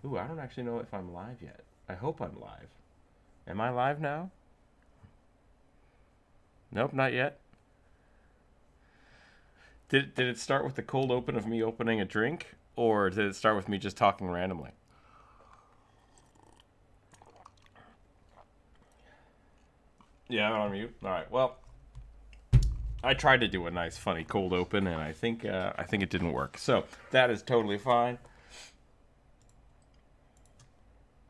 Ooh, I don't actually know if I'm live yet. I hope I'm live. Am I live now? Nope, not yet. Did it start with the cold open of me opening a drink, or did it start with me just talking randomly? Yeah, I'm on mute. All right. Well, I tried to do a nice, funny cold open, and I think it didn't work. So that is totally fine.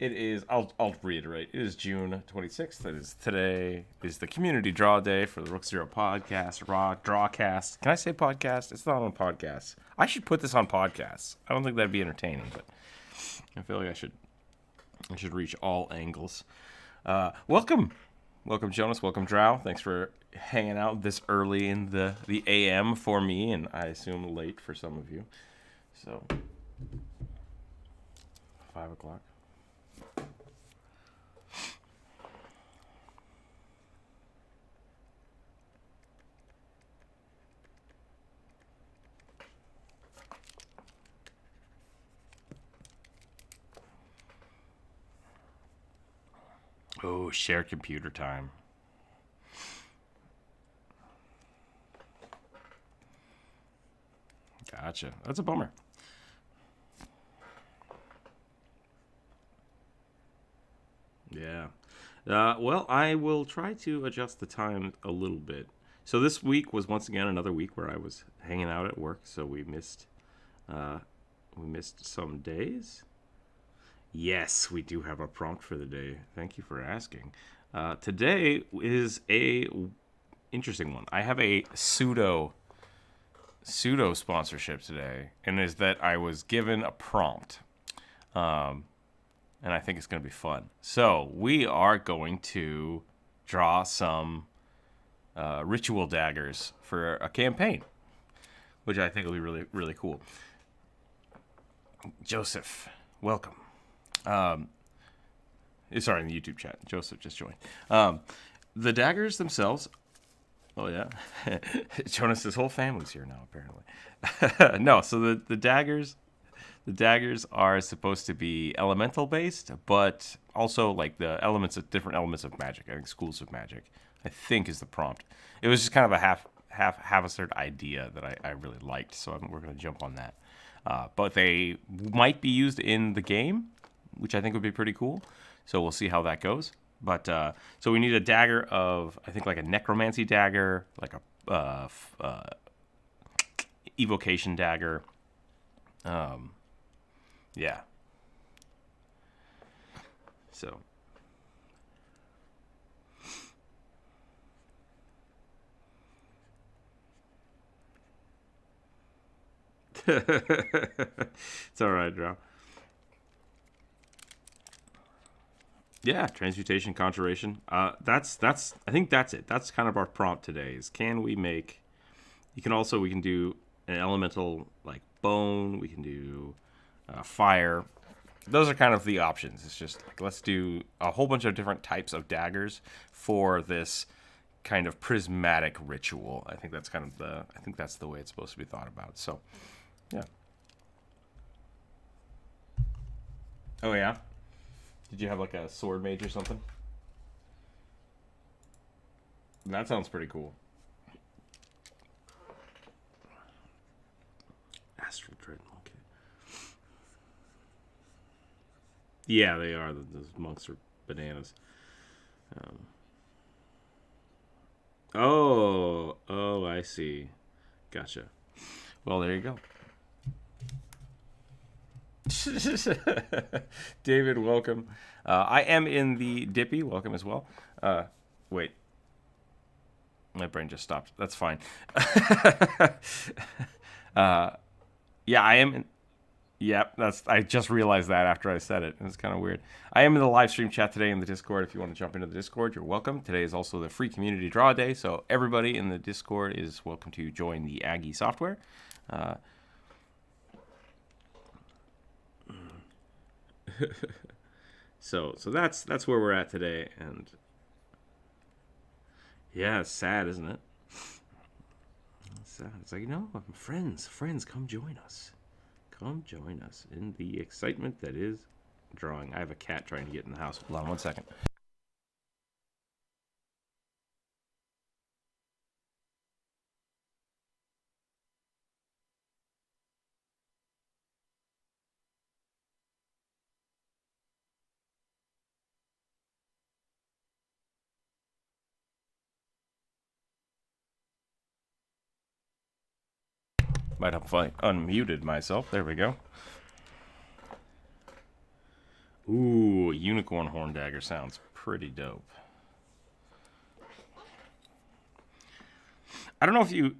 It is. I'll reiterate. It is June 26th. That is today. Is the community draw day for the Rookzer0 podcast, Drawcast. Can I say podcast? It's not on podcasts. I should put this on podcasts. I don't think that'd be entertaining, but I feel like I should. I should reach all angles. Welcome, Jonas. Welcome, Drow. Thanks for hanging out this early in the AM for me, and I assume late for some of you. So 5 o'clock. Oh, shared computer time. Gotcha. That's a bummer. Yeah. Well, I will try to adjust the time a little bit. So this week was once again another week where I was hanging out at work, so uh, we missed some days. Yes, we do have a prompt for the day. Thank you for asking. Today is a interesting one. I have a pseudo sponsorship today, and is that I was given a prompt, um, and I think it's going to be fun. So we are going to draw some ritual daggers for a campaign, which I think will be really really cool. Joseph, welcome. Um, Sorry, in the YouTube chat. Joseph just joined. The daggers themselves. Oh yeah, Jonas's whole family's here now. Apparently, no. So the daggers are supposed to be elemental based, but also like the elements of different elements of magic. I think schools of magic. I think is the prompt. It was just kind of a half a certain idea that I really liked. So we're gonna jump on that. But they might be used in the game, which I think would be pretty cool. So we'll see how that goes. But so we need a dagger of, I think, like a necromancy dagger, like a evocation dagger. Um, yeah. So. It's all right, Drow. Yeah, transmutation, conjuration. That's. I think that's it. That's kind of our prompt today. Is can we make? We can do an elemental like bone. We can do fire. Those are kind of the options. It's just like let's do a whole bunch of different types of daggers for this kind of prismatic ritual. I think that's kind of the. I think that's the way it's supposed to be thought about. So, yeah. Oh yeah. Did you have like a sword mage or something? That sounds pretty cool. Astral Dread. Okay. Yeah, they are. Those monks are bananas. Um, oh, I see. Gotcha. Well, there you go. David, welcome. I am in the Dippy. Welcome as well. Wait, my brain just stopped. That's fine. uh, yeah, I am. Yep, that's. I just realized that after I said it. It's kind of weird. I am in the live stream chat today in the Discord. If you want to jump into the Discord, you're welcome. Today is also the free community draw day, so everybody in the Discord is welcome to join the Aggie software. Uh, so that's where we're at today, and yeah, it's sad, isn't it? It's sad. It's like friends, come join us in the excitement that is drawing. I have a cat trying to get in the house. Hold on 1 second. Might have unmuted myself. There we go. Ooh, unicorn horn dagger sounds pretty dope. I don't know if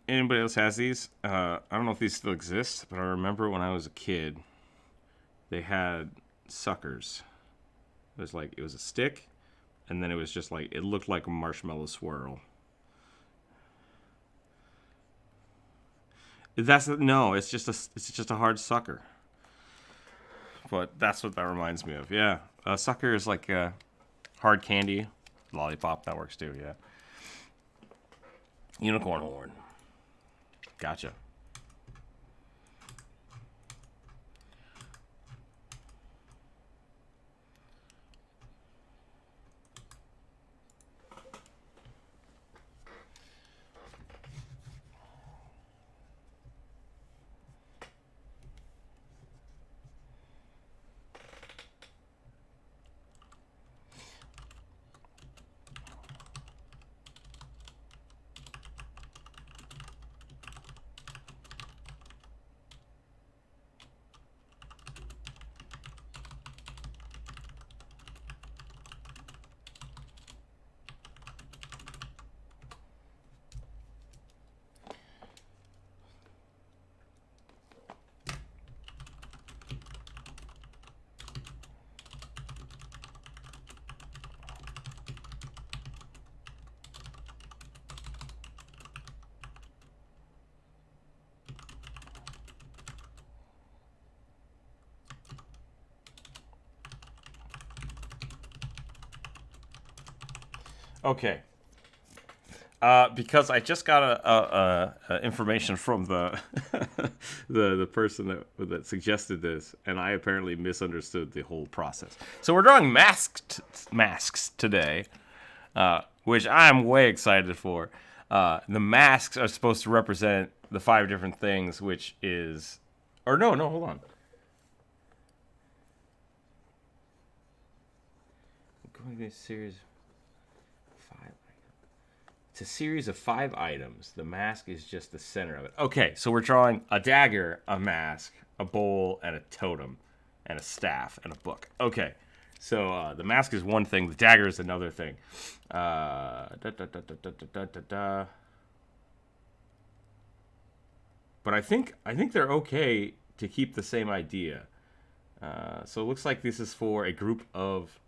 anybody else has these. I don't know if these still exist, but I remember when I was a kid, they had suckers. It was a stick, and then it was just like, it looked like a marshmallow swirl. It's just a hard sucker. But that's what that reminds me of. Yeah, a sucker is like a hard candy, lollipop. That works too. Yeah. Unicorn horn. Gotcha. Okay. Because I just got a information from the the person that suggested this, and I apparently misunderstood the whole process. So we're drawing masks today, which I'm way excited for. The masks are supposed to represent the 5 different things, which is, or no, hold on. I'm going to this series. It's a series of 5 items. The mask is just the center of it. Okay, so we're drawing a dagger, a mask, a bowl, and a totem, and a staff, and a book. Okay, so the mask is one thing. The dagger is another thing. But I think they're okay to keep the same idea. So it looks like this is for a group of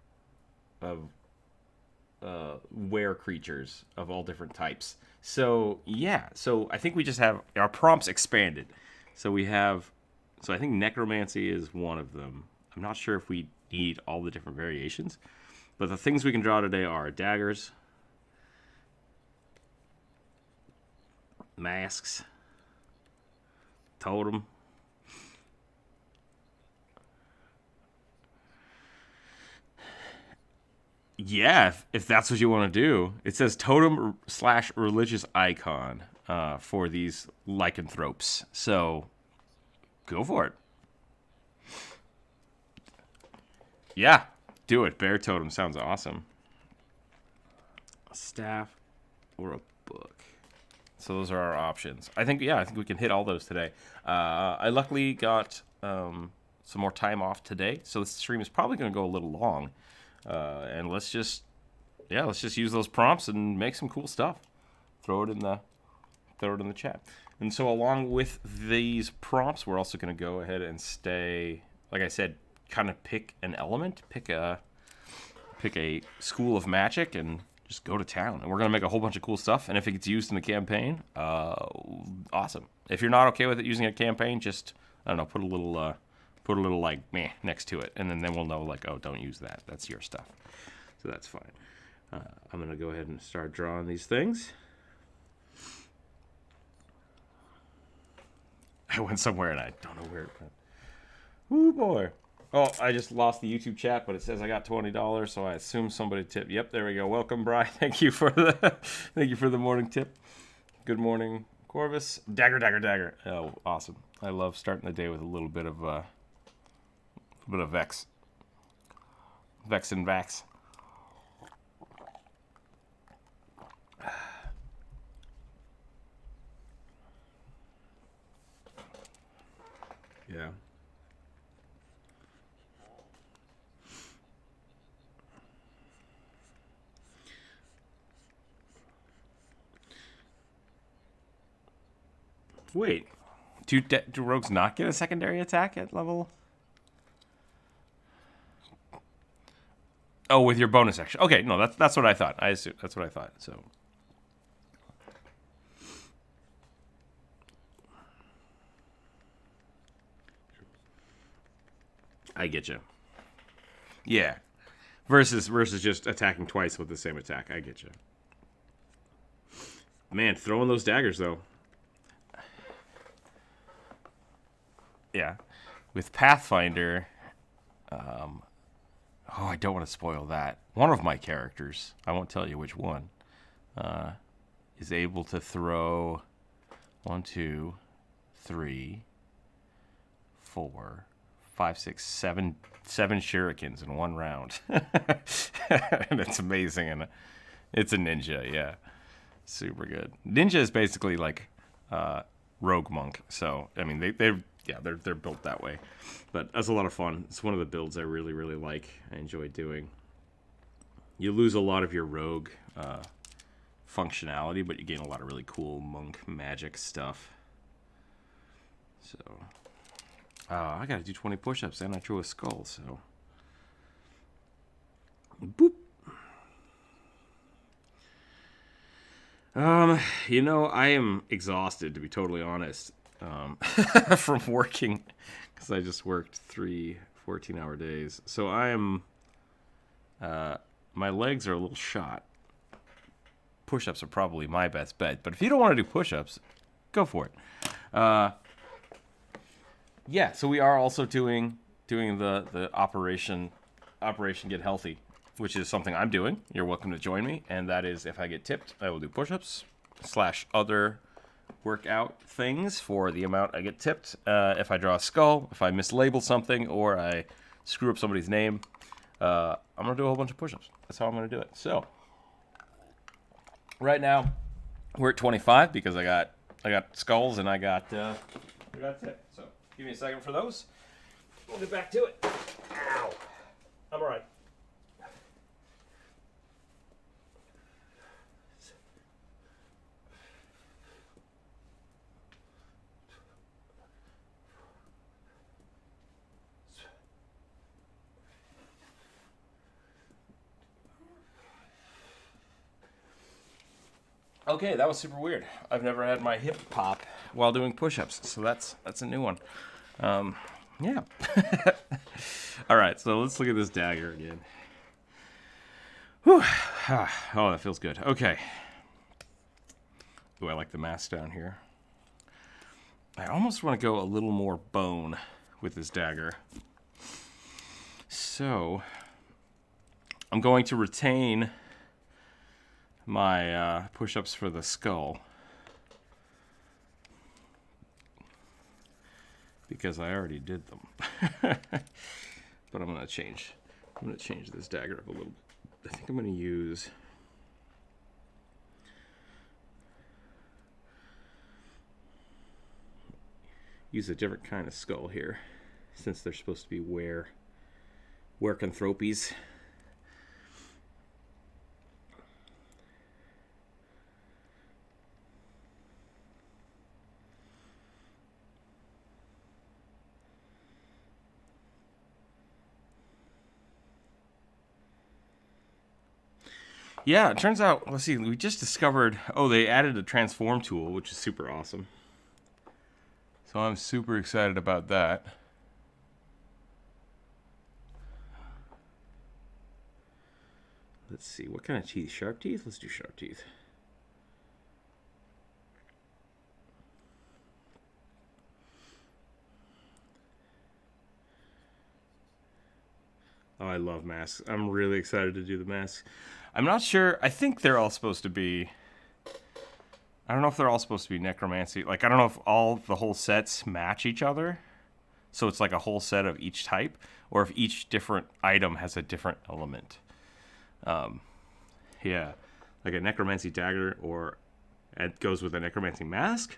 were creatures of all different types. So yeah, so I think we just have our prompts expanded. So I think necromancy is one of them. I'm not sure if we need all the different variations, but the things we can draw today are daggers, masks, totem, yeah, if that's what you want to do. It says totem/religious icon for these lycanthropes. So go for it. Yeah, do it. Bear totem sounds awesome. A staff or a book. So those are our options. I think we can hit all those today. I luckily got some more time off today, so the stream is probably going to go a little long. And let's just use those prompts and make some cool stuff. Throw it in the chat. And so along with these prompts, we're also going to go ahead and stay, like I said, kind of pick an element, pick a school of magic, and just go to town. And we're going to make a whole bunch of cool stuff. And if it gets used in the campaign, awesome. If you're not okay with it using a campaign, just, I don't know, put a little like meh next to it, and then we'll know like, oh, don't use that. That's your stuff. So that's fine. I'm gonna go ahead and start drawing these things. I went somewhere and I don't know where it went. Ooh boy. Oh, I just lost the YouTube chat, but it says I got $20, so I assume somebody tipped. Yep, there we go. Welcome, Bri. Thank you for the morning tip. Good morning, Corvus. Dagger, dagger, dagger. Oh, awesome. I love starting the day with a little bit of Vex. Vex and Vax. Yeah. Wait, do rogues not get a secondary attack at level? Oh, with your bonus action. Okay, no, that's what I thought. I assume that's what I thought. So, I get you. Yeah, versus just attacking twice with the same attack. I get you. Man, throwing those daggers though. Yeah, with Pathfinder. Oh, I don't want to spoil that. One of my characters, I won't tell you which one, is able to throw 1, 2, 3, 4, 5, 6, 7 shurikens in one round. And it's amazing. And it's a ninja, yeah. Super good. Ninja is basically like rogue monk. So, I mean, they're built that way. But that's a lot of fun. It's one of the builds I really, really like. I enjoy doing. You lose a lot of your rogue functionality, but you gain a lot of really cool monk magic stuff. So, I gotta do 20 push-ups and I drew a skull, so. Boop. You know, I am exhausted, to be totally honest, from working, because I just worked 3 14-hour days. So I am, my legs are a little shot. Push-ups are probably my best bet, but if you don't want to do push-ups, go for it. Yeah, so we are also doing the Operation Get Healthy, which is something I'm doing. You're welcome to join me, and that is if I get tipped, I will do push-ups / other workout things for the amount I get tipped. If I draw a skull, if I mislabel something, or I screw up somebody's name, I'm gonna do a whole bunch of push-ups. That's how I'm gonna do it. So right now we're at 25 because I got skulls and I got tip. So give me a second for those. We'll get back to it. Ow! I'm all right. Okay, that was super weird. I've never had my hip pop while doing push-ups, so that's a new one. Yeah. All right, so let's look at this dagger again. Whew. Oh, that feels good. Okay. Ooh, I like the mask down here. I almost want to go a little more bone with this dagger. So, I'm going to retain my push-ups for the skull because I already did them. But I'm gonna change this dagger up a little bit. I think I'm gonna use a different kind of skull here, since they're supposed to be wercanthropes. Yeah, it turns out, let's see, we just discovered, they added a transform tool, which is super awesome. So I'm super excited about that. Let's see, what kind of teeth? Sharp teeth? Let's do sharp teeth. Oh, I love masks. I'm really excited to do the masks. I'm not sure. I think they're all supposed to be. I don't know if they're all supposed to be necromancy. Like, I don't know if all the whole sets match each other. So it's like a whole set of each type, or if each different item has a different element. Yeah, like a necromancy dagger, or it goes with a necromancy mask,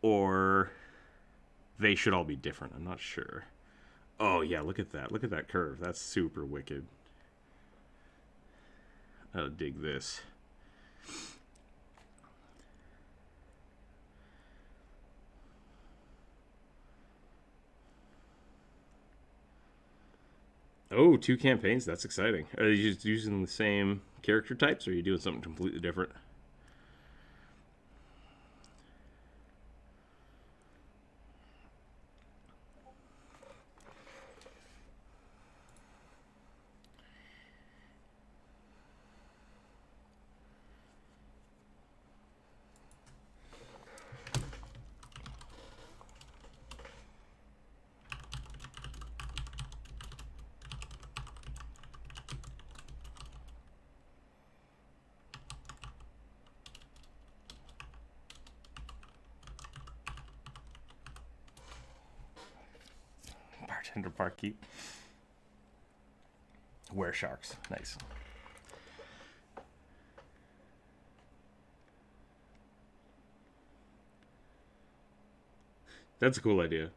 or they should all be different. I'm not sure. Oh yeah, look at that. Look at that curve. That's super wicked. I'll dig this. Oh, 2 campaigns. That's exciting. Are you just using the same character types, or are you doing something completely different? Bartender barkeep. Were sharks. Nice. That's a cool idea.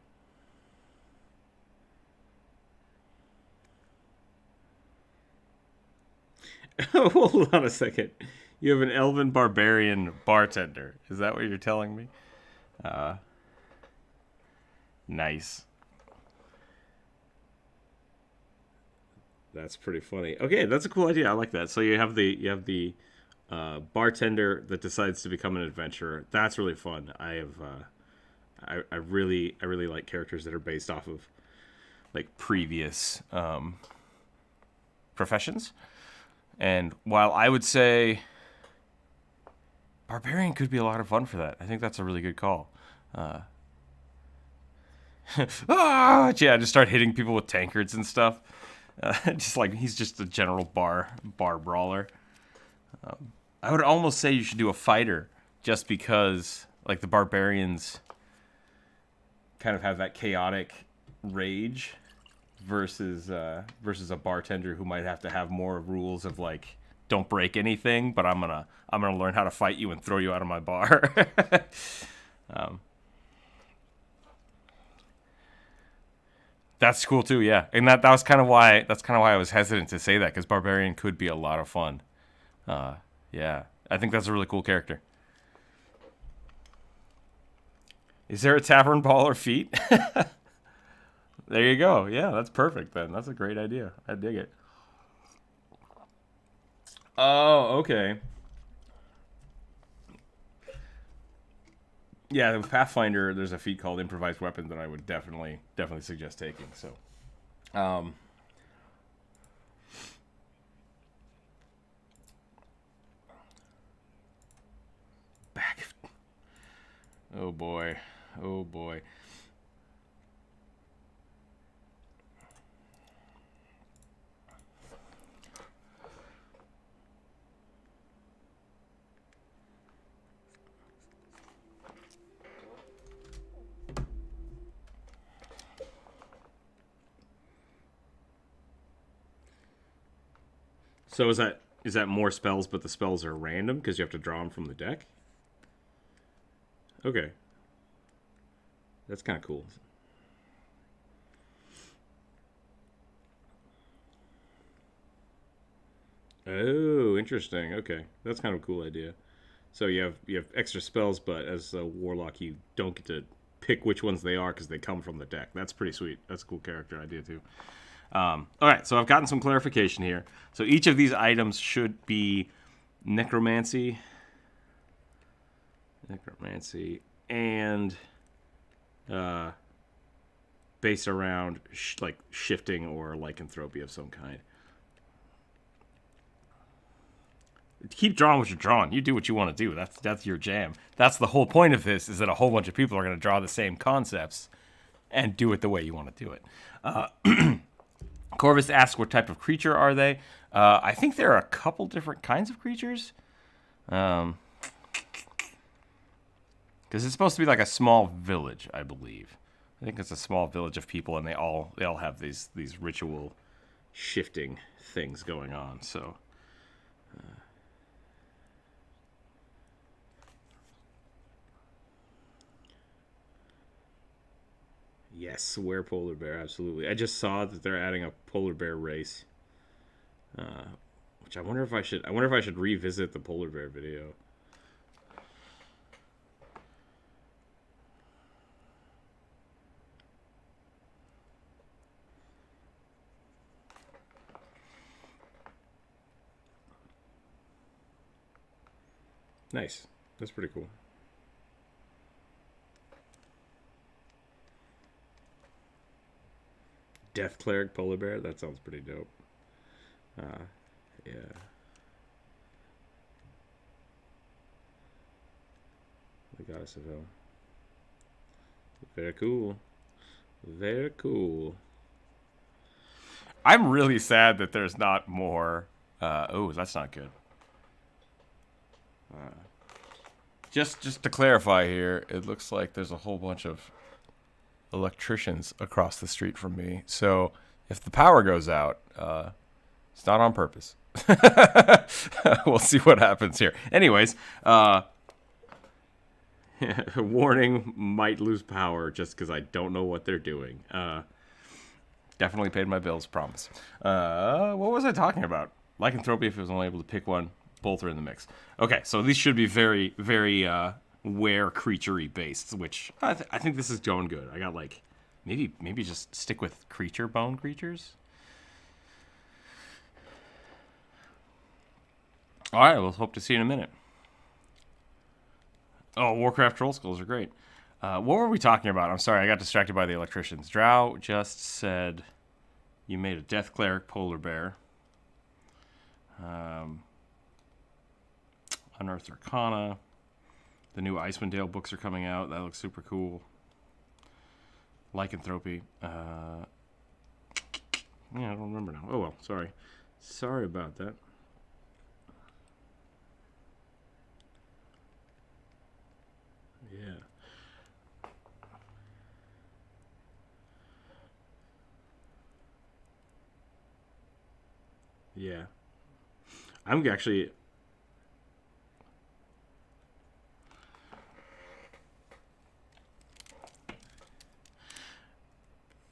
Hold on a second. You have an elven barbarian bartender. Is that what you're telling me? Nice. That's pretty funny. Okay, that's a cool idea. I like that. So you have the bartender that decides to become an adventurer. That's really fun. I really like characters that are based off of like previous professions. And while I would say barbarian could be a lot of fun for that, I think that's a really good call. Yeah, just start hitting people with tankards and stuff. Just like he's just a general bar brawler. I would almost say you should do a fighter, just because like the barbarians kind of have that chaotic rage versus a bartender who might have to have more rules of like don't break anything, but I'm gonna learn how to fight you and throw you out of my bar. That's cool too, yeah. And that was kind of why I was hesitant to say that, because barbarian could be a lot of fun. Yeah, I think that's a really cool character. Is there a tavern ball or feat? There you go. Yeah, that's perfect then. That's a great idea. I dig it. Oh, okay. Yeah, with Pathfinder, there's a feat called improvised weapon that I would definitely suggest taking. So, um, back. Oh boy. Oh boy. So is that more spells, but the spells are random because you have to draw them from the deck? Okay, that's kind of cool. Oh, interesting. Okay, that's kind of a cool idea. So you have extra spells, but as a warlock, you don't get to pick which ones they are because they come from the deck. That's pretty sweet. That's a cool character idea too. All right, so I've gotten some clarification here. So each of these items should be necromancy, and uh, based around like shifting or lycanthropy of some kind. Keep drawing what you're drawing. You do what you want to do. That's your jam. That's the whole point of this, is that a whole bunch of people are going to draw the same concepts and do it the way you want to do it. Corvus asks, what type of creature are they? I think there are a couple different kinds of creatures. Because it's supposed to be like a small village, I believe. I think it's a small village of people, and they all have these ritual shifting things going on. So, yes, wear polar bear, absolutely. I just saw that they're adding a polar bear race, which I wonder if I should. I wonder if I should revisit the polar bear video. Nice. That's pretty cool. Death Cleric Polar Bear? That sounds pretty dope. Yeah. The Goddess of Hell. Very cool. Very cool. I'm really sad that there's not more. Oh, that's not good. Just to clarify here, it looks like there's a whole bunch of electricians across the street from me. So if the power goes out, it's not on purpose. We'll see what happens here. Anyways, warning, might lose power just because I don't know what they're doing. Definitely paid my bills, promise. What was I talking about? Lycanthropy, if I was only able to pick one. Both are in the mix. Okay, so these should be very, very were creature-y based, which I think this is going good. I got like, maybe just stick with creature bone creatures. All right, we'll hope to see you in a minute. Oh, Warcraft troll skulls are great. What were we talking about? I'm sorry, I got distracted by the electricians. Drow just said you made a Death Cleric polar bear. Unearthed Arcana. The new Icewind Dale books are coming out. That looks super cool. Lycanthropy. Yeah, I don't remember now. Oh, well, sorry. Sorry about that. Yeah. Yeah. I'm actually...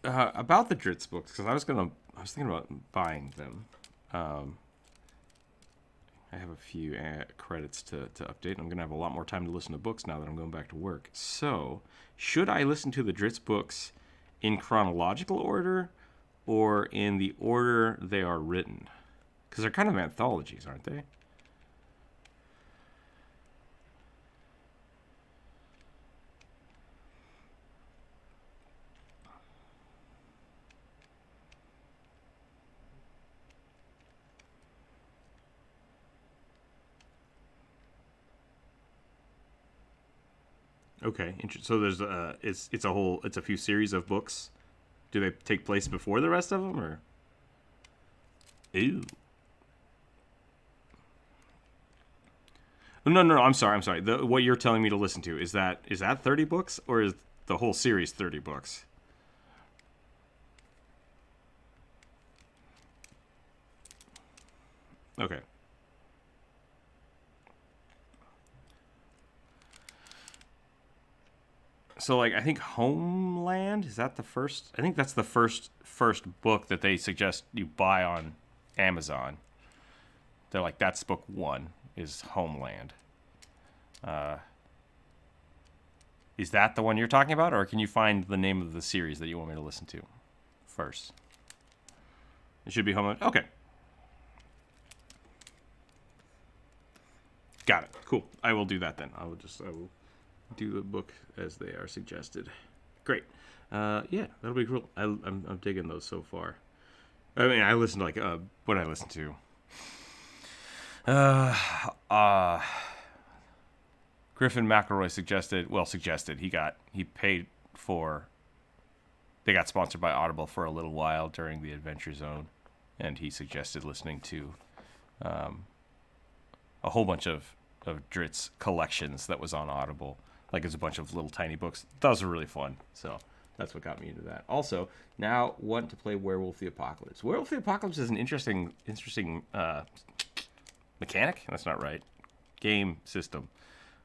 about the Dritz books, because I was thinking about buying them. I have a few credits to update. I'm gonna have a lot more time to listen to books now that I'm going back to work. So, should I listen to the Dritz books in chronological order or in the order they are written? Because they're kind of anthologies, aren't they? Okay, so there's it's a few series of books. Do they take place before the rest of them, or? Ew. No. I'm sorry. What you're telling me to listen to is that 30 books, or is the whole series 30 books? Okay. So, like, I think Homeland, is that the first? I think that's the first book that they suggest you buy on Amazon. They're like, that's book 1, is Homeland. Is that the one you're talking about, or can you find the name of the series that you want me to listen to first? It should be Homeland. Okay. Got it. Cool. I will do that then. I will do the book as they are suggested. Great. Yeah, that'll be cool. I'm digging those so far. I mean, I listened to like what did I listen to? Griffin McElroy suggested. He paid for they got sponsored by Audible for a little while during the Adventure Zone, and he suggested listening to a whole bunch of Drit's collections that was on Audible. Like, it's a bunch of little tiny books. Those were really fun. So that's what got me into that. Also, now want to play Werewolf the Apocalypse. Werewolf the Apocalypse is an interesting mechanic. That's not right. Game system.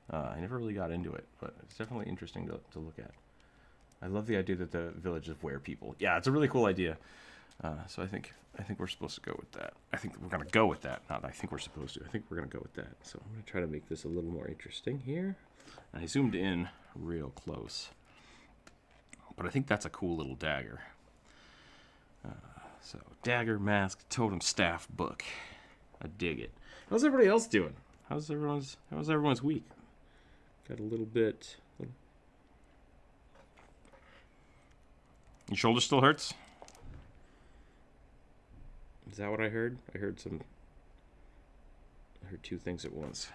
I never really got into it, but it's definitely interesting to look at. I love the idea that the village is were people. Yeah, it's a really cool idea. So I think we're supposed to go with that. I think we're going to go with that. Not I think we're supposed to. I think we're going to go with that. So I'm going to try to make this a little more interesting here. I zoomed in real close. But I think that's a cool little dagger. So dagger, mask, totem, staff, book. I dig it. How's everybody else doing? How's everyone's week? Got a little bit. Your shoulder still hurts? Is that what I heard? I heard two things at once.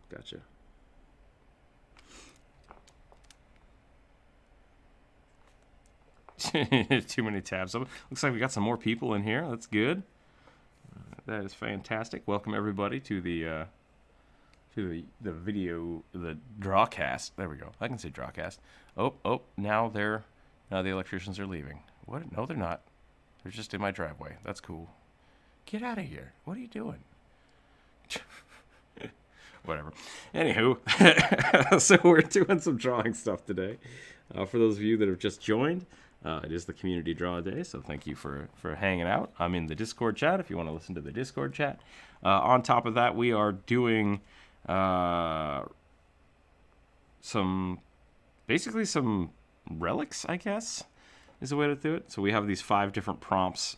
Gotcha. Too many tabs. Looks like we got some more people in here. That's good. That is fantastic. Welcome everybody to the video, the Drawcast. There we go. I can say Drawcast. Oh, now the electricians are leaving. What? No, they're not. They're just in my driveway. That's cool. Get out of here. What are you doing? Whatever. Anywho, so we're doing some drawing stuff today. For those of you that have just joined, it is the Community Draw Day, so thank you for hanging out. I'm in the Discord chat if you want to listen to the Discord chat. On top of that, we are doing some relics, I guess, is the way to do it. So we have these 5 different prompts.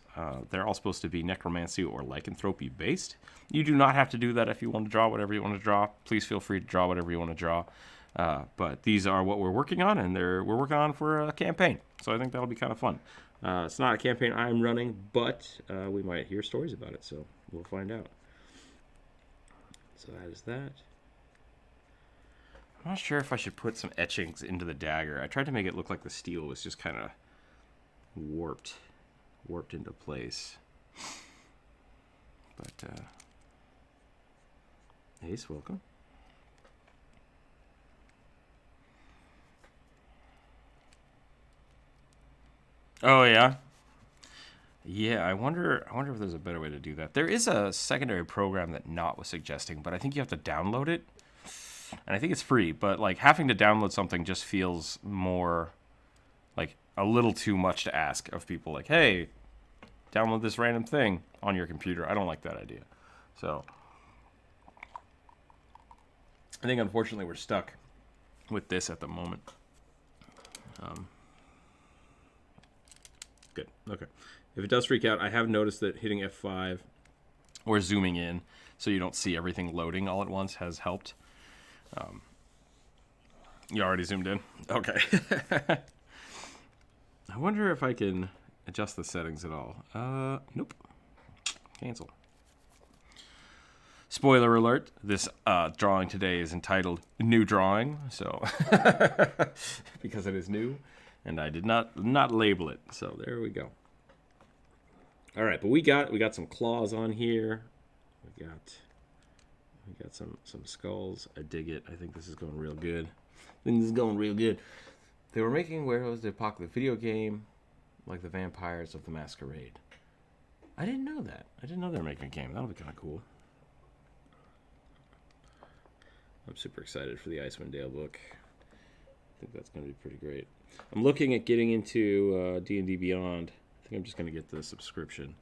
They're all supposed to be necromancy or lycanthropy based. You do not have to do that if you want to draw whatever you want to draw. Please feel free to draw whatever you want to draw. But these are what we're working on, and we're working on for a campaign. So I think that'll be kind of fun. It's not a campaign I'm running, but we might hear stories about it, so we'll find out. So that is that. I'm not sure if I should put some etchings into the dagger. I tried to make it look like the steel was just kind of warped into place. But Ace, welcome. Oh yeah. Yeah, I wonder if there's a better way to do that. There is a secondary program that Not was suggesting, but I think you have to download it. And I think it's free, but like having to download something just feels more like a little too much to ask of people. Like, hey, download this random thing on your computer. I don't like that idea. So I think unfortunately we're stuck with this at the moment. Good. Okay. If it does freak out, I have noticed that hitting F5 or zooming in so you don't see everything loading all at once has helped. You already zoomed in? Okay. I wonder if I can adjust the settings at all. Nope. Cancel. Spoiler alert, this drawing today is entitled New Drawing, so because it is new, and I did not label it. So there we go. All right, but we got some claws on here. We got some skulls. I dig it. I think this is going real good. They were making Werewolves the Apocalypse video game like the Vampires of the Masquerade. I didn't know that. I didn't know they were making a game. That'll be kind of cool. I'm super excited for the Icewind Dale book. I think that's going to be pretty great. I'm looking at getting into D&D Beyond. I think I'm just going to get the subscription.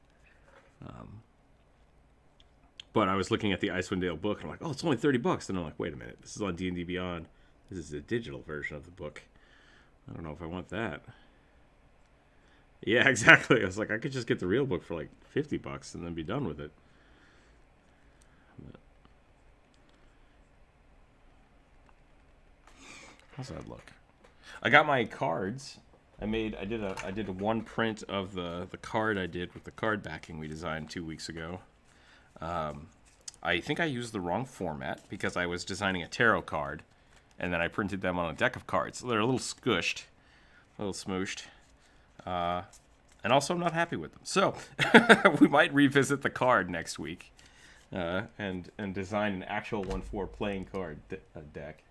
But I was looking at the Icewind Dale book, and I'm like, oh, it's only $30. And I'm like, wait a minute. This is on D&D Beyond. This is a digital version of the book. I don't know if I want that. Yeah, exactly. I was like, I could just get the real book for like $50 and then be done with it. How's that look? I got my cards. I did one print of the card I did with the card backing we designed 2 weeks ago. I think I used the wrong format because I was designing a tarot card, and then I printed them on a deck of cards. So they're a little squished, smooshed. And also, I'm not happy with them. So, we might revisit the card next week and design an actual 1/4 playing card deck.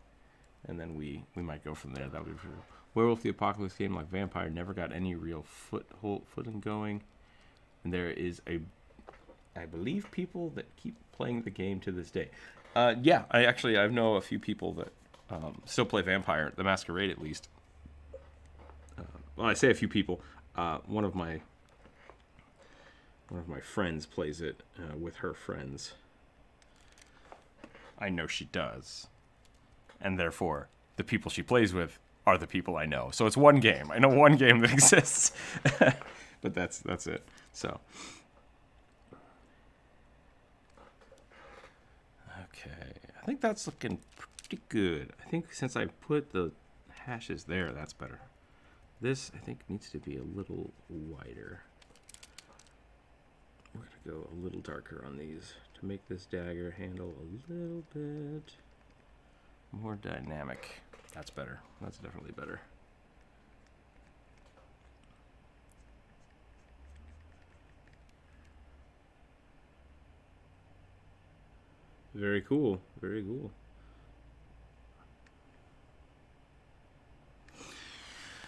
And then we might go from there. That would be true. Werewolf the Apocalypse game, like Vampire, never got any real footing going. And there is I believe, people that keep playing the game to this day. Yeah, I know a few people that still play Vampire, the Masquerade at least. Well, I say a few people. One of my friends plays it with her friends. I know she does, and therefore the people she plays with are the people I know. So it's one game. I know one game that exists, but that's it. So. Okay, I think that's looking pretty good. I think since I put the hashes there, that's better. This, I think, needs to be a little wider. We're going to go a little darker on these to make this dagger handle a little bit more dynamic. That's better. That's definitely better. Very cool. Very cool.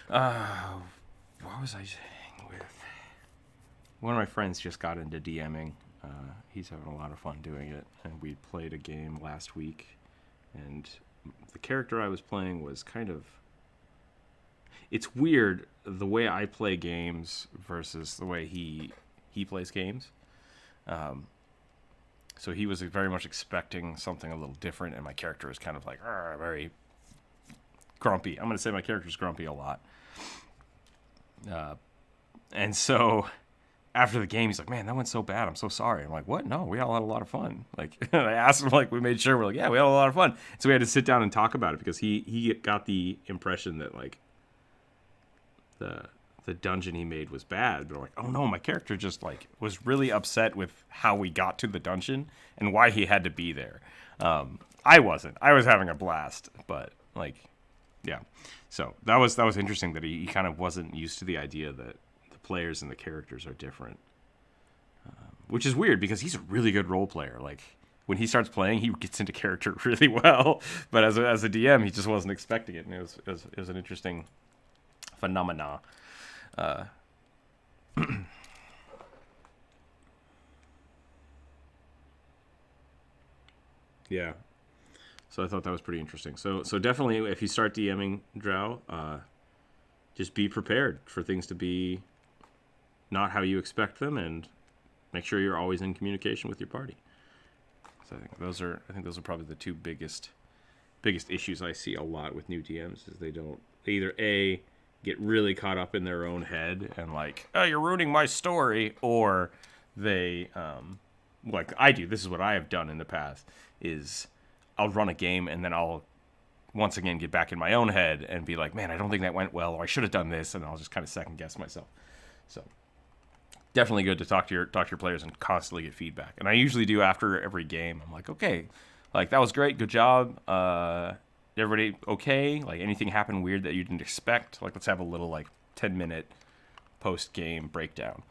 What was I saying with? One of my friends just got into DMing. He's having a lot of fun doing it, and we played a game last week, and the character I was playing was kind of... It's weird the way I play games versus the way he plays games. So he was very much expecting something a little different, and my character is kind of like very grumpy. I'm going to say my character's grumpy a lot. And so after the game, he's like, man, that went so bad. I'm so sorry. I'm like, what? No, we all had a lot of fun. Like, I asked him, like, we made sure. We're like, yeah, we had a lot of fun. So we had to sit down and talk about it because he got the impression that, like, the dungeon he made was bad. But I'm like, oh no, my character just, like, was really upset with how we got to the dungeon and why he had to be there. I wasn't. I was having a blast, but, like, yeah. So that was interesting that he kind of wasn't used to the idea that the players and the characters are different, which is weird because he's a really good role player. Like, when he starts playing, he gets into character really well. But as a DM, he just wasn't expecting it, and it was an interesting phenomena. Yeah. So I thought that was pretty interesting. So definitely, if you start DMing Drow, just be prepared for things to be not how you expect them, and make sure you're always in communication with your party. So I think those are probably the two biggest issues I see a lot with new DMs is they either A, get really caught up in their own head and like, oh, you're ruining my story, or they like I do. This is what I have done in the past is I'll run a game and then I'll once again get back in my own head and be like, man, I don't think that went well, or I should have done this, and I'll just kind of second guess myself. So definitely good to talk to your players and constantly get feedback. And I usually do after every game. I'm like, okay, like that was great, good job. Everybody okay? Like anything happened weird that you didn't expect? Like let's have a little like 10-minute post-game breakdown.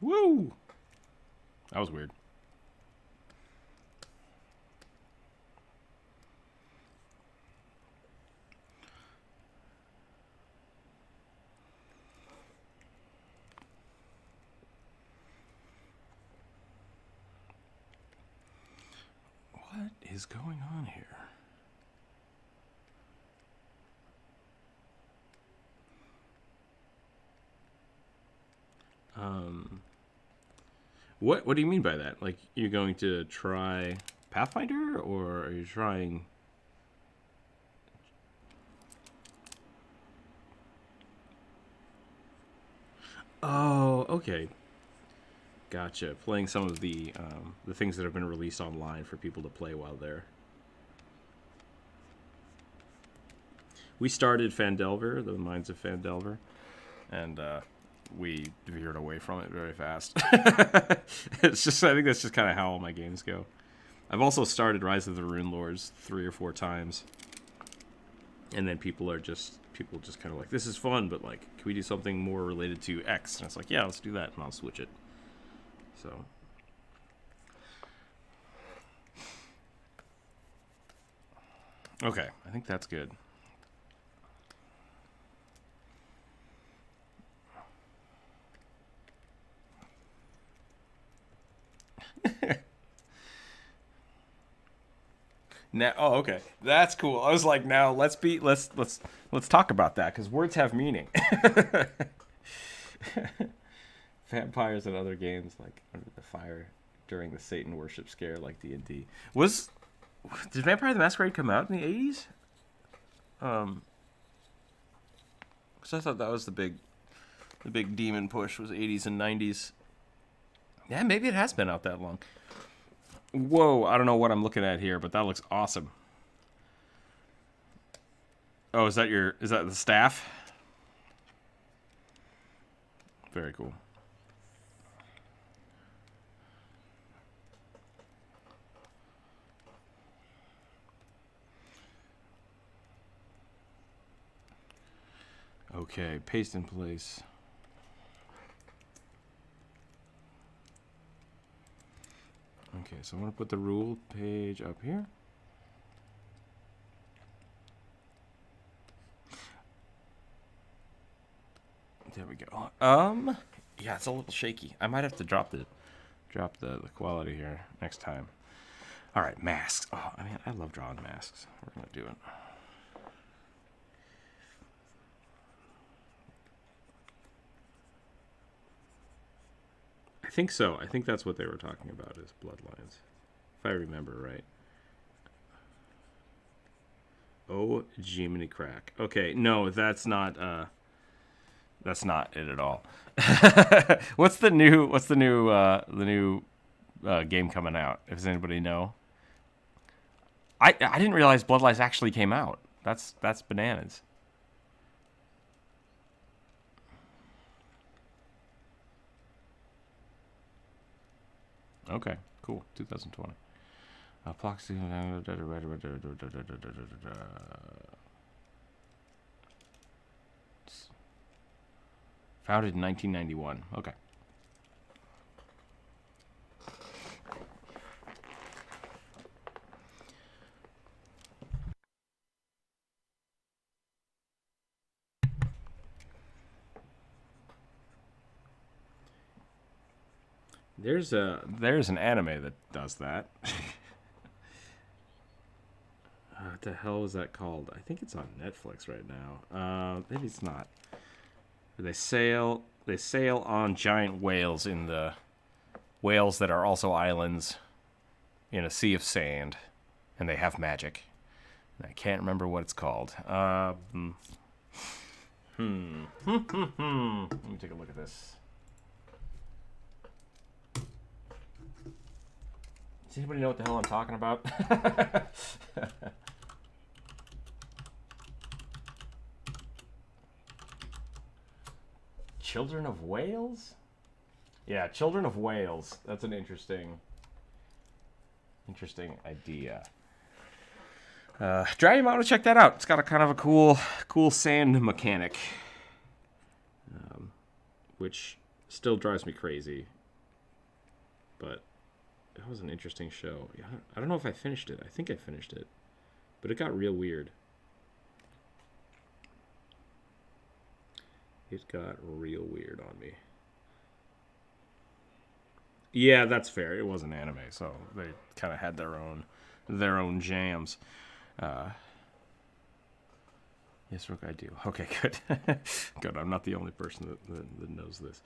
Woo! That was weird. What is going on here? What do you mean by that? Like, you're going to try Pathfinder, or are you trying... Oh, okay. Gotcha. Playing some of the things that have been released online for people to play while there. We started Phandelver, the Mines of Phandelver, and we veered away from it very fast. It's just, I think that's just kind of how all my games go. I've also started Rise of the Rune Lords 3 or 4 times, and then people just kind of like, this is fun, but like, can we do something more related to X? And it's like, yeah, let's do that, and I'll switch it. So. Okay, I think that's good. Now, oh, okay, that's cool. I was like, now let's talk about that because words have meaning. Vampires and other games like Under the Fire during the Satan worship scare, like D&D. Did Vampire the Masquerade come out in the 80s? Because I thought that was the big demon push was 80s and 90s. Yeah, maybe it has been out that long. Whoa, I don't know what I'm looking at here, but that looks awesome. Oh, is that the staff? Very cool. Okay, paste in place. Okay, so I'm going to put the rule page up here. There we go. Yeah, it's a little shaky. I might have to drop the quality here next time. All right, masks. Oh, I mean, I love drawing masks. We're going to do it. I think so. I think that's what they were talking about is bloodlines, if I remember right. Oh, Jiminy Crack. Okay, no, that's not it at all. What's the new game coming out? Does anybody know? I didn't realize Bloodlines actually came out. That's bananas. Okay, cool. 2020. Founded in 1991. Okay. There's an anime that does that. What the hell is that called? I think it's on Netflix right now. Maybe it's not. They sail on giant whales in the whales that are also islands in a sea of sand, and they have magic. And I can't remember what it's called. Let me take a look at this. Does anybody know what the hell I'm talking about? Children of Whales? Yeah, Children of Whales. That's an interesting idea. Drag him out to check that out. It's got a kind of a cool sand mechanic, which still drives me crazy. But it was an interesting show. Yeah, I don't know if I finished it. I think I finished it, but it got real weird. It got real weird on me. Yeah, that's fair. It was an anime, so they kind of had their own jams. Yes, Rook, I do. Okay, good. Good. I'm not the only person that knows this.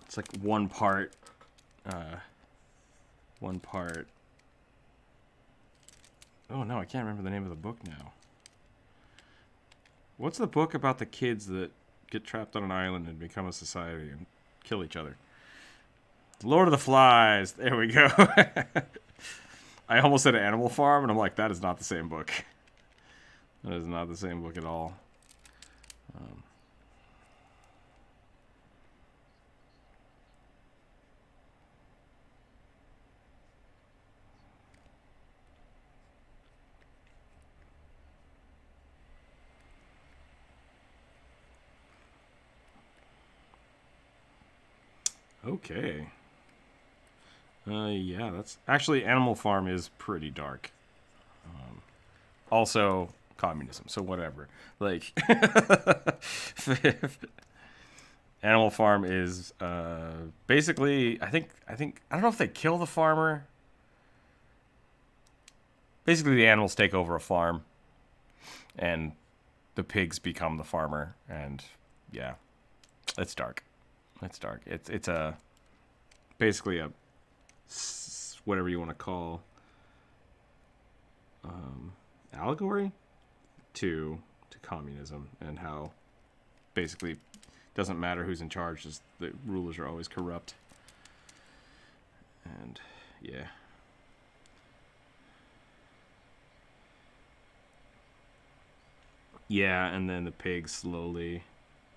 It's like one part. Oh no, I can't remember the name of the book now. What's the book about the kids that get trapped on an island and become a society and kill each other? Lord of the Flies. There we go. I almost said Animal Farm, and I'm like, that is not the same book. That is not the same book at all. Okay. Yeah, that's actually Animal Farm is pretty dark. Also communism, so whatever. Like Animal Farm is basically I think I don't know if they kill the farmer. Basically the animals take over a farm and the pigs become the farmer, and yeah. It's dark. It's dark. It's a basically a whatever you want to call allegory to communism, and how basically doesn't matter who's in charge, just the rulers are always corrupt. And yeah. Yeah, and then the pigs slowly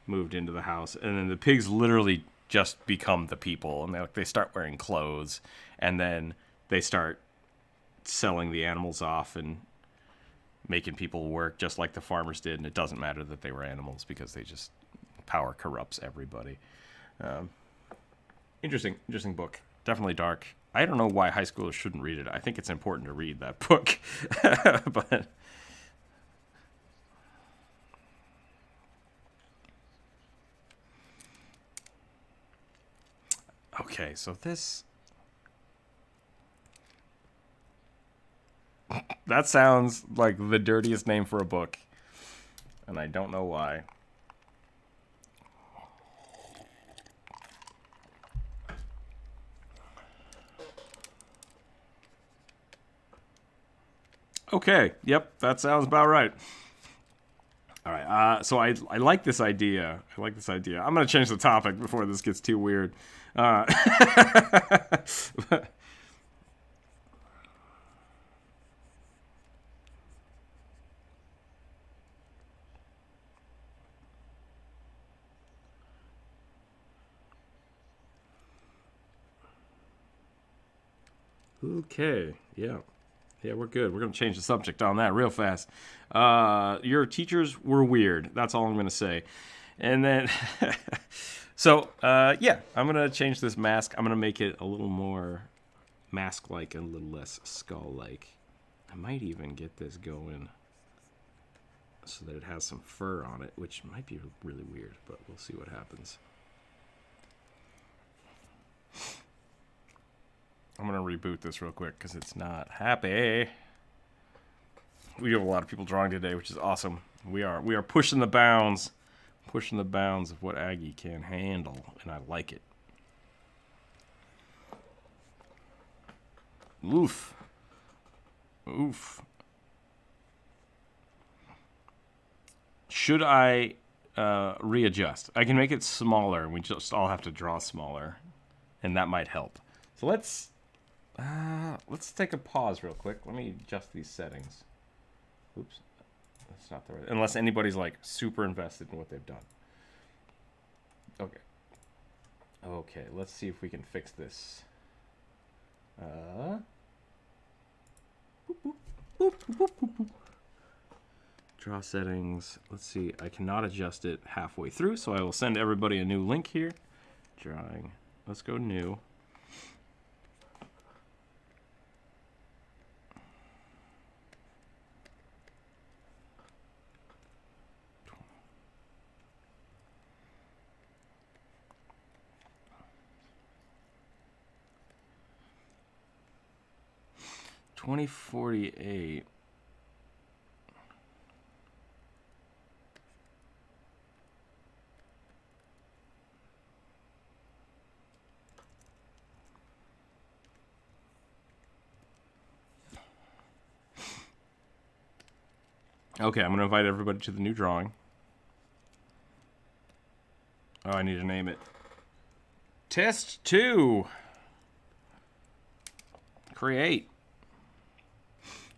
moved into the house, and then the pigs literally just become the people, and they start wearing clothes, and then they start selling the animals off and making people work just like the farmers did, and it doesn't matter that they were animals because they just power corrupts everybody. Interesting book. Definitely dark. I don't know why high schoolers shouldn't read it. I think it's important to read that book, but. Okay, so this... That sounds like the dirtiest name for a book, and I don't know why. Okay, yep, that sounds about right. All right, so I like this idea. I'm going to change the topic before this gets too weird. Okay, yeah. Yeah, we're good. We're going to change the subject on that real fast. Your teachers were weird. That's all I'm going to say. And then, so, yeah, I'm going to change this mask. I'm going to make it a little more mask-like and a little less skull-like. I might even get this going so that it has some fur on it, which might be really weird, but we'll see what happens. I'm going to reboot this real quick because it's not happy. We have a lot of people drawing today, which is awesome. We are pushing the bounds of what Aggie can handle, and I like it. Oof. Should I readjust? I can make it smaller, and we just all have to draw smaller, and that might help. So let's take a pause real quick. Let me adjust these settings. Oops, that's not the right. Unless anybody's like super invested in what they've done. Okay, let's see if we can fix this. Draw settings. Let's see. I cannot adjust it halfway through, so I will send everybody a new link here. Drawing. Let's go new. $2048. Okay, I'm going to invite everybody to the new drawing. Oh, I need to name it. Test 2. Create.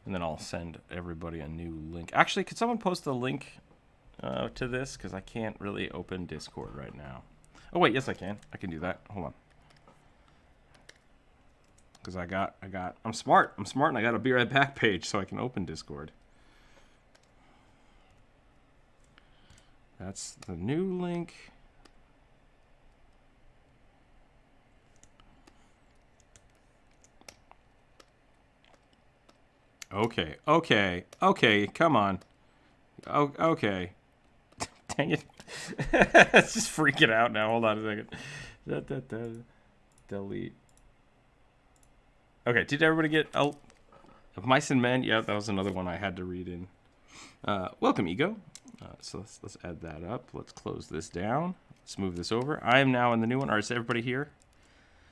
And then I'll send everybody a new link. Actually, could someone post a link to this? Because I can't really open Discord right now. Oh, wait, yes, I can. I can do that. Hold on. Because I'm smart, and I got a Be Right Back page so I can open Discord. That's the new link. Okay, okay, okay, come on. Oh, okay. Dang it. It's just freaking out now. Hold on a second. Delete. Okay, did everybody get... Oh, Mice and Men? Yeah, that was another one I had to read in. Welcome, Ego. So let's add that up. Let's close this down. Let's move this over. I am now in the new one. All right, is everybody here?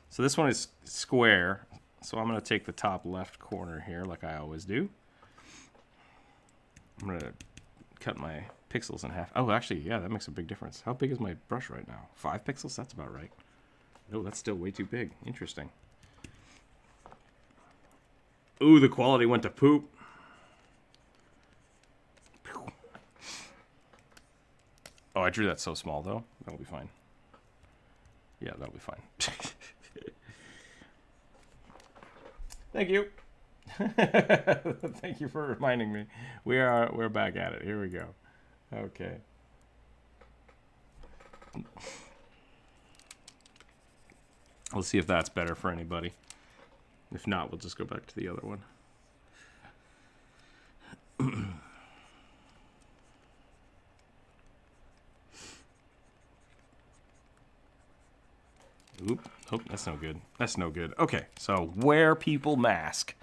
So this one is square. So I'm going to take the top left corner here like I always do. I'm going to cut my pixels in half. Oh, actually, yeah, that makes a big difference. How big is my brush right now? 5 pixels? That's about right. No, that's still way too big. Interesting. Ooh, the quality went to poop. Oh, I drew that so small, though. That'll be fine. Yeah, that'll be fine. Thank you. Thank you for reminding me. We're back at it. Here we go. Okay. Let's see if that's better for anybody. If not, we'll just go back to the other one. Oop. Oh, that's no good. That's no good. Okay, so where people mask.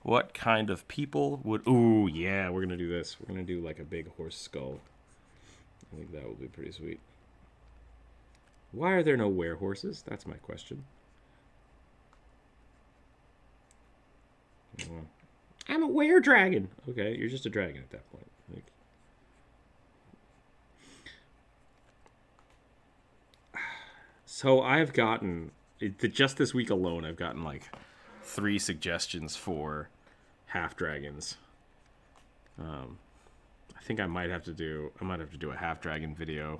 What kind of people would... Ooh, yeah, we're going to do this. We're going to do like a big horse skull. I think that will be pretty sweet. Why are there no werehorses? That's my question. I'm a were-dragon. Okay, you're just a dragon at that point. Like... So I've gotten... Just this week alone, I've gotten like 3 suggestions for half dragons. I think I might have to do a half dragon video.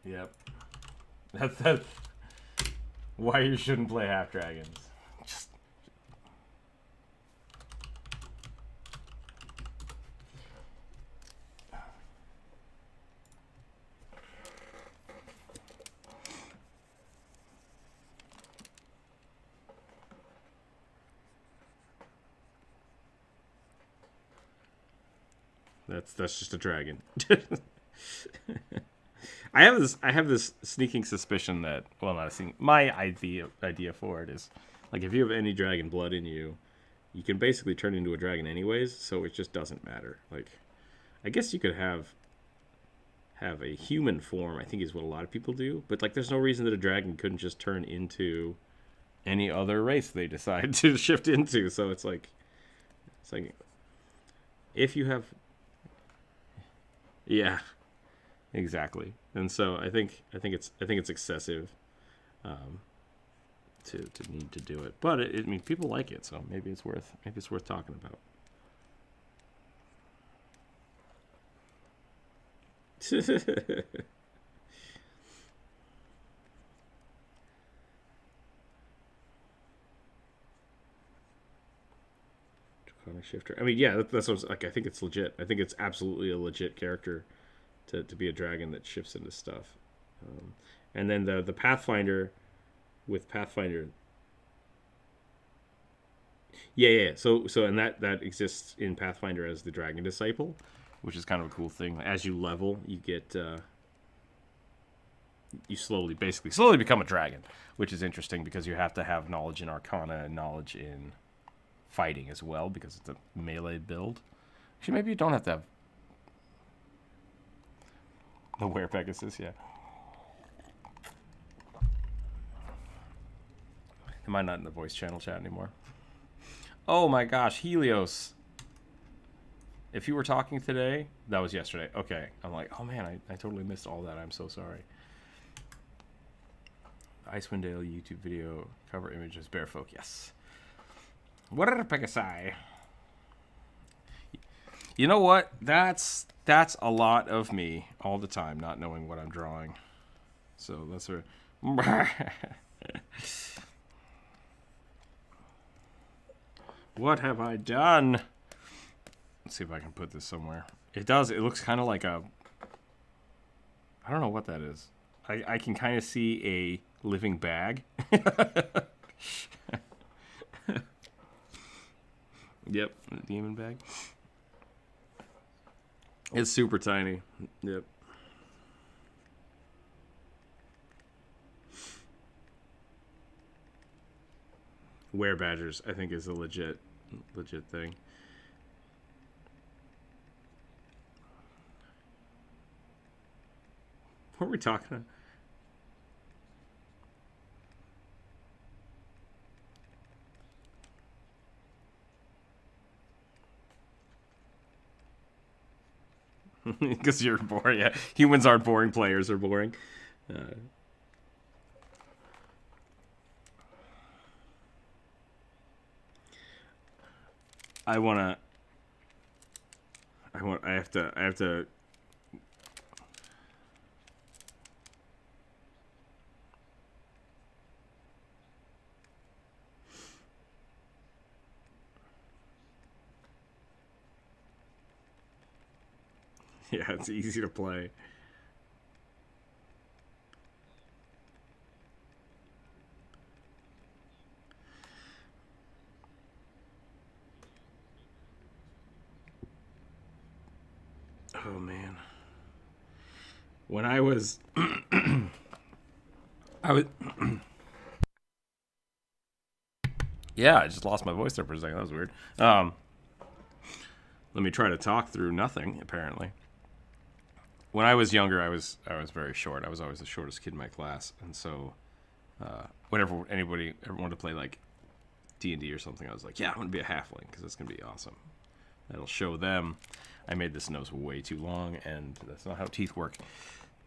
Yep. That's why you shouldn't play half dragons. Just That's just a dragon. I have this sneaking suspicion that, well, not a sneaking, my idea for it is, like, if you have any dragon blood in you, you can basically turn into a dragon anyways, so it just doesn't matter. Like, I guess you could have a human form, I think is what a lot of people do, but like there's no reason that a dragon couldn't just turn into any other race they decide to shift into. So it's like if you have... Yeah, exactly. And so I think it's excessive to need to do it. But I mean, people like it, so maybe it's worth talking about. Shifter. I mean, yeah, that's what like. I think it's legit. I think it's absolutely a legit character to be a dragon that shifts into stuff. And then the Pathfinder with Pathfinder. Yeah. So and that exists in Pathfinder as the Dragon Disciple, which is kind of a cool thing. As you level, you get you slowly become a dragon, which is interesting because you have to have knowledge in Arcana and knowledge in fighting as well, because it's a melee build. Actually, maybe you don't have to have the Were Pegasus, yeah. Am I not in the voice channel chat anymore? Oh my gosh, Helios. If you were talking today, that was yesterday. Okay, I'm like, oh man, I totally missed all that. I'm so sorry. Icewind Dale YouTube video cover images, Bearfolk, yes. What are the Pegasi? You know what? That's a lot of me all the time, not knowing what I'm drawing. So that's a... What have I done? Let's see if I can put this somewhere. It does. It looks kind of like a... I don't know what that is. I can kind of see a living bag. demon bag. It's super tiny. Yep. Were badgers, I think, is a legit thing. What are we talking about? Because you're boring. Yeah, humans aren't boring. Players are boring. I have to. Yeah, it's easy to play. Oh man. When I was I was Yeah, I just lost my voice there for a second. That was weird. Let me try to talk through nothing, apparently. When I was younger, I was very short. I was always the shortest kid in my class, and so whenever anybody ever wanted to play like D&D or something, I was like, yeah, I'm gonna be a halfling because that's gonna be awesome. That'll show them. I made this nose way too long, and that's not how teeth work.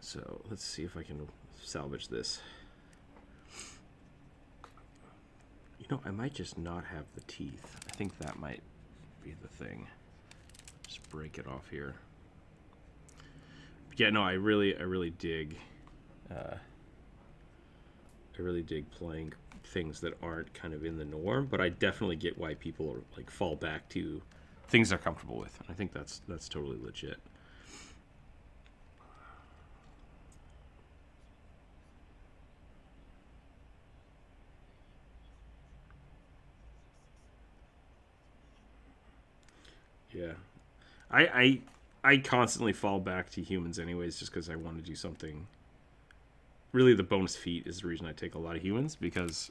So let's see if I can salvage this. You know, I might just not have the teeth. I think that might be the thing. Just break it off here. Yeah, no, I really dig. I really dig playing things that aren't kind of in the norm, but I definitely get why people are, like, fall back to things they're comfortable with. I think that's totally legit. Yeah, I constantly fall back to humans anyways, just because I want to do something. Really, the bonus feat is the reason I take a lot of humans, because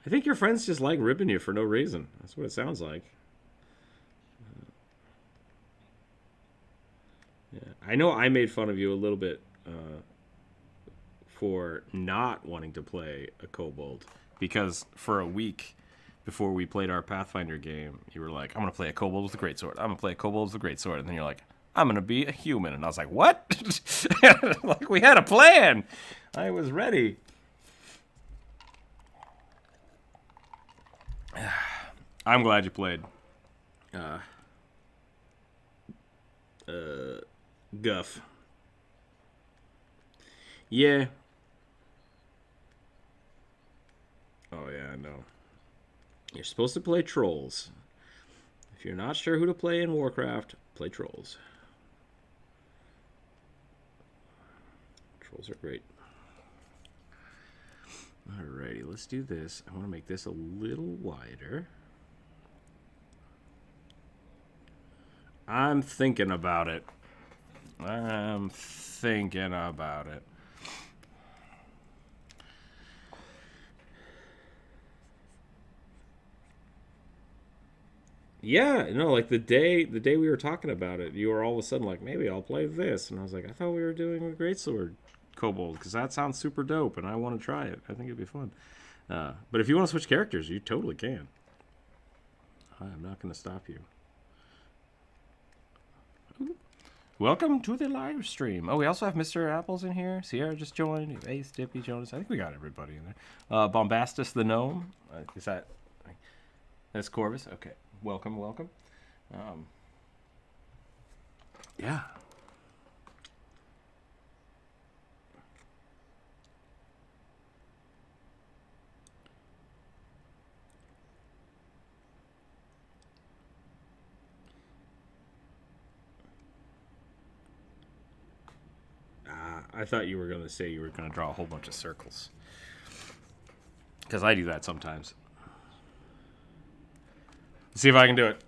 I think your friends just like ribbing you for no reason. That's what it sounds like. Yeah, I know I made fun of you a little bit for not wanting to play a kobold, because for a week before we played our Pathfinder game, you were like, I'm going to play a kobold with a greatsword. I'm going to play a kobold with a greatsword. And then you're like, I'm going to be a human. And I was like, what? Like, we had a plan. I was ready. I'm glad you played. Guff. Yeah. Oh, yeah, I know. You're supposed to play trolls. If you're not sure who to play in Warcraft, play trolls. Trolls are great. Alrighty, let's do this. I want to make this a little wider. I'm thinking about it. Yeah, no, like the day we were talking about it, you were all of a sudden like, maybe I'll play this, and I was like, I thought we were doing a greatsword kobold, because that sounds super dope, and I want to try it. I think it'd be fun. But if you want to switch characters, you totally can. I'm not going to stop you. Welcome to the live stream. Oh, we also have Mr. Apples in here. Sierra just joined. Ace, Dippy, Jonas. I think we got everybody in there. Bombastus the Gnome. Is that... That's Corvus? Okay. Welcome. Yeah. I thought you were going to say you were going to draw a whole bunch of circles. Because I do that sometimes. Let's see if I can do it.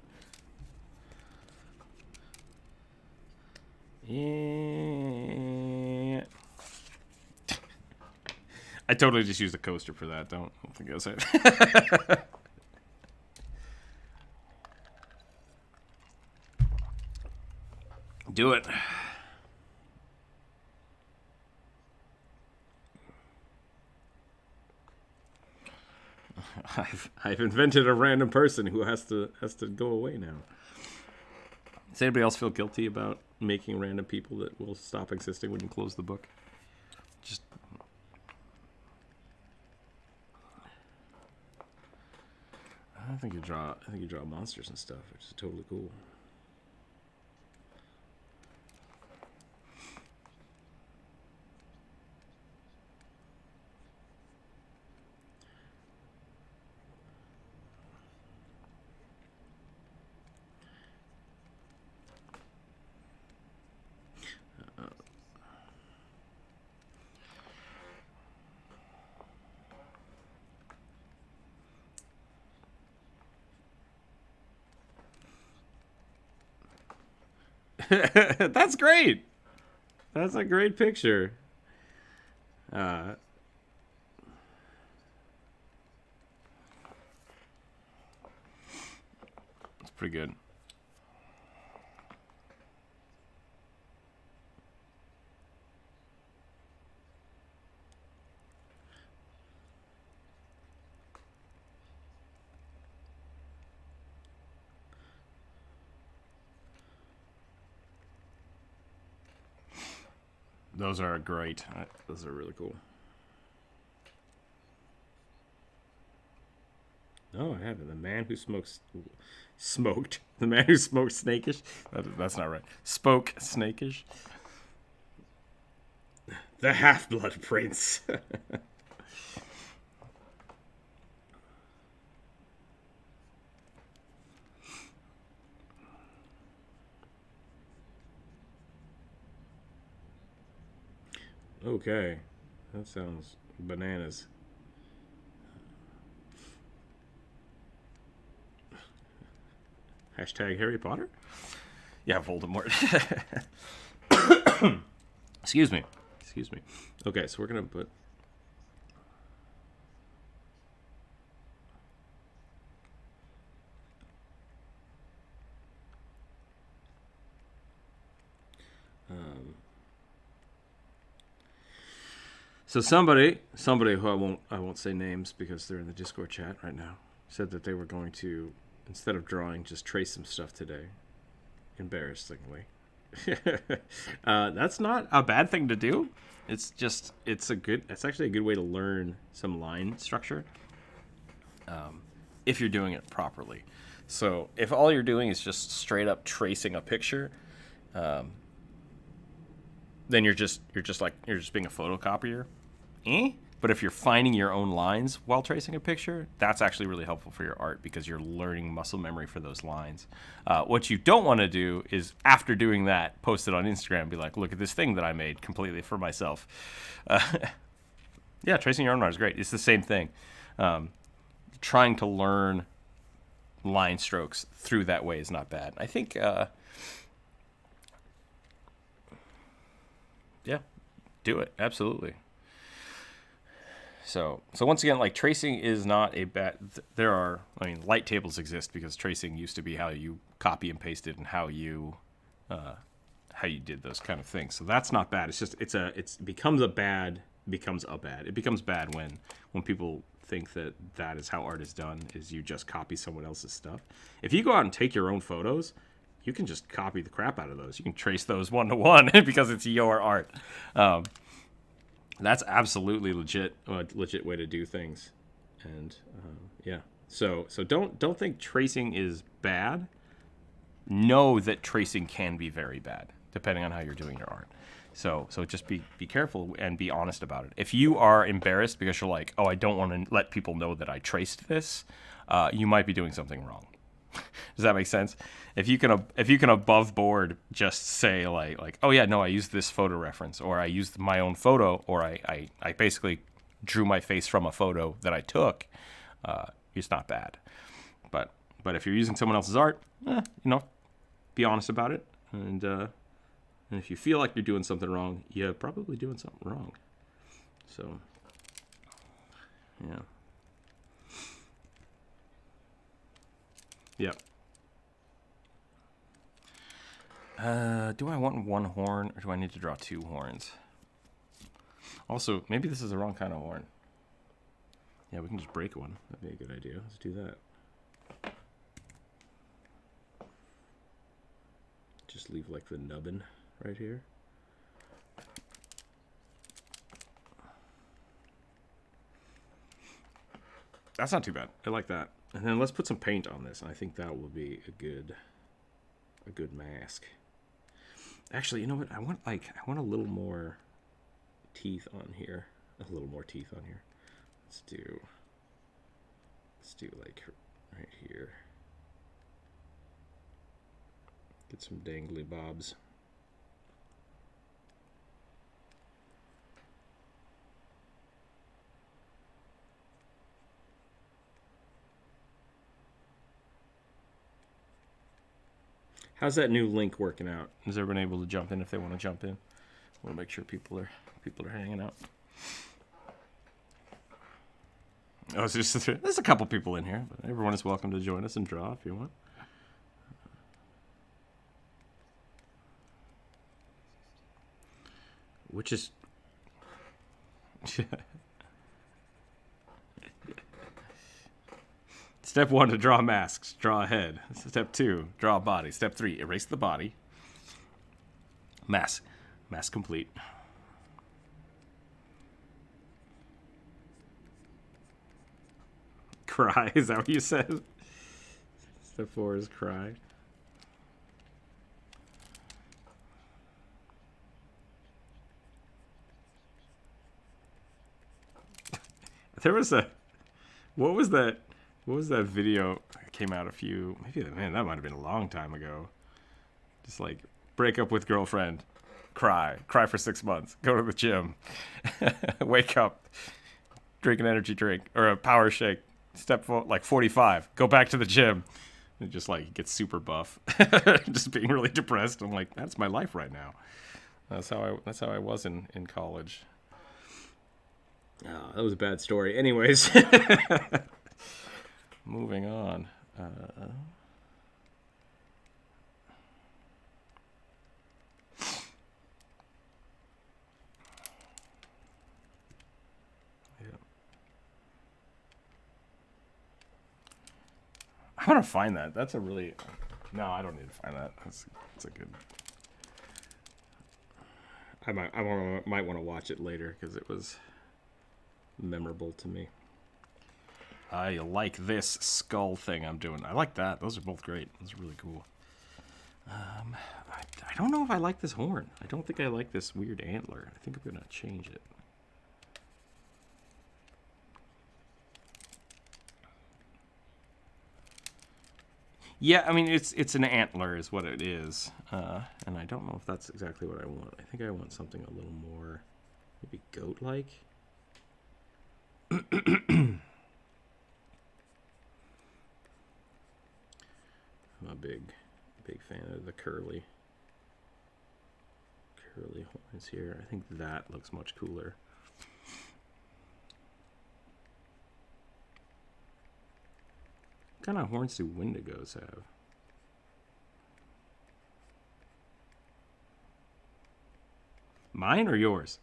Yeah. I totally just used a coaster for that. Don't think that's it. Do it. I've invented a random person who has to go away now. Does anybody else feel guilty about making random people that will stop existing when you close the book? Just I think you draw monsters and stuff, which is totally cool. That's great. That's a great picture. It's pretty good. Those are great. Those are really cool. Oh, I have it. The man who smoked. The man who smoked snakish. That's not right. Spoke snakish. The Half-Blood Prince. Okay, that sounds bananas. Hashtag Harry Potter? Yeah, Voldemort. Excuse me. Okay, so we're going to put... So somebody who I won't say names because they're in the Discord chat right now, said that they were going to, instead of drawing, just trace some stuff today. Embarrassingly. That's not a bad thing to do. It's actually a good way to learn some line structure. If you're doing it properly. So if all you're doing is just straight up tracing a picture, then you're just being a photocopier. But if you're finding your own lines while tracing a picture, that's actually really helpful for your art because you're learning muscle memory for those lines. What you don't want to do is, after doing that, post it on Instagram and be like, look at this thing that I made completely for myself. Yeah, tracing your own art is great. It's the same thing. Trying to learn line strokes through that way is not bad. I think, yeah, do it. Absolutely. So once again, like, tracing is not a bad... light tables exist because tracing used to be how you copy and pasted and how you did those kind of things. So that's not bad. It's just it becomes bad when people think that is how art is done, is you just copy someone else's stuff. If you go out and take your own photos, you can just copy the crap out of those. You can trace those one-to-one because it's your art. That's absolutely legit way to do things, and yeah. So don't think tracing is bad. Know that tracing can be very bad, depending on how you're doing your art. So just be careful and be honest about it. If you are embarrassed because you're like, oh, I don't want to let people know that I traced this, you might be doing something wrong. Does that make sense? If you can above board just say like oh yeah, no, I used this photo reference, or I used my own photo, or I basically drew my face from a photo that I took, it's not bad. But if you're using someone else's art, be honest about it. And if you feel like you're doing something wrong, you're probably doing something wrong. So, yeah. Yep. Do I want one horn, or do I need to draw 2 horns? Also, maybe this is the wrong kind of horn. Yeah, we can just break one. That'd be a good idea. Let's do that. Just leave like the nubbin right here. That's not too bad. I like that. And then let's put some paint on this. I think that will be a good mask. Actually, you know what? I want a little more teeth on here. A little more teeth on here. Let's do like right here. Get some dangly bobs. How's that new link working out? Is everyone able to jump in if they want to jump in? I want to make sure people are hanging out. Oh, it's just there's a couple people in here, but everyone is welcome to join us and draw if you want. Which is Step 1 to draw masks, draw a head. Step 2, draw a body. Step 3, erase the body. Mask complete. Cry, is that what you said? Step 4 is cry. There was what was that video that came out that might have been a long time ago. Just like, break up with girlfriend, cry for 6 months, go to the gym, wake up, drink an energy drink or a power shake, step 45, go back to the gym, and just like get super buff, just being really depressed. I'm like, that's my life right now. That's how I was in college. Oh, that was a bad story. Anyways, moving on. I want to find that. That's a really... No, I don't need to find that. That's a good... I might want to watch it later because it was memorable to me. I like this skull thing I'm doing. I like that. Those are both great. Those are really cool. I don't know if I like this horn. I don't think I like this weird antler. I think I'm going to change it. Yeah, I mean, it's an antler is what it is. And I don't know if that's exactly what I want. I think I want something a little more, maybe goat-like. I'm a big fan of the curly horns here. I think that looks much cooler. What kind of horns do Wendigos have? Mine or yours?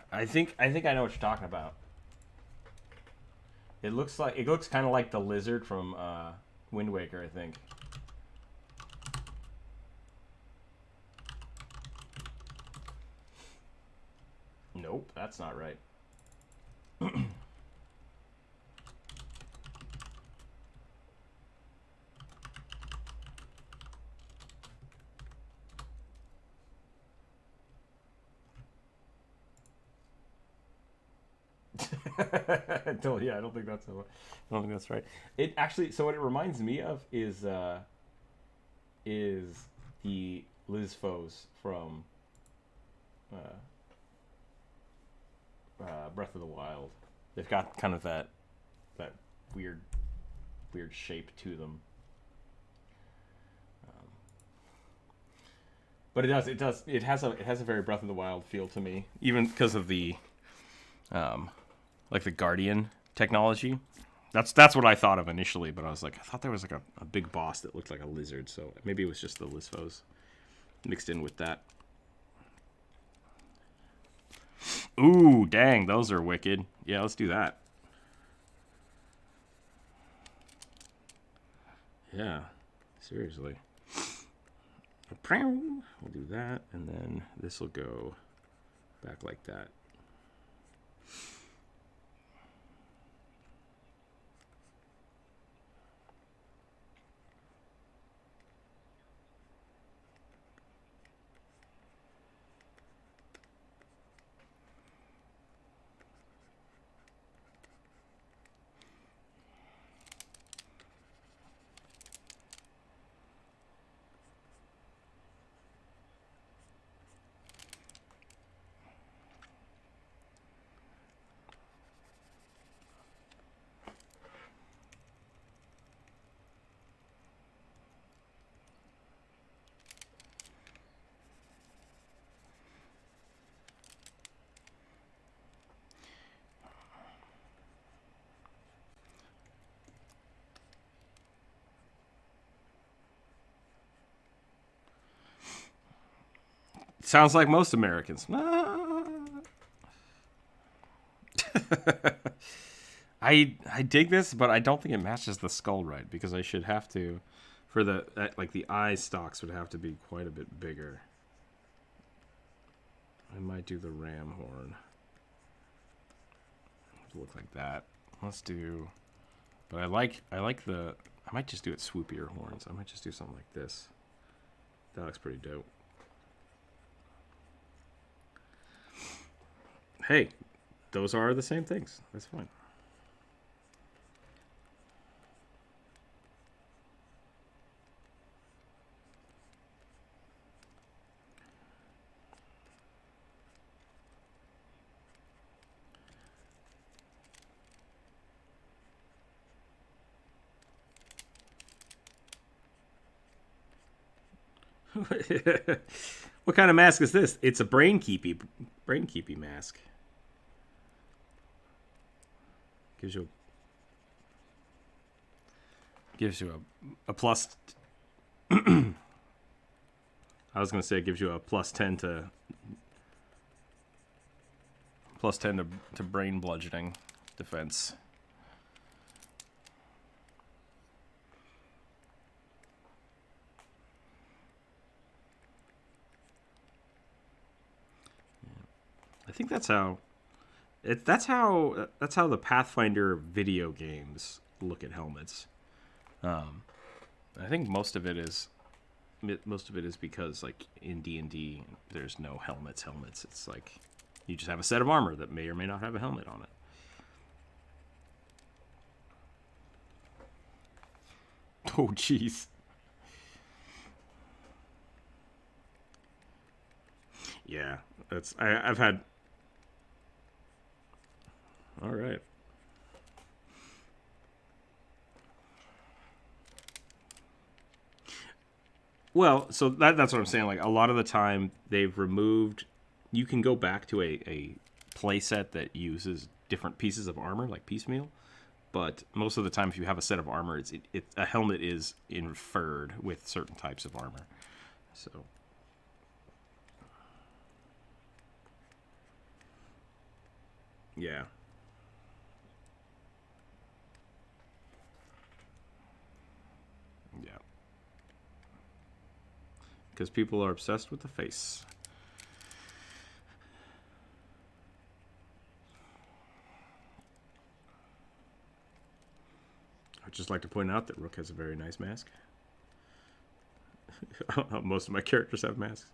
I think I know what you're talking about. It looks kind of like the lizard from Wind Waker, I think. Nope, that's not right. Until I don't think that's right. It actually, so what it reminds me of is the Liz Foes from Breath of the Wild. They've got kind of that weird shape to them. But it has a very Breath of the Wild feel to me, even because of the like the Guardian technology. That's what I thought of initially, but I was like, I thought there was like a big boss that looked like a lizard, so maybe it was just the Lisfos mixed in with that. Ooh, dang, those are wicked. Yeah, let's do that. Yeah, seriously. We'll do that, and then this will go back like that. Sounds like most Americans. I dig this, but I don't think it matches the skull right, because I should have to, for the like the eye stalks would have to be quite a bit bigger. I might do the ram horn. Look like that. Let's do. But I like the. I might just do it swoopier horns. I might just do something like this. That looks pretty dope. Hey, those are the same things. That's fine. What kind of mask is this? It's a brain keepy mask. Gives you a plus. I was gonna say it gives you a +10 to brain bludgeoning defense. I think that's how the Pathfinder video games look at helmets. I think most of it is because like in D&D there's no helmets. It's like you just have a set of armor that may or may not have a helmet on it. Oh jeez. Yeah, I've had. All right. Well, so that's what I'm saying. Like a lot of the time, they've removed. You can go back to a playset that uses different pieces of armor, like piecemeal. But most of the time, if you have a set of armor, a helmet is inferred with certain types of armor. So. Yeah. Yeah. Because people are obsessed with the face. I'd just like to point out that Rook has a very nice mask. Most of my characters have masks.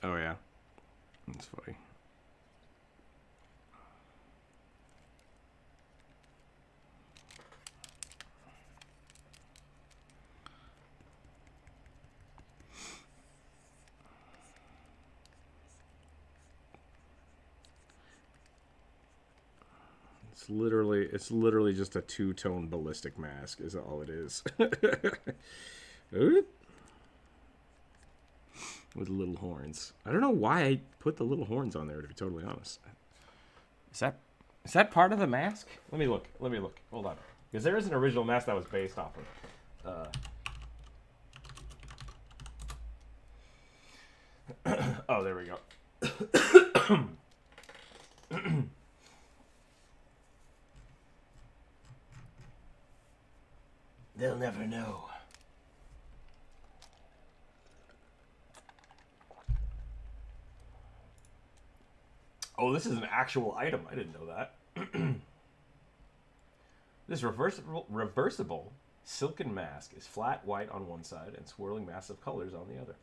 Oh, yeah. That's funny. It's literally just a two-tone ballistic mask is all it is. With little horns. I don't know why I put the little horns on there, to be totally honest. Is that part of the mask? Let me look. Hold on. Because there is an original mask that was based off of. Oh, there we go. They'll never know. Oh, this is an actual item. I didn't know that. This reversible silken mask is flat white on one side and swirling mass of colors on the other.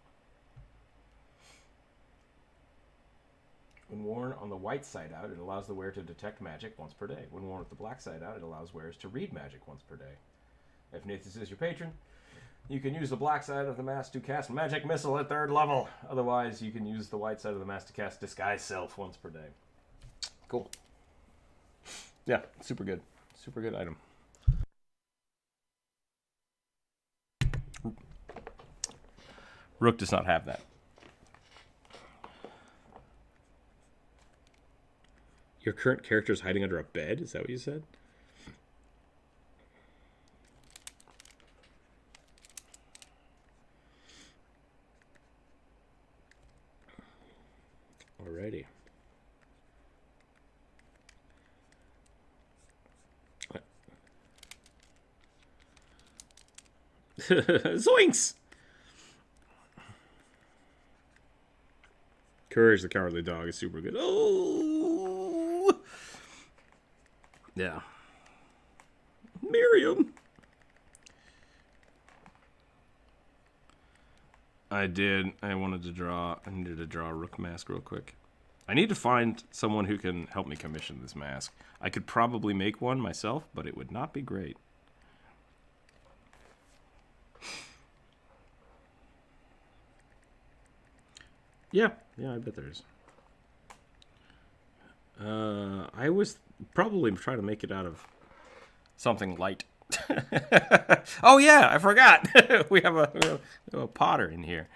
When worn on the white side out, it allows the wearer to detect magic once per day. When worn with the black side out, it allows wearers to read magic once per day. If Nathan is your patron, you can use the black side of the mask to cast Magic Missile at 3rd level. Otherwise, you can use the white side of the mask to cast Disguise Self once per day. Cool. Yeah, super good. Super good item. Rook does not have that. Your current character is hiding under a bed? Is that what you said? Alrighty. Zoinks! Courage the Cowardly Dog is super good. Oh! Yeah. Miriam! I did. I needed to draw a Rook mask real quick. I need to find someone who can help me commission this mask. I could probably make one myself, but it would not be great. Yeah, I bet there is. I was probably trying to make it out of something light. Oh yeah, I forgot. we have a Potter in here.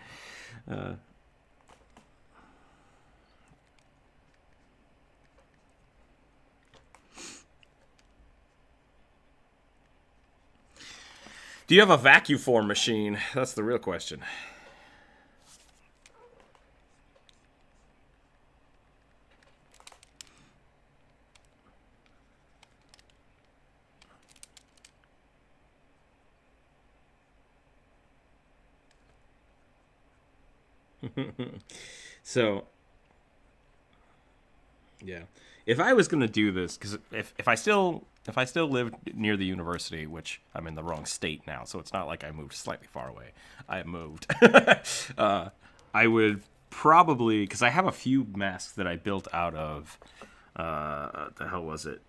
Do you have a vacuum form machine? That's the real question. So, yeah, if I was gonna do this, because if I still lived near the university, which I'm in the wrong state now, so it's not like I moved slightly far away. I moved. I would probably, because I have a few masks that I built out of. What the hell was it?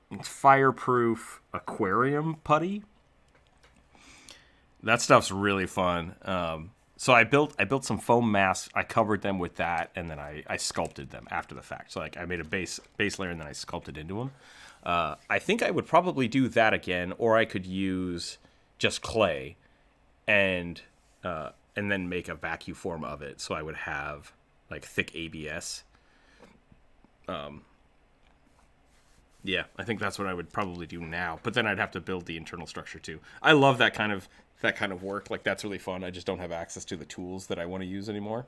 It's fireproof aquarium putty. That stuff's really fun. So I built some foam masks. I covered them with that, and then I sculpted them after the fact. So like I made a base layer, and then I sculpted into them. I think I would probably do that again, or I could use just clay, and then make a vacuum form of it. So I would have like thick ABS. Yeah, I think that's what I would probably do now. But then I'd have to build the internal structure too. I love that kind of work. Like that's really fun. I just don't have access to the tools that I want to use anymore.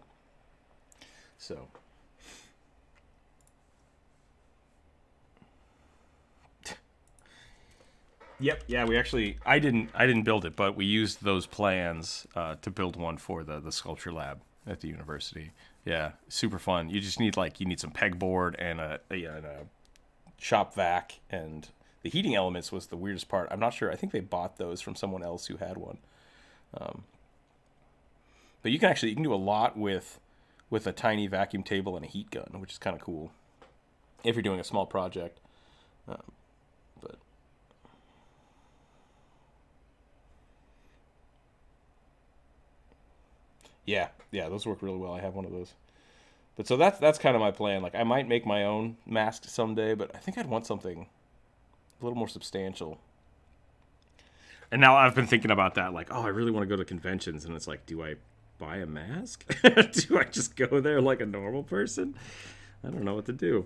So. Yep. Yeah, we actually I didn't build it, but we used those plans to build one for the sculpture lab at the university. Yeah, super fun. You just need some pegboard and a shop vac, and the heating elements was the weirdest part. I'm not sure. I think they bought those from someone else who had one. But you can do a lot with with a tiny vacuum table and a heat gun, which is kind of cool if you're doing a small project. But yeah, those work really well. I have one of those. But so that's kind of my plan. Like, I might make my own mask someday, but I think I'd want something a little more substantial. And now I've been thinking about that, like, oh, I really want to go to conventions, and it's like, do I buy a mask? Do I just go there like a normal person? I don't know what to do.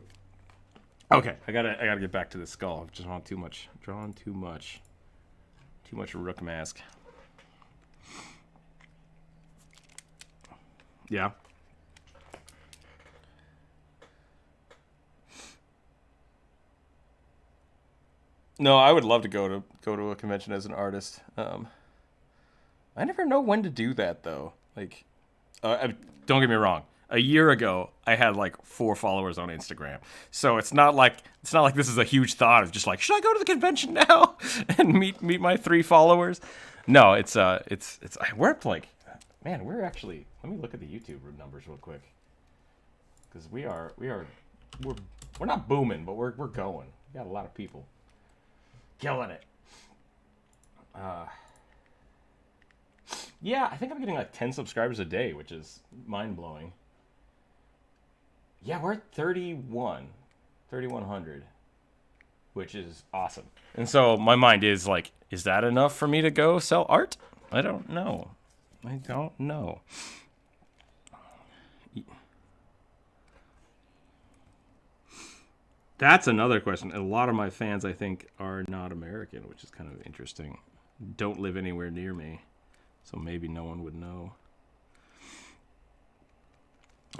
Okay, I gotta get back to the skull. I've just drawn too much Rook mask. Yeah. No, I would love to go to a convention as an artist. I never know when to do that though. Like, don't get me wrong. A year ago, I had like 4 followers on Instagram, so it's not like this is a huge thought of just like, should I go to the convention now and meet my 3 followers? No, we're like, man, we're actually. Let me look at the YouTube numbers real quick, because we're not booming, but we're going. We got a lot of people. Killing it. Yeah, I think I'm getting like 10 subscribers a day, which is mind-blowing. Yeah, we're at 3,100, which is awesome. And so my mind is like, is that enough for me to go sell art? I don't know. That's another question. A lot of my fans, I think, are not American, which is kind of interesting. Don't live anywhere near me, so maybe no one would know.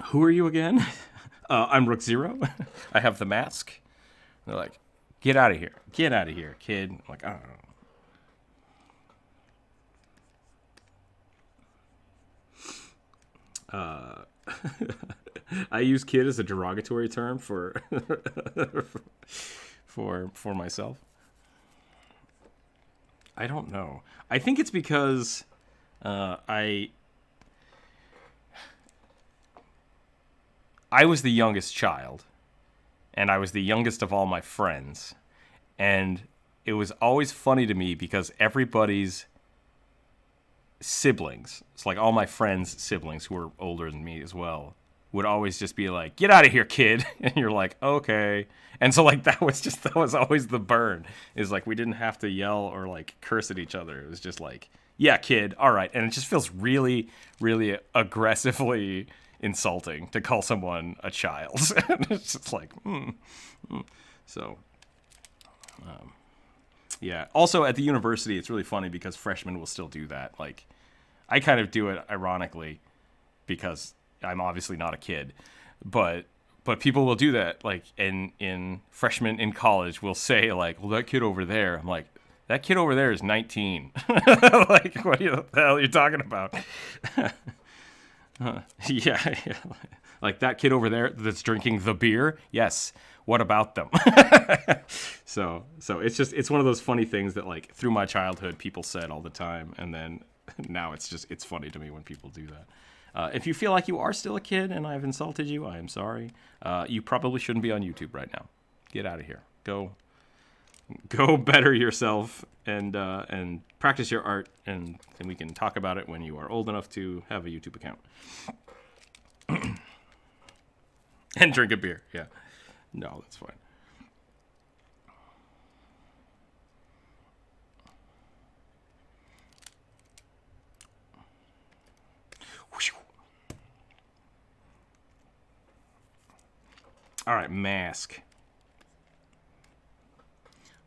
Who are you again? I'm Rookzer0. I have the mask. They're like, get out of here. Get out of here, kid. I'm like, I don't know. I use kid as a derogatory term for for myself. I don't know. I think it's because I was the youngest child, and I was the youngest of all my friends, and it was always funny to me because everybody's siblings, it's like all my friends' siblings who were older than me as well, would always just be like, get out of here, kid. And you're like, okay. And so like that was always the burn, is like we didn't have to yell or like curse at each other. It was just like, yeah, kid, all right. And it just feels really, really aggressively insulting to call someone a child. It's just like, So, yeah. Also at the university, it's really funny because freshmen will still do that. Like, I kind of do it ironically because I'm obviously not a kid, but people will do that. Like in freshmen in college will say like, well, that kid over there. I'm like, that kid over there is 19. Like, what the hell are you talking about? Yeah. Like that kid over there that's drinking the beer. Yes. What about them? So it's one of those funny things that like through my childhood people said all the time, and then now it's funny to me when people do that. If you feel like you are still a kid and I've insulted you, I am sorry. You probably shouldn't be on YouTube right now. Get out of here. Go better yourself and practice your art, and then we can talk about it when you are old enough to have a YouTube account. And drink a beer. Yeah. No, that's fine. All right, mask.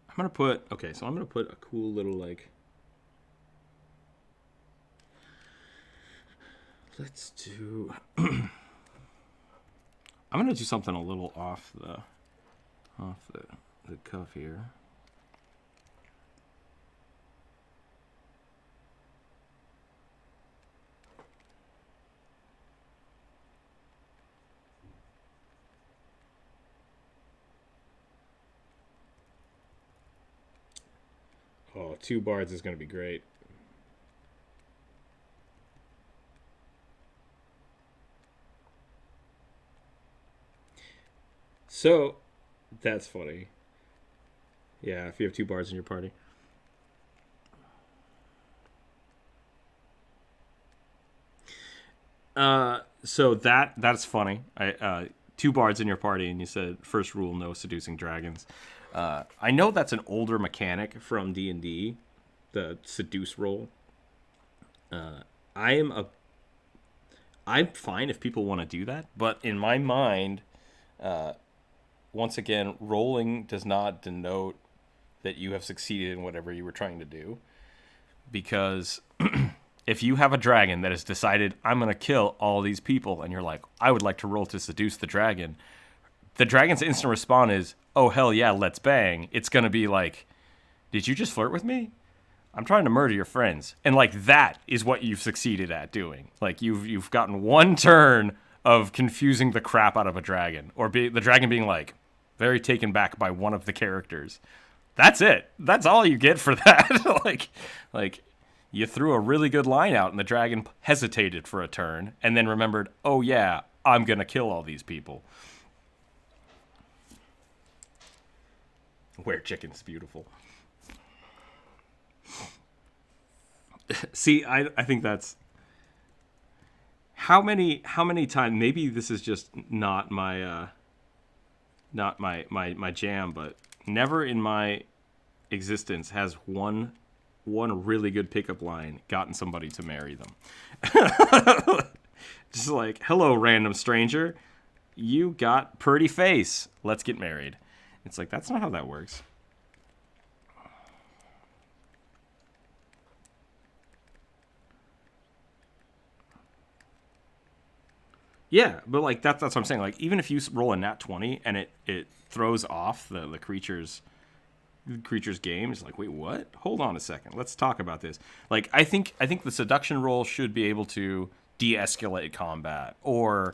I'm going to put a cool little, like, let's do, I'm going to do something a little off the cuff here. Oh, 2 bards is going to be great. So, that's funny. Yeah, if you have 2 bards in your party. So that's funny. 2 bards in your party, and you said first rule: no seducing dragons. I know that's an older mechanic from D&D, the seduce roll. I'm fine if people want to do that, but in my mind, once again, rolling does not denote that you have succeeded in whatever you were trying to do, because if you have a dragon that has decided, I'm going to kill all these people, and you're like, I would like to roll to seduce the dragon's instant response is, oh, hell yeah, let's bang. It's going to be like, did you just flirt with me? I'm trying to murder your friends. And, like, that is what you've succeeded at doing. Like, you've gotten one turn of confusing the crap out of a dragon, or the dragon being, like, very taken back by one of the characters. That's it. That's all you get for that. like, you threw a really good line out, and the dragon hesitated for a turn, and then remembered, oh, yeah, I'm going to kill all these people. Where chicken's beautiful. See, I think that's... How many times... Maybe this is just not my jam, but never in my existence has one really good pickup line gotten somebody to marry them. Just like, hello, random stranger. You got pretty face. Let's get married. It's like, that's not how that works. Yeah, but like that's what I'm saying. Like, even if you roll a nat 20 and it throws off the creature's game, it's like, wait, what? Hold on a second. Let's talk about this. Like, I think the seduction roll should be able to de-escalate combat or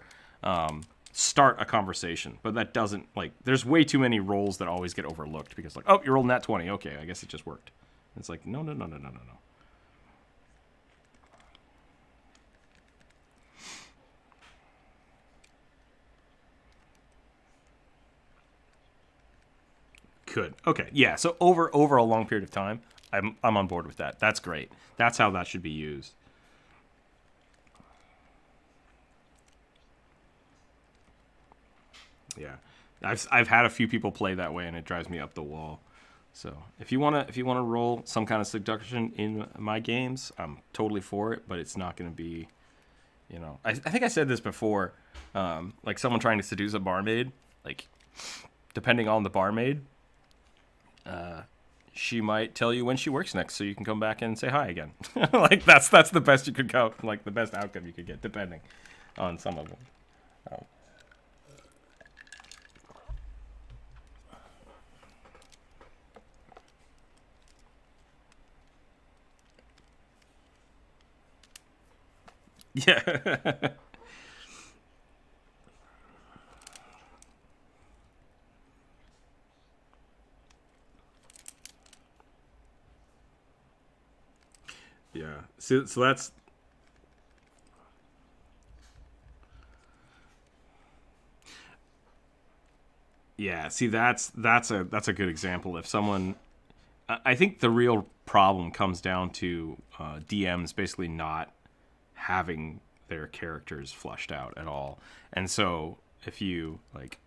start a conversation, but that doesn't, like, there's way too many rolls that always get overlooked because, like, oh, you rolled nat 20. Okay, I guess it just worked. It's like, no. Could. Okay. Yeah. So over a long period of time, I'm on board with that. That's great. That's how that should be used. Yeah. I've had a few people play that way, and it drives me up the wall. So if you wanna roll some kind of seduction in my games, I'm totally for it. But it's not gonna be, I think I said this before. Like someone trying to seduce a barmaid, like depending on the barmaid. She might tell you when she works next, so you can come back and say hi again. Like that's the best you could go, like the best outcome you could get, depending on some of them. Yeah. Yeah. So that's... Yeah, see, that's a good example. If someone... I think the real problem comes down to DMs basically not having their characters fleshed out at all. And so if you, like...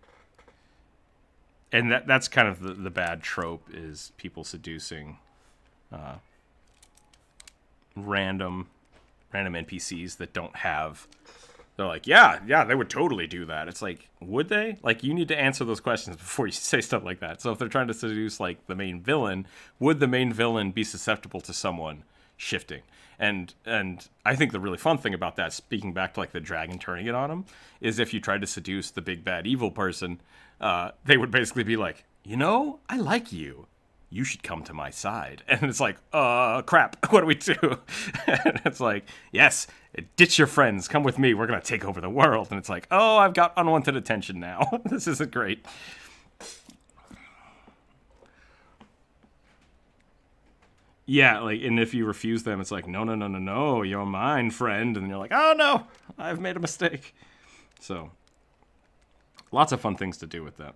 And that's kind of the bad trope, is people seducing random NPCs that don't have... They're like, yeah, they would totally do that. It's like, would they? Like, you need to answer those questions before you say stuff like that. So if they're trying to seduce, like, the main villain, would the main villain be susceptible to someone shifting? And I think the really fun thing about that, speaking back to, like, the dragon turning it on him, is if you tried to seduce the big bad evil person, they would basically be like, I like you. You should come to my side. And it's like, crap, what do we do? And it's like, yes, ditch your friends, come with me, we're going to take over the world. And it's like, oh, I've got unwanted attention now. This isn't great. Yeah, like, and if you refuse them, it's like, no, you're mine, friend. And you're like, oh, no, I've made a mistake. So, lots of fun things to do with that.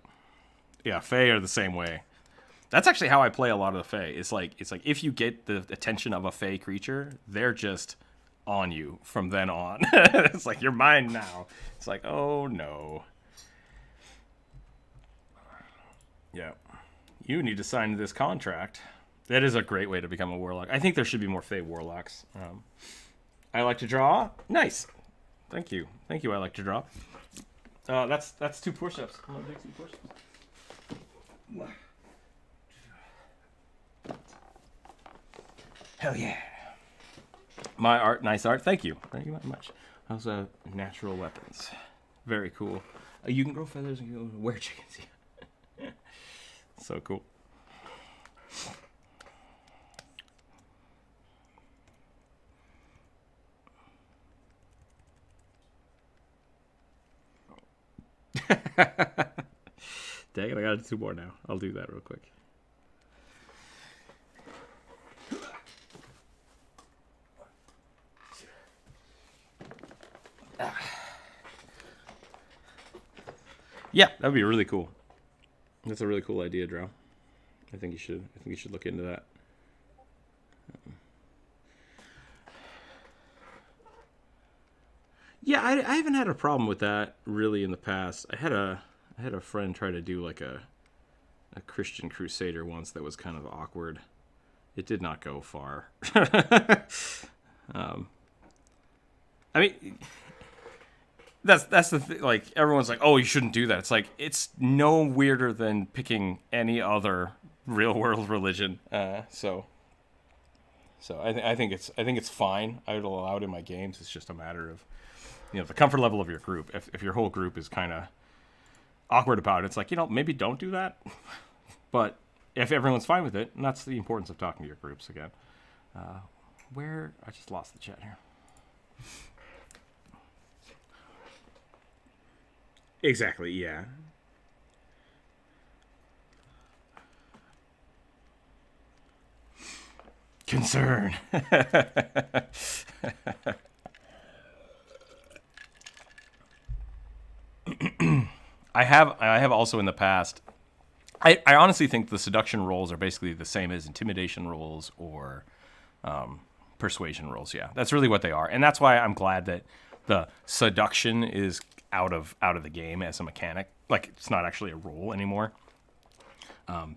Yeah, Fae are the same way. That's actually how I play a lot of the Fae. It's like if you get the attention of a Fae creature, they're just on you from then on. It's like, you're mine now. It's like, oh no. Yeah. You need to sign this contract. That is a great way to become a warlock. I think there should be more Fae warlocks. I like to draw. Nice. Thank you. Thank you, I like to draw. That's 2 push-ups. I'm gonna do 2 push-ups. Hell yeah. My art, nice art. Thank you. Thank you very much. Also, natural weapons. Very cool. You can grow feathers and you can wear chickens. So cool. Dang it, I gotta do 2 more now. I'll do that real quick. Yeah, that would be really cool. That's a really cool idea, Drow. I think you should look into that. Yeah, I haven't had a problem with that really in the past. I had a friend try to do like a Christian Crusader once that was kind of awkward. It did not go far. I mean, that's the thing. Like, everyone's like, "Oh, you shouldn't do that." It's like, it's no weirder than picking any other real world religion. So I think it's fine. I would allow it in my games. It's just a matter of, the comfort level of your group. If your whole group is kind of awkward about it, it's like, maybe don't do that. But if everyone's fine with it, and that's the importance of talking to your groups again. I just lost the chat here. Exactly, yeah. Concern. I have also in the past. I honestly think the seduction rolls are basically the same as intimidation rolls or persuasion rolls. Yeah, that's really what they are, and that's why I'm glad that the seduction is out of the game as a mechanic. Like, it's not actually a roll anymore,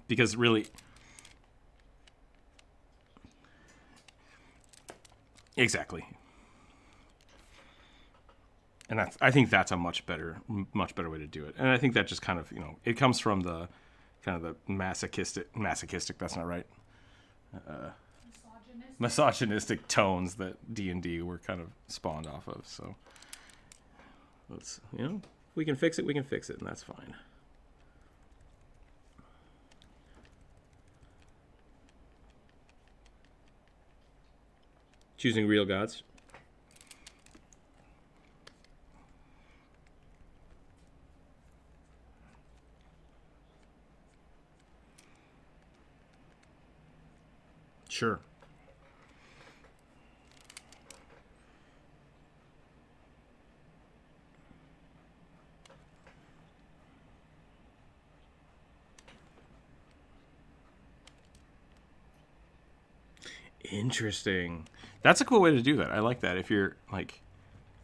because really, exactly. And I think that's a much better way to do it. And I think that just kind of, it comes from the kind of the masochistic, that's not right. Misogynistic tones that D&D were kind of spawned off of. So let's, we can fix it, and that's fine. Choosing real gods. Sure. Interesting. That's a cool way to do that. I like that. If you're like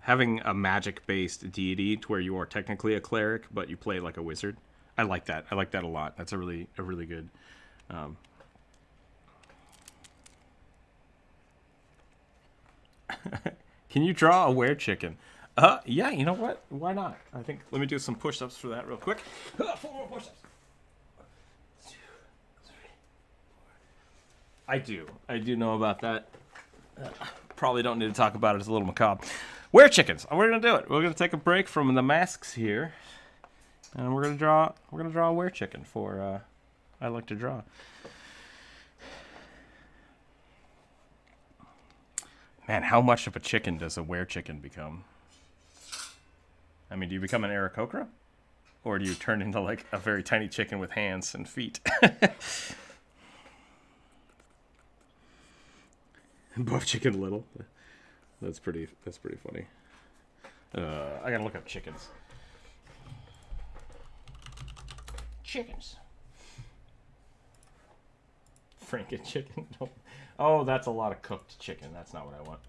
having a magic-based deity to where you are technically a cleric, but you play like a wizard. I like that. I like that a lot. That's a really good. Can you draw a were-chicken? Yeah, you know what? Why not? I think, let me do some push-ups for that real quick. 4 more push-ups. I do know about that. Probably don't need to talk about it. It's a little macabre. Were-chickens. We're gonna do it. We're gonna take a break from the masks here, and we're gonna draw a were-chicken for I like to draw. Man, how much of a chicken does a were-chicken become? I mean, do you become an Aarakocra? Or do you turn into like a very tiny chicken with hands and feet? Buff chicken little. That's pretty funny. I gotta look up chickens. chickens. Franken chicken. Oh, that's a lot of cooked chicken. That's not what I want.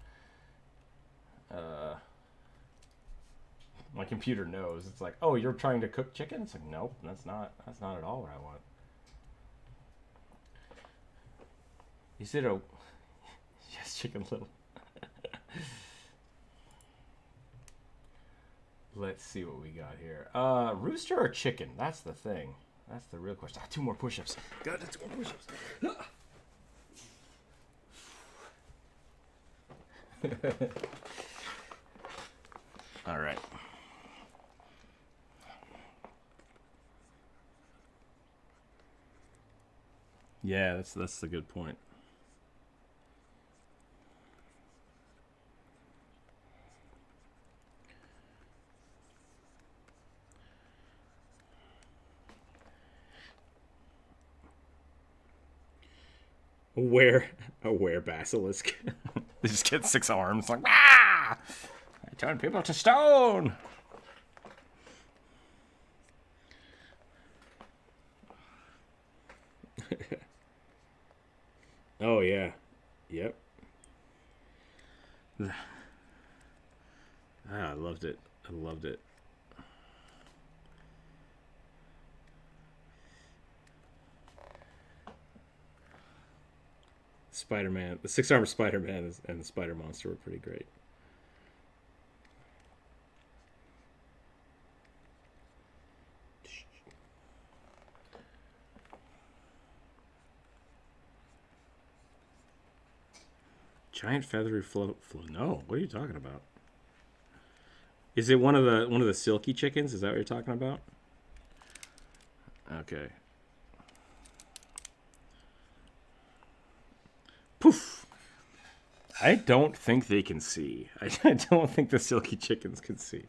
My computer knows. It's like, oh, you're trying to cook chicken? It's like, nope, that's not at all what I want. Is it a yes, Chicken Little? Let's see what we got here. Rooster or chicken? That's the thing. That's the real question. 2 more push-ups. Got it, 2 more push-ups. All right. Yeah, that's a good point. A were basilisk. They just get 6 arms, like, ah! I turn people to stone. Oh yeah, yep. I loved it. I loved it. Spider-Man, the 6-armed Spider-Man and the Spider Monster were pretty great. Giant feathery float. No, what are you talking about? Is it one of the silky chickens? Is that what you're talking about? Okay. Poof. I don't think they can see. I don't think the silky chickens can see.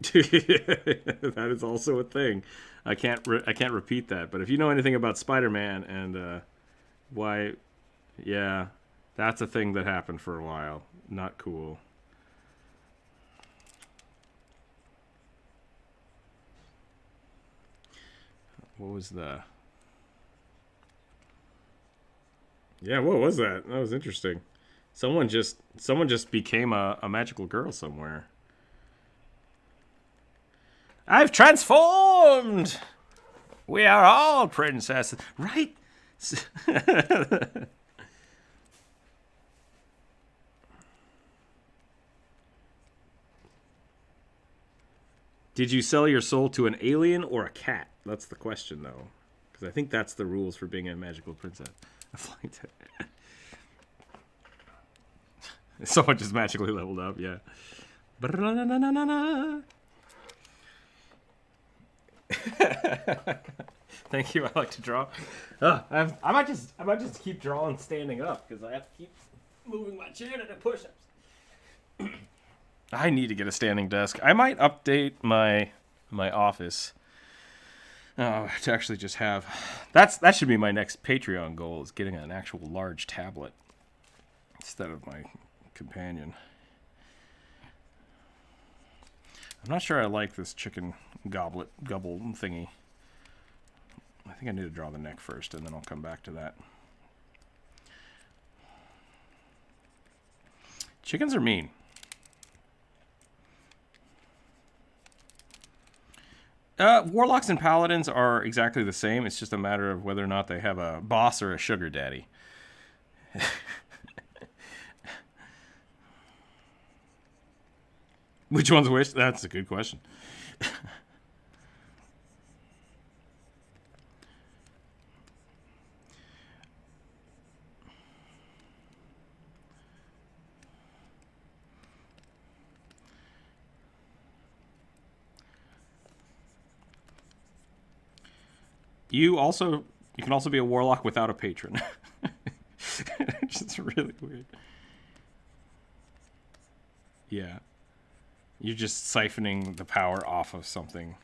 That is also a thing. I can't repeat that. But if you know anything about Spider-Man and why, yeah, that's a thing that happened for a while. Not cool. What was the? Yeah, what was that? That was interesting. Someone just became a magical girl somewhere. I've transformed. We are all princesses, right? Did you sell your soul to an alien or a cat? That's the question, though, because I think that's the rules for being a magical princess. A flying Someone just magically leveled up, yeah. Thank you. I like to draw. I might just keep drawing standing up because I have to keep moving my chair to the push-ups. I need to get a standing desk. I might update my office to actually just have. That should be my next Patreon goal: is getting an actual large tablet instead of my companion. I'm not sure I like this chicken gobble thingy. I think I need to draw the neck first, and then I'll come back to that. Chickens are mean. Warlocks and paladins are exactly the same. It's just a matter of whether or not they have a boss or a sugar daddy. Which one's which? That's a good question. You can also be a warlock without a patron. Which is really weird. Yeah. You're just siphoning the power off of something.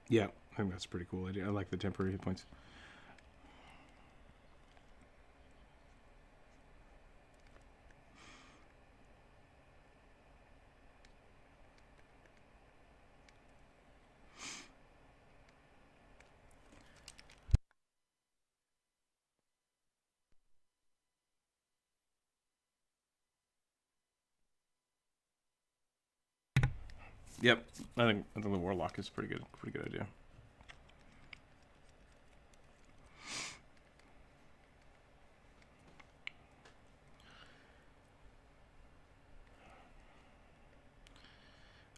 Yeah, I think that's a pretty cool idea. I like the temporary hit points. Yep, I think the warlock is pretty good idea.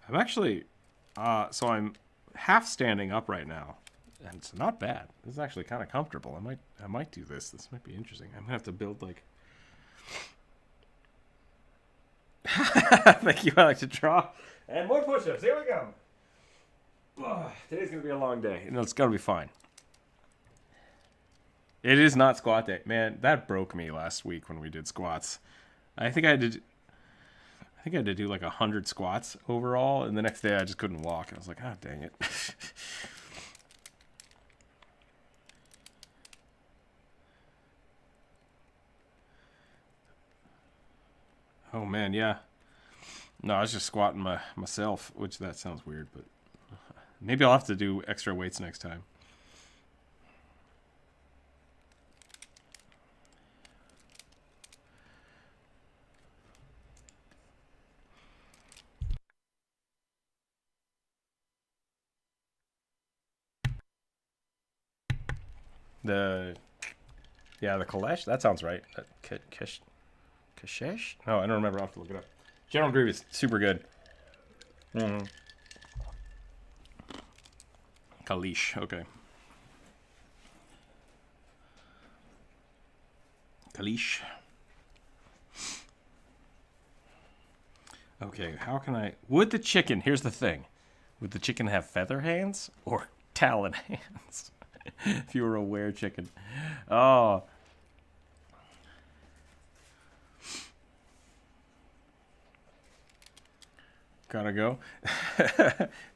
I'm actually, so I'm half standing up right now, and it's not bad. This is actually kind of comfortable. I might do this. This might be interesting. I'm gonna have to build like. Thank you. I like to draw. And more push-ups. Here we go. Oh, today's gonna be a long day, and it's gonna be fine. It is not squat day, man. That broke me last week when we did squats. I think I did. I think I had to do like 100 squats overall, and the next day I just couldn't walk. I was like, ah, dang it. Oh man, yeah. No, I was just squatting myself, which that sounds weird, but maybe I'll have to do extra weights next time. The Kalesh? That sounds right. Kashesh? No, I don't remember. I'll have to look it up. General Grievous, super good. Mm-hmm. Kalish, okay. Kalish. Okay, how can I... Would the chicken... Here's the thing. Would the chicken have feather hands or talon hands? If you were a were chicken. Oh. Gotta go.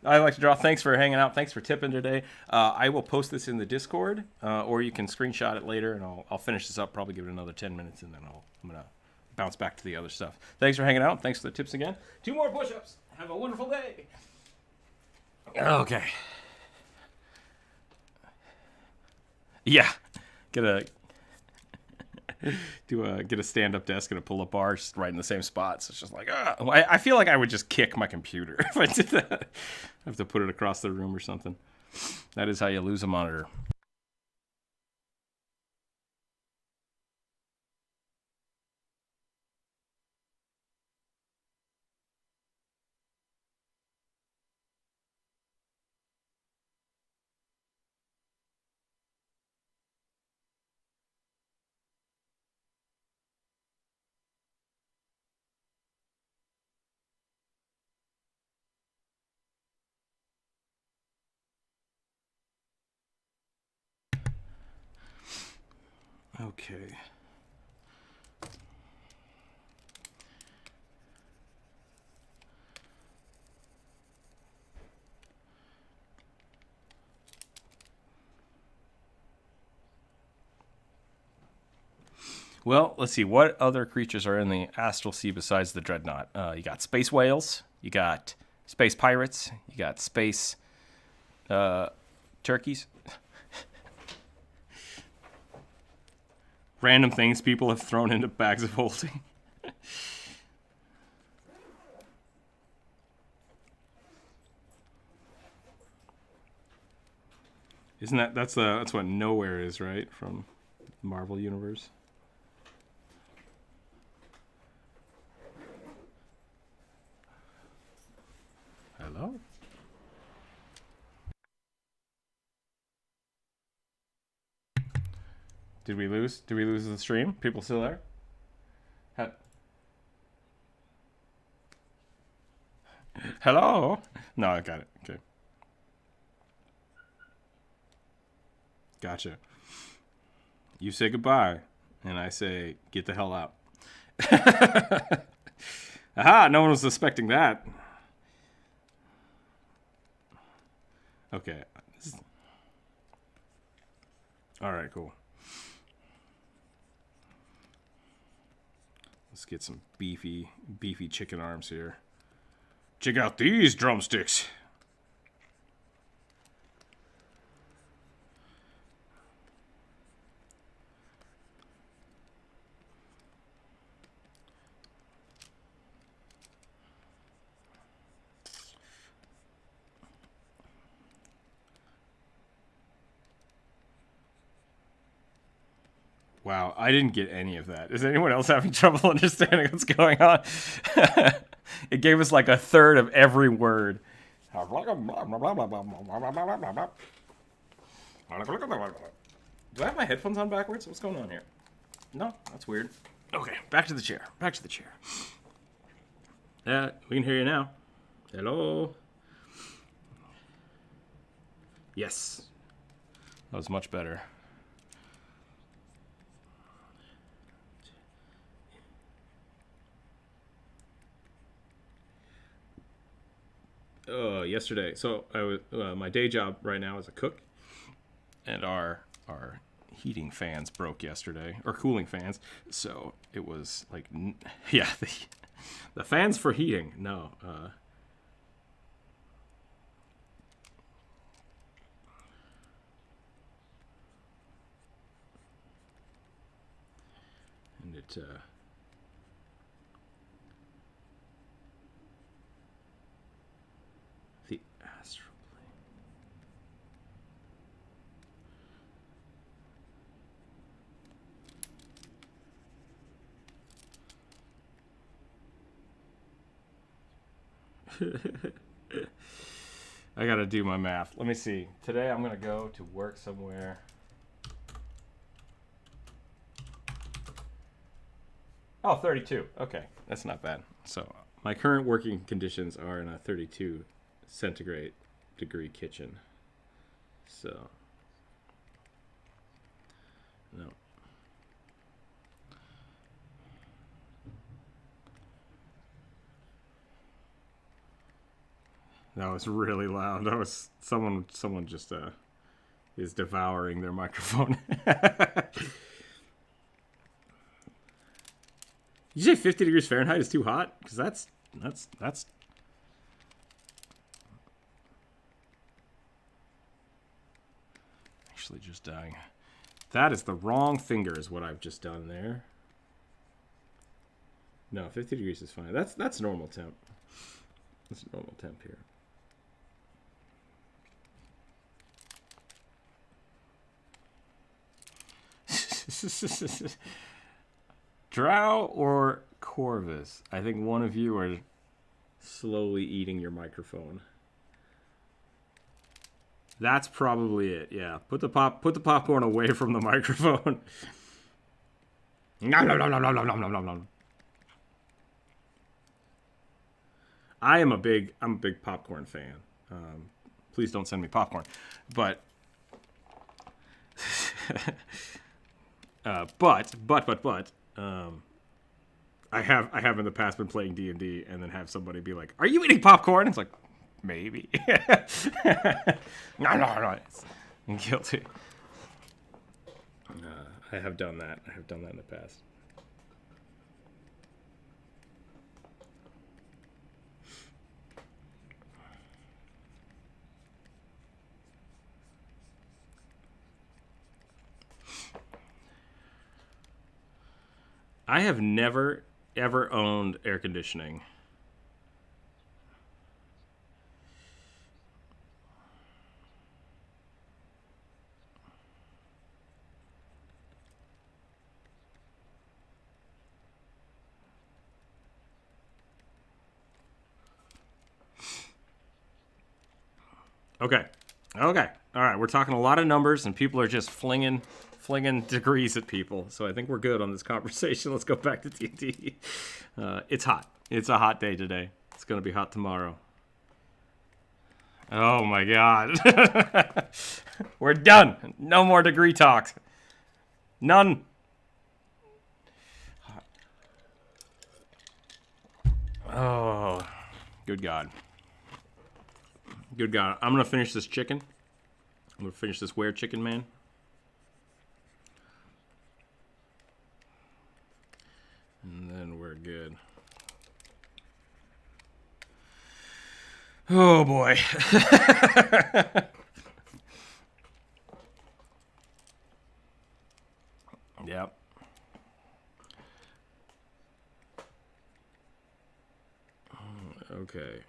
I like to draw. Thanks for hanging out. Thanks for tipping today. I will post this in the Discord, or you can screenshot it later, and I'll finish this up. Probably give it another 10 minutes, and then I'm gonna bounce back to the other stuff. Thanks for hanging out. Thanks for the tips again. 2 more push-ups. Have a wonderful day. Okay. Yeah. Get a stand-up desk and a pull-up bar just right in the same spot. So it's just like, I feel like I would just kick my computer if I did that. I have to put it across the room or something. That is how you lose a monitor. Okay. Well, let's see. What other creatures are in the astral sea besides the dreadnought? You got space whales. You got space pirates. You got space turkeys. Random things people have thrown into bags of holding. Isn't that's what nowhere is, right? From Marvel Universe. Hello? Did we lose? Did we lose the stream? People still there? Hello? No, I got it. Okay. Gotcha. You say goodbye, and I say, get the hell out. Aha, no one was suspecting that. Okay. All right, cool. Let's get some beefy chicken arms here. Check out these drumsticks. Wow, I didn't get any of that. Is anyone else having trouble understanding what's going on? It gave us like a third of every word. Do I have my headphones on backwards? What's going on here? No, that's weird. Okay, back to the chair. Back to the chair. We can hear you now. Hello? Yes. That was much better. Yesterday, so I was my day job right now is a cook, and our heating fans broke yesterday, or cooling fans. So it was like, yeah, the fans for heating. No, and it. The astral plane. I gotta do my math. Let me see. Today I'm gonna go to work somewhere. Oh, 32. Okay, that's not bad. So my current working conditions are in a 32 centigrade degree kitchen. So no. That was really loud. That was someone just is devouring their microphone. You say 50 degrees Fahrenheit is too hot? Because that's actually just dying. That is the wrong finger is what I've just done there. No, 50 degrees is fine. That's normal temp. That's normal temp here. Drow or Corvus? I think one of you are slowly eating your microphone. That's probably it. Yeah, put the popcorn away from the microphone. Nom, nom, nom, nom, nom, nom, nom, nom, nom. I'm a big popcorn fan. Please don't send me popcorn, but I have in the past been playing D&D and then have somebody be like, "Are you eating popcorn?" It's like, maybe. No. I'm guilty. I have done that. I have done that in the past. I have never, ever owned air conditioning. Okay. All right. We're talking a lot of numbers, and people are just flinging degrees at people. So I think we're good on this conversation. Let's go back to D&D. It's hot. It's a hot day today. It's going to be hot tomorrow. Oh, my God. We're done. No more degree talks. None. Oh, good God. Good God. I'm going to finish this chicken. I'm going to finish this where chicken, man. And then we're good. Oh, boy. Yep. Okay.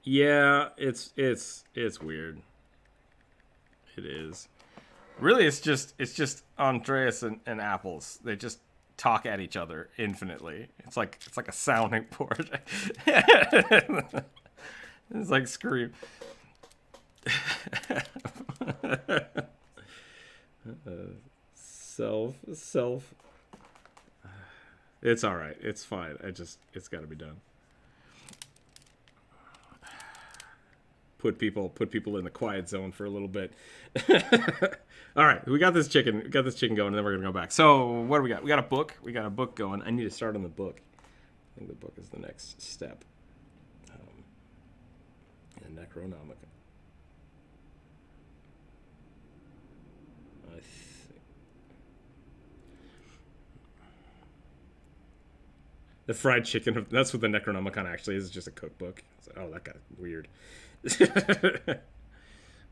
Yeah, it's weird. It is. Really, it's just Andreas and Apples. They just talk at each other infinitely. It's like a sounding board. It's like scream. Self. It's all right. It's fine. It's got to be done. Put people in the quiet zone for a little bit. All right, we got this chicken. We got this chicken going, and then we're gonna go back. So what do we got? We got a book. We got a book going. I need to start on the book. I think the book is the next step. And Necronomicon. I think the fried chicken. That's what the Necronomicon actually is. It's just a cookbook. Oh, that got weird.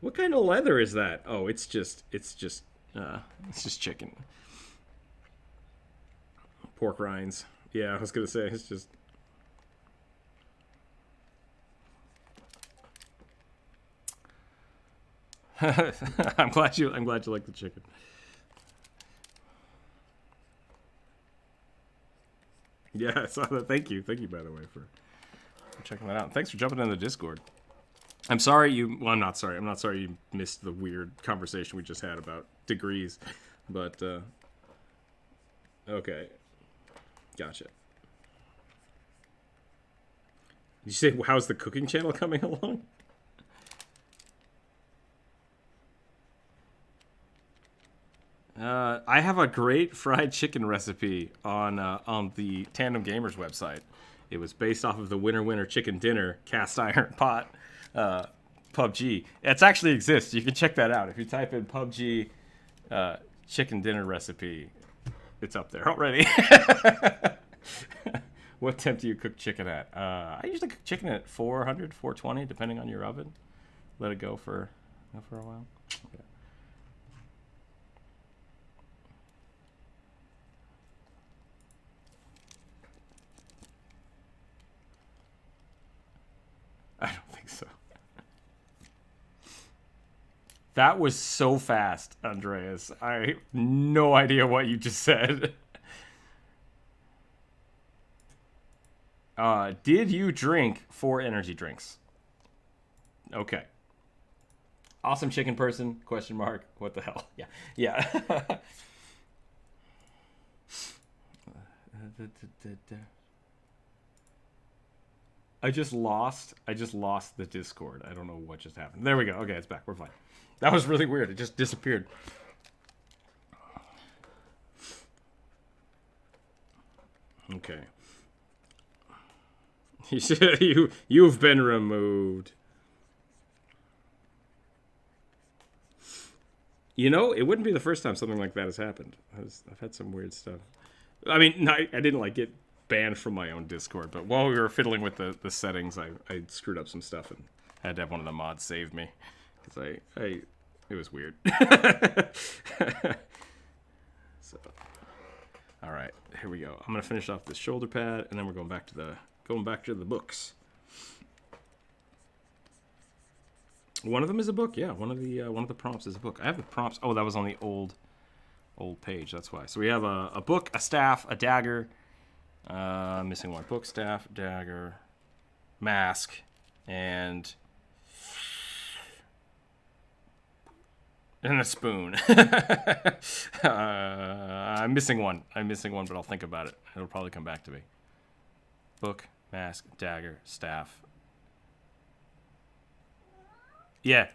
What kind of leather is that? Oh, it's just chicken. Pork rinds. Yeah, I was gonna say it's just. I'm glad you like the chicken. Yeah, I saw that. Thank you by the way for checking that out. Thanks for jumping in the Discord. I'm sorry you. Well, I'm not sorry. I'm not sorry you missed the weird conversation we just had about degrees, but okay, gotcha. Did you say how's the cooking channel coming along? I have a great fried chicken recipe on the Tandem Gamers website. It was based off of the Winner Chicken Dinner cast iron pot. PUBG. It actually exists. You can check that out. If you type in PUBG chicken dinner recipe, it's up there already. What temp do you cook chicken at? I usually cook chicken at 400, 420, depending on your oven. Let it go for a while. Okay. I don't think so. That was so fast, Andreas. I have no idea what you just said. Did you drink 4 energy drinks? Okay. Awesome chicken person? Question mark. What the hell? Yeah. Yeah. I just lost the Discord. I don't know what just happened. There we go. Okay, it's back. We're fine. That was really weird. It just disappeared. Okay. You've been removed. You know, it wouldn't be the first time something like that has happened. I've had some weird stuff. I mean, I didn't like get banned from my own Discord, but while we were fiddling with the settings, I screwed up some stuff and had to have one of the mods save me because it was weird. So, all right, here we go. I'm gonna finish off this shoulder pad, and then we're going back to the books. One of them is a book, yeah. One of the prompts is a book. I have the prompts. Oh, that was on the old page. That's why. So we have a book, a staff, a dagger. Missing one. Book, staff, dagger, mask, and a spoon. I'm missing one, but I'll think about it. It'll probably come back to me. Book, mask, dagger, staff. Yeah.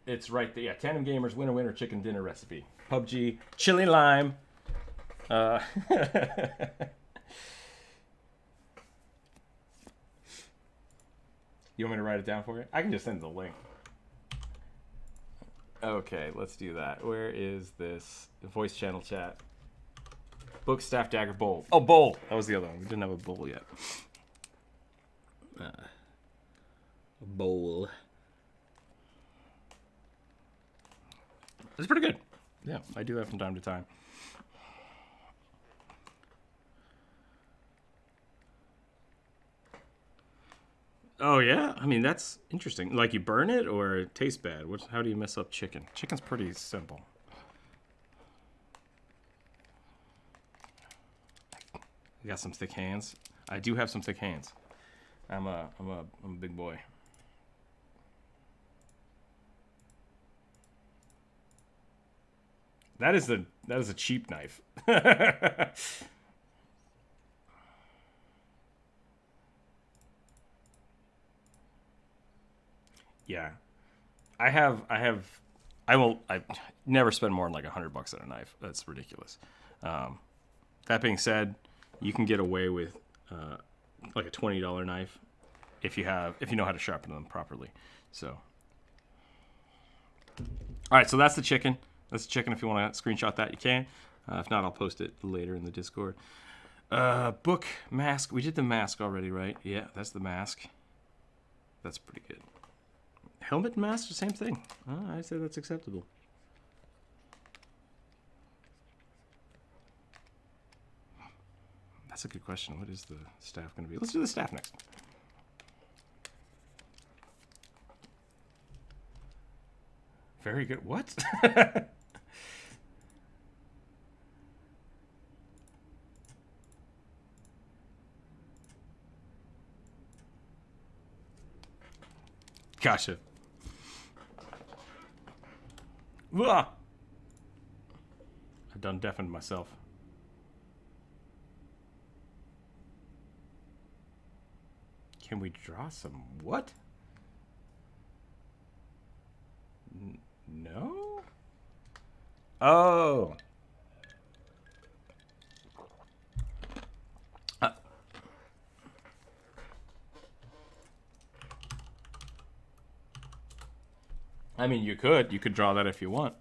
It's right there. Yeah, Tandem Gamers winner chicken dinner recipe. PUBG chili lime. You want me to write it down for you? I can just send the link. Okay, let's do that. Where is this voice channel chat? Book, staff, dagger, bowl. Oh, bowl. That was the other one. We didn't have a bowl yet. A bowl. It's pretty good. Yeah, I do that from time to time. Oh, yeah? I mean, that's interesting. Like, you burn it or it tastes bad? How do you mess up chicken? Chicken's pretty simple. You got some thick hands? I do have some thick hands. I'm a big boy. That is a cheap knife. Yeah, I never spend more than like $100 on a knife. That's ridiculous. That being said, you can get away with like a $20 knife if you know how to sharpen them properly. So, all right, so that's the chicken. That's the chicken. If you want to screenshot that, you can. If not, I'll post it later in the Discord. Book, mask. We did the mask already, right? Yeah, that's the mask. That's pretty good. Helmet and mask, the same thing. I say that's acceptable. That's a good question. What is the staff going to be? Let's do the staff next. Very good. What? Gotcha. Ugh. I done deafened myself. Can we draw some what? No? Oh. I mean, you could draw that if you want.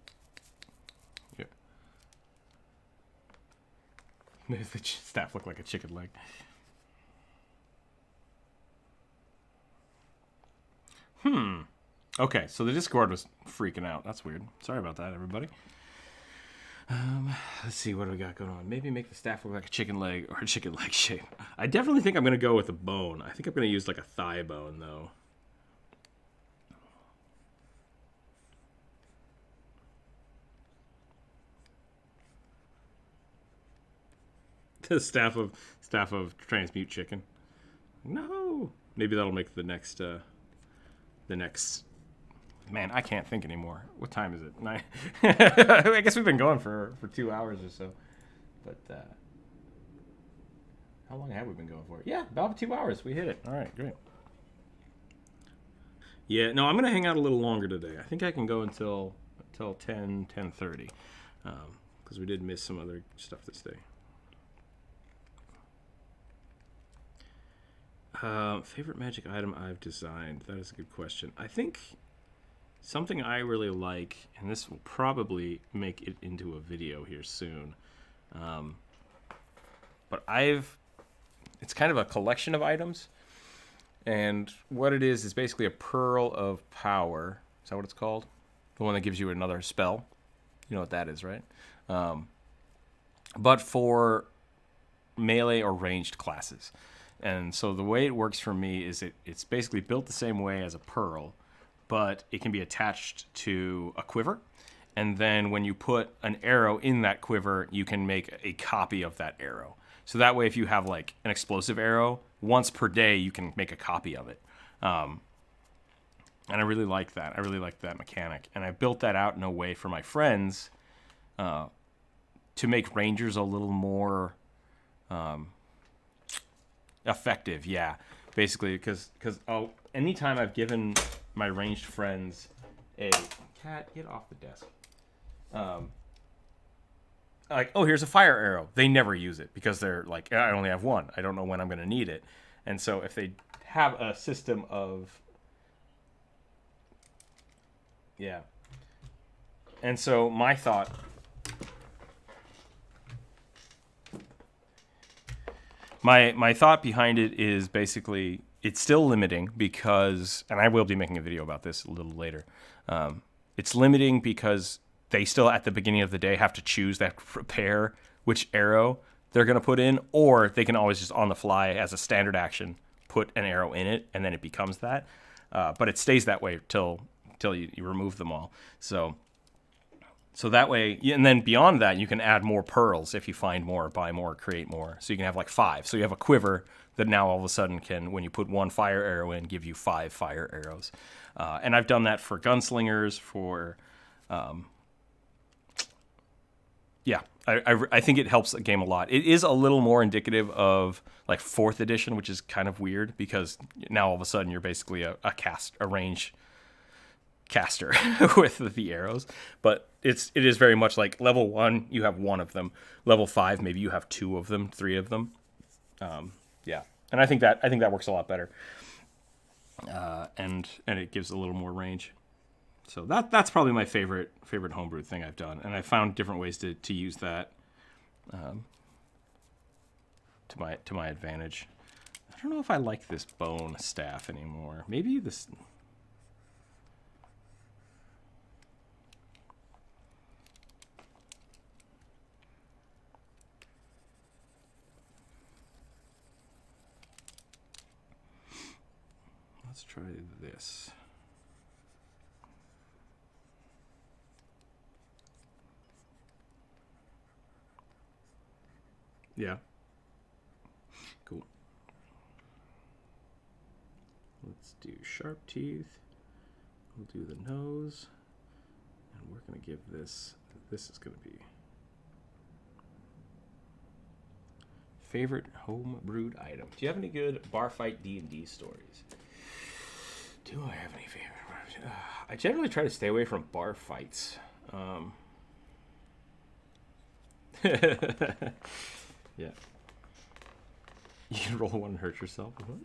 Yeah. Does the staff look like a chicken leg? Okay, so the Discord was freaking out. That's weird. Sorry about that, everybody. Let's see, what do we got going on? Maybe make the staff look like a chicken leg or a chicken leg shape. I definitely think I'm going to go with a bone. I think I'm going to use like a thigh bone, though. The staff of transmute chicken. No, maybe that'll make the next. Man, I can't think anymore. What time is it? 9. I guess we've been going for 2 hours or so. But how long have we been going for? Yeah, about 2 hours. We hit it. All right, great. Yeah, no, I'm gonna hang out a little longer today. I think I can go until 10:30, because we did miss some other stuff this day. Favorite magic item I've designed? That is a good question. I think something I really like, and this will probably make it into a video here soon, but it's kind of a collection of items, and what it is basically a pearl of power. Is that what it's called? The one that gives you another spell. You know what that is, right? But for melee or ranged classes. And so the way it works for me is it's basically built the same way as a pearl, but it can be attached to a quiver. And then when you put an arrow in that quiver, you can make a copy of that arrow. So that way, if you have like an explosive arrow, once per day, you can make a copy of it. And I really like that. I really like that mechanic. And I built that out in a way for my friends to make rangers a little more effective, yeah. Basically, because anytime I've given my ranged friends a cat, get off the desk. Like, oh, here's a fire arrow. They never use it because they're like, I only have one. I don't know when I'm going to need it. And so if they have a system of, yeah. And so my thought behind it is basically it's still limiting because, and I will be making a video about this a little later. It's limiting because they still at the beginning of the day have to choose that prepare which arrow they're going to put in, or they can always just on the fly as a standard action put an arrow in it, and then it becomes that. But it stays that way till you remove them all. So that way, and then beyond that, you can add more pearls if you find more, buy more, create more. So you can have like 5. So you have a quiver that now all of a sudden can, when you put 1 fire arrow in, give you 5 fire arrows. And I've done that for gunslingers, for... yeah, I think it helps the game a lot. It is a little more indicative of like 4th edition, which is kind of weird because now all of a sudden you're basically a range caster with the arrows. But it is very much like level 1, you have 1 of them. Level 5, maybe you have 2 of them, 3 of them. Yeah, and I think that works a lot better. And it gives a little more range. So that's probably my favorite homebrew thing I've done, and I found different ways to use that to my advantage. I don't know if I like this bone staff anymore. Maybe this. Let's try this. Yeah. Cool. Let's do sharp teeth. We'll do the nose. And we're going to give this is going to be favorite home brewed item. Do you have any good bar fight D&D stories? Do I have any favorite? I generally try to stay away from bar fights. Yeah. You can roll one and hurt yourself. What?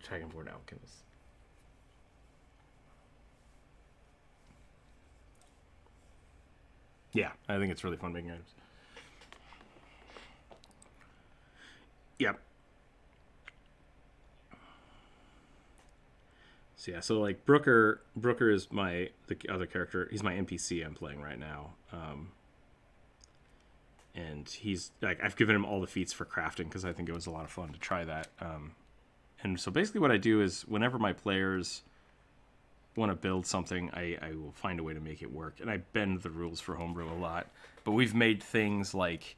Dragonborn Alchemist. Yeah, I think it's really fun making items. Yep. So yeah, so like Brooker is the other character. He's my NPC I'm playing right now. And he's like, I've given him all the feats for crafting because I think it was a lot of fun to try that. And so basically what I do is whenever my players want to build something, I will find a way to make it work. And I bend the rules for homebrew a lot. But we've made things like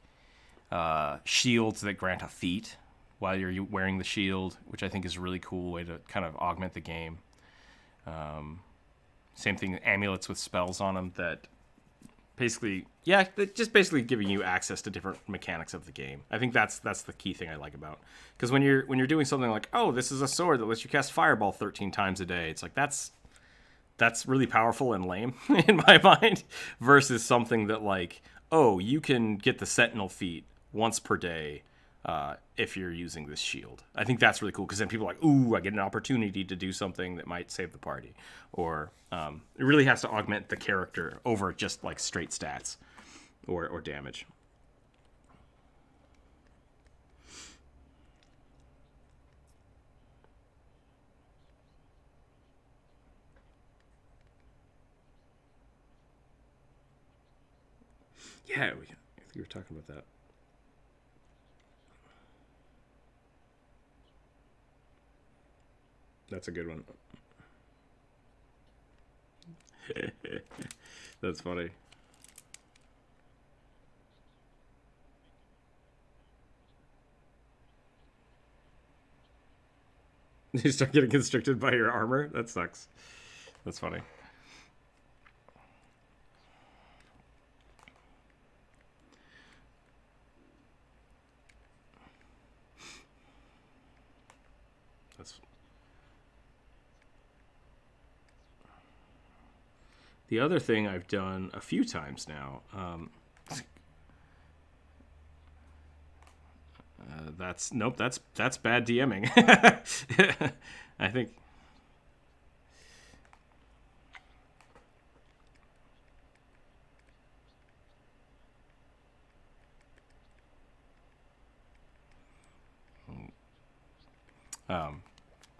shields that grant a feat while you're wearing the shield, which I think is a really cool way to kind of augment the game. Same thing, amulets with spells on them that basically, just basically giving you access to different mechanics of the game. I think that's the key thing I like about, because when you're doing something like, oh, this is a sword that lets you cast fireball 13 times a day, it's like that's really powerful and lame in my mind, versus something that like, oh, you can get the sentinel feat once per day if you're using this shield. I think that's really cool, because then people are like, ooh, I get an opportunity to do something that might save the party. Or it really has to augment the character over just like straight stats or damage. Yeah, I think we were talking about that. That's a good one. That's funny. You start getting constricted by your armor? That sucks. That's funny. The other thing I've done a few times now, that's bad DMing. I think.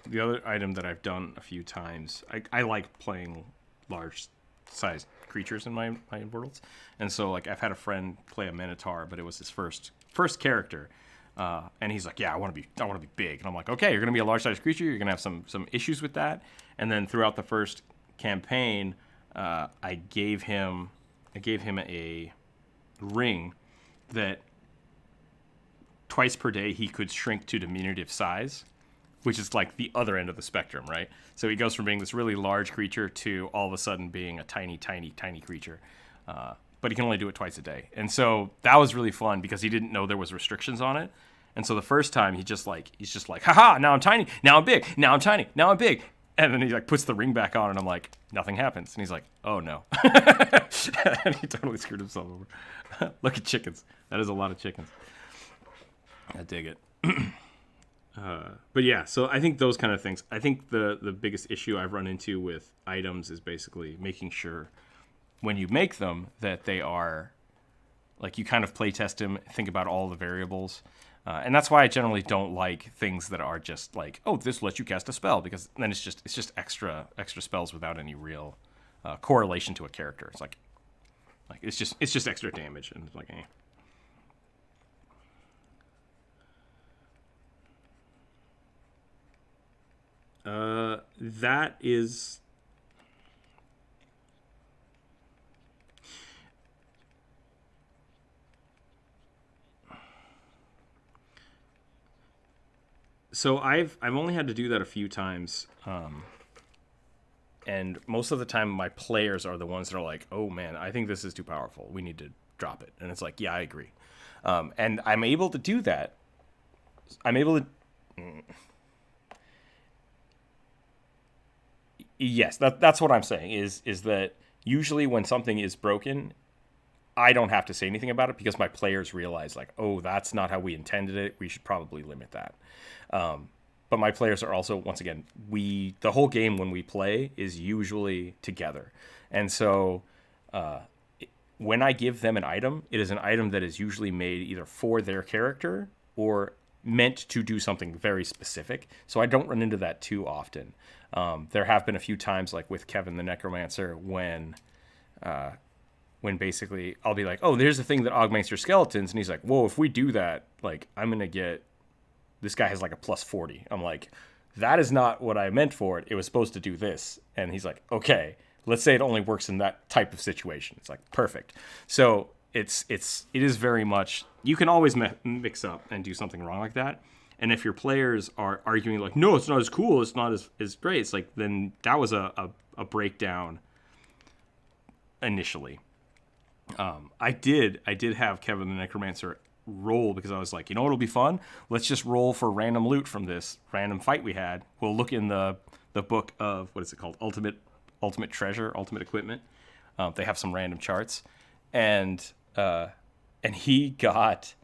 The other item that I've done a few times, I like playing large sized creatures in my worlds, and so like I've had a friend play a Minotaur, but it was his first character, and he's like, yeah, I want to be big, and I'm like, okay, you're gonna be a large sized creature, you're gonna have some issues with that, and then throughout the first campaign, I gave him a ring that twice per day he could shrink to diminutive size, which is like the other end of the spectrum, right? So he goes from being this really large creature to all of a sudden being a tiny, tiny, tiny creature. But he can only do it twice a day. And so that was really fun because he didn't know there was restrictions on it. And so the first time he's just like, haha, now I'm tiny, now I'm big, now I'm tiny, now I'm big. And then he like puts the ring back on and I'm like, nothing happens. And he's like, oh no. And he totally screwed himself over. Look at chickens. That is a lot of chickens. I dig it. But yeah, so I think those kind of things. I think the biggest issue I've run into with items is basically making sure when you make them that they are, like, you kind of play test them, think about all the variables. And that's why I generally don't like things that are just like, oh, this lets you cast a spell, because then it's just extra spells without any real correlation to a character. It's like it's just extra damage, and it's like, eh. That is. So I've only had to do that a few times, and most of the time my players are the ones that are like, "Oh man, I think this is too powerful. We need to drop it." And it's like, "Yeah, I agree," and I'm able to do that. I'm able to. Yes, that's what I'm saying. Is that usually when something is broken, I don't have to say anything about it because my players realize, like, oh, that's not how we intended it. We should probably limit that. But my players are also, once again, the whole game when we play is usually together. And so when I give them an item, it is an item that is usually made either for their character or meant to do something very specific. So I don't run into that too often. There have been a few times, like with Kevin the Necromancer, when basically I'll be like, oh, there's a thing that augments your skeletons. And he's like, whoa, if we do that, like, I'm going to get, this guy has like a plus 40. I'm like, that is not what I meant for it. It was supposed to do this. And he's like, okay, let's say it only works in that type of situation. It's like, perfect. So it is very much, you can always mix up and do something wrong like that. And if your players are arguing like, no, it's not as cool, it's not as great, it's like, then that was a breakdown initially. I did have Kevin the Necromancer roll because I was like, you know what'll be fun? Let's just roll for random loot from this random fight we had. We'll look in the book of, what is it called? Ultimate Treasure, Ultimate Equipment. They have some random charts. And he got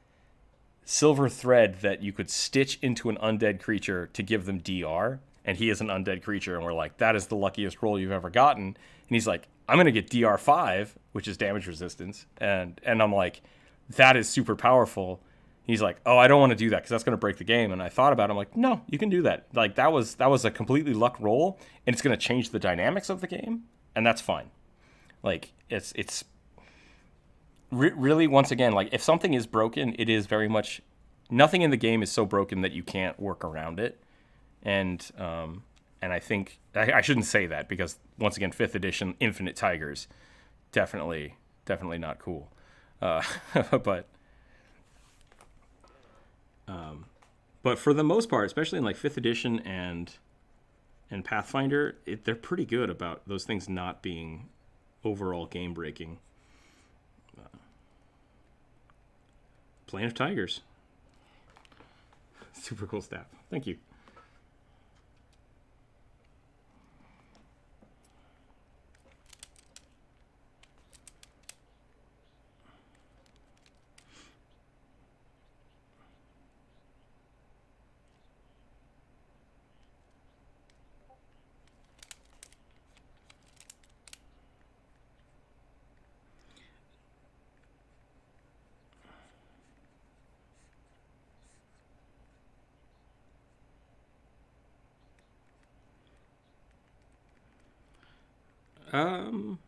silver thread that you could stitch into an undead creature to give them DR, and he is an undead creature, and we're like, that is the luckiest roll you've ever gotten. And he's like, I'm gonna get DR5, which is damage resistance, and I'm like, that is super powerful. He's like, oh, I don't want to do that because that's gonna break the game. And I thought about it, I'm like, no, you can do that. Like, that was a completely luck roll, and it's gonna change the dynamics of the game, and that's fine. Like, it's really, once again, like, if something is broken, it is very much, nothing in the game is so broken that you can't work around it. And I think I shouldn't say that because, once again, 5th edition Infinite Tigers, definitely not cool. But for the most part, especially in like 5th edition and Pathfinder, they're pretty good about those things not being overall game breaking. Plane of Tigers. Super cool staff. Thank you. Um.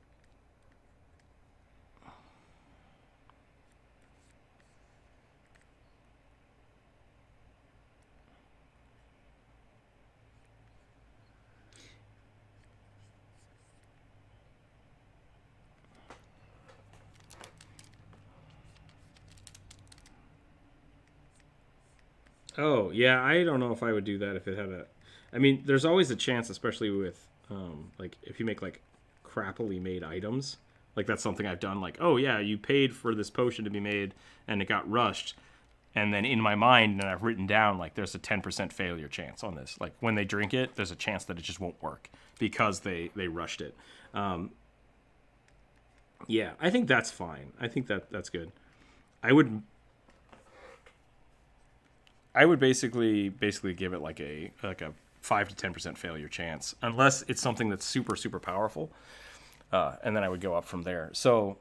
Oh, yeah, I don't know if I would do that if it had a. I mean, there's always a chance, especially with like if you make like crappily made items. Like that's something I've done. Like, oh yeah, you paid for this potion to be made, and it got rushed. And then in my mind, and I've written down like there's a 10% failure chance on this. Like when they drink it, there's a chance that it just won't work because they rushed it. Yeah, I think that's fine. I think that's good. I would I would basically give it like a 5 to 10% failure chance, unless it's something that's super powerful, and then I would go up from there. So,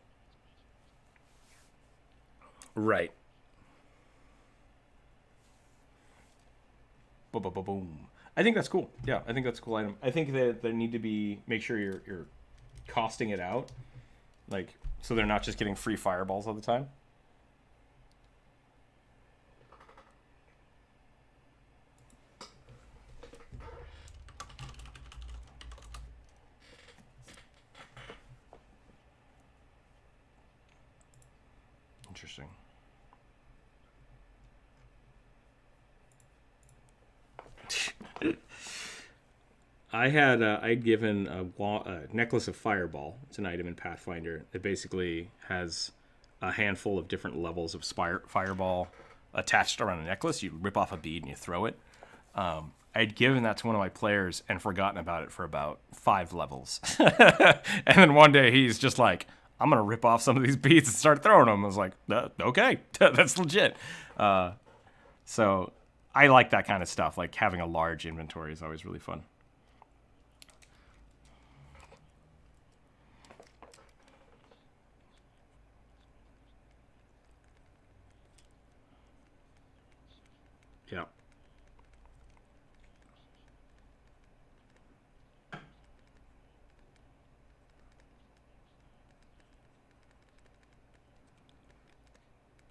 right, boom, boom, boom, boom. I think that's cool. Yeah, I think that's a cool item. I think that there need to be make sure you're costing it out, like so they're not just getting free fireballs all the time. Interesting. I'd given a necklace of Fireball. It's an item in Pathfinder that basically has a handful of different levels of Fireball attached around a necklace. You rip off a bead and you throw it. I'd given that to one of my players and forgotten about it for about 5 levels. And then one day he's just like, I'm going to rip off some of these beads and start throwing them. I was like, okay, that's legit. So I like that kind of stuff. Like having a large inventory is always really fun. Yeah.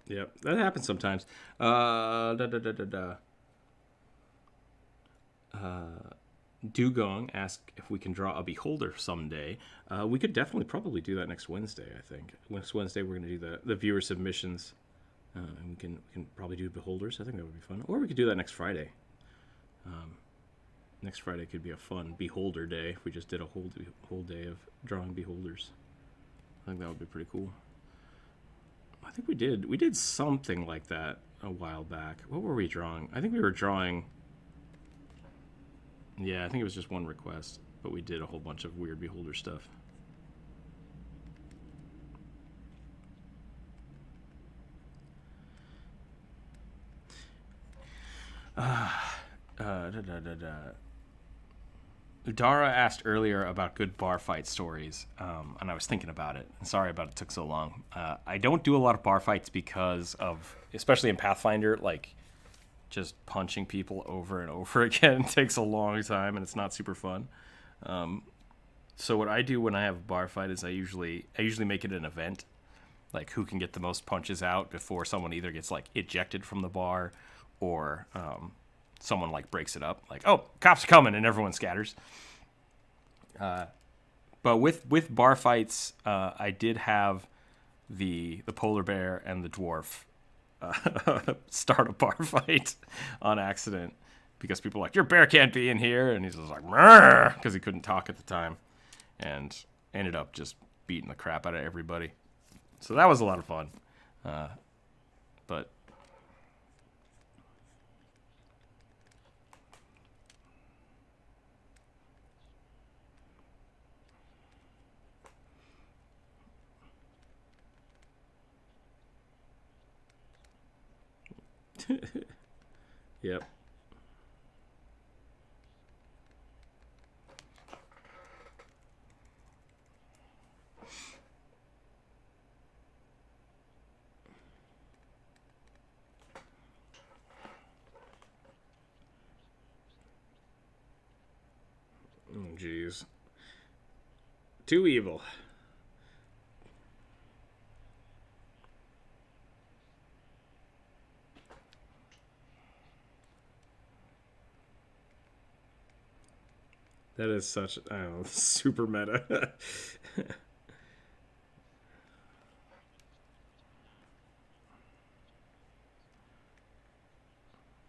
Yep, that happens sometimes. Da, da, da, da, da. Dugong asked if we can draw a beholder someday. We could definitely probably do that next Wednesday. I think next Wednesday we're going to do the viewer submissions, and we can probably do beholders. I think that would be fun. Or we could do that next Friday. Next Friday could be a fun beholder day if we just did a whole day of drawing beholders. I think that would be pretty cool. I think we did something like that a while back. What were we drawing? I think we were drawing. Yeah, I think it was just one request, but we did a whole bunch of weird beholder stuff. Da, da, da, da. Dara asked earlier about good bar fight stories, and I was thinking about it. And sorry about it took so long. I don't do a lot of bar fights because of, especially in Pathfinder, like just punching people over and over again takes a long time, and it's not super fun. So what I do when I have a bar fight is I usually make it an event, like who can get the most punches out before someone either gets like ejected from the bar, or someone like breaks it up, like, oh, cops are coming, and everyone scatters. But with bar fights, I did have the polar bear and the dwarf start a bar fight on accident because people were like, your bear can't be in here, and he's just like, because he couldn't talk at the time, and ended up just beating the crap out of everybody. So that was a lot of fun. But yep. Oh, jeez. Too evil. That is such, I don't know, super meta.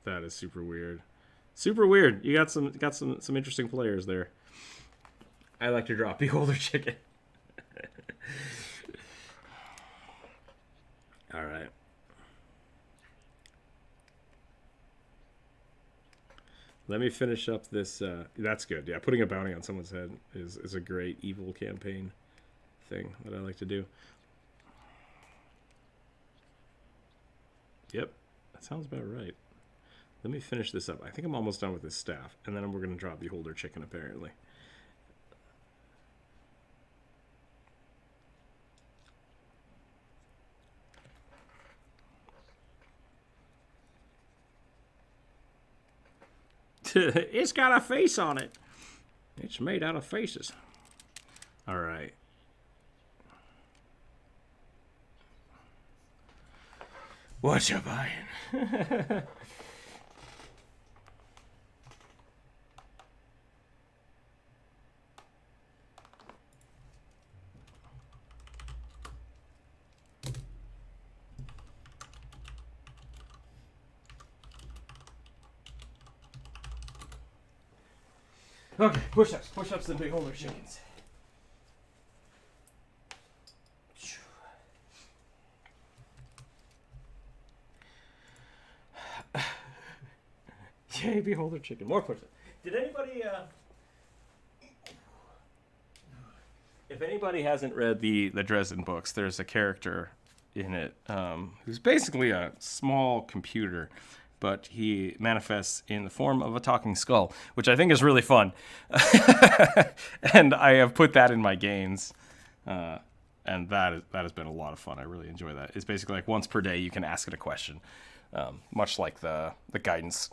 That is super weird. Super weird. You got some interesting players there. I like to draw Beholder Chicken. All right. Let me finish up this. That's good. Yeah, putting a bounty on someone's head is a great evil campaign thing that I like to do. Yep, that sounds about right. Let me finish this up. I think I'm almost done with this staff, and then we're going to drop Beholder Chicken, apparently. It's got a face on it. It's made out of faces. All right. What you buying? Okay, push-ups. Push-ups and Beholder Chickens. Yay, Beholder Chicken. More push-ups. Did anybody, if anybody hasn't read the Dresden books, there's a character in it who's basically a small computer, but he manifests in the form of a talking skull, which I think is really fun. And I have put that in my games, and that has been a lot of fun. I really enjoy that. It's basically like once per day you can ask it a question, much like the guidance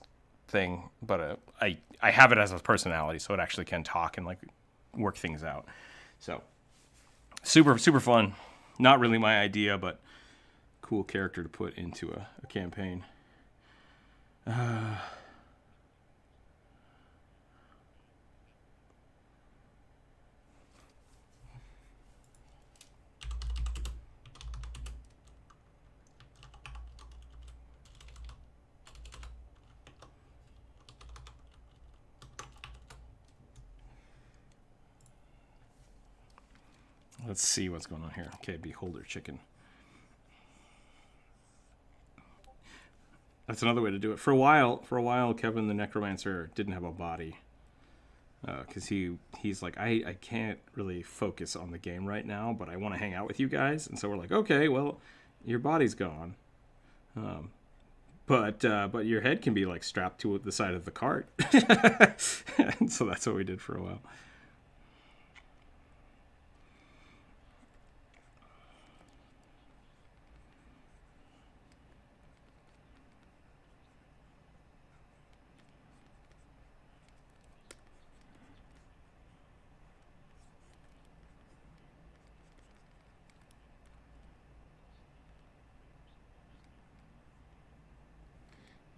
thing, but I have it as a personality, so it actually can talk and like work things out. So super fun. Not really my idea, but cool character to put into a campaign. Let's see what's going on here. Okay, Beholder Chicken. That's another way to do it. For a while, Kevin the Necromancer didn't have a body. Because he's like, I can't really focus on the game right now, but I want to hang out with you guys. And so we're like, okay, well, your body's gone. But your head can be like strapped to the side of the cart. And so that's what we did for a while.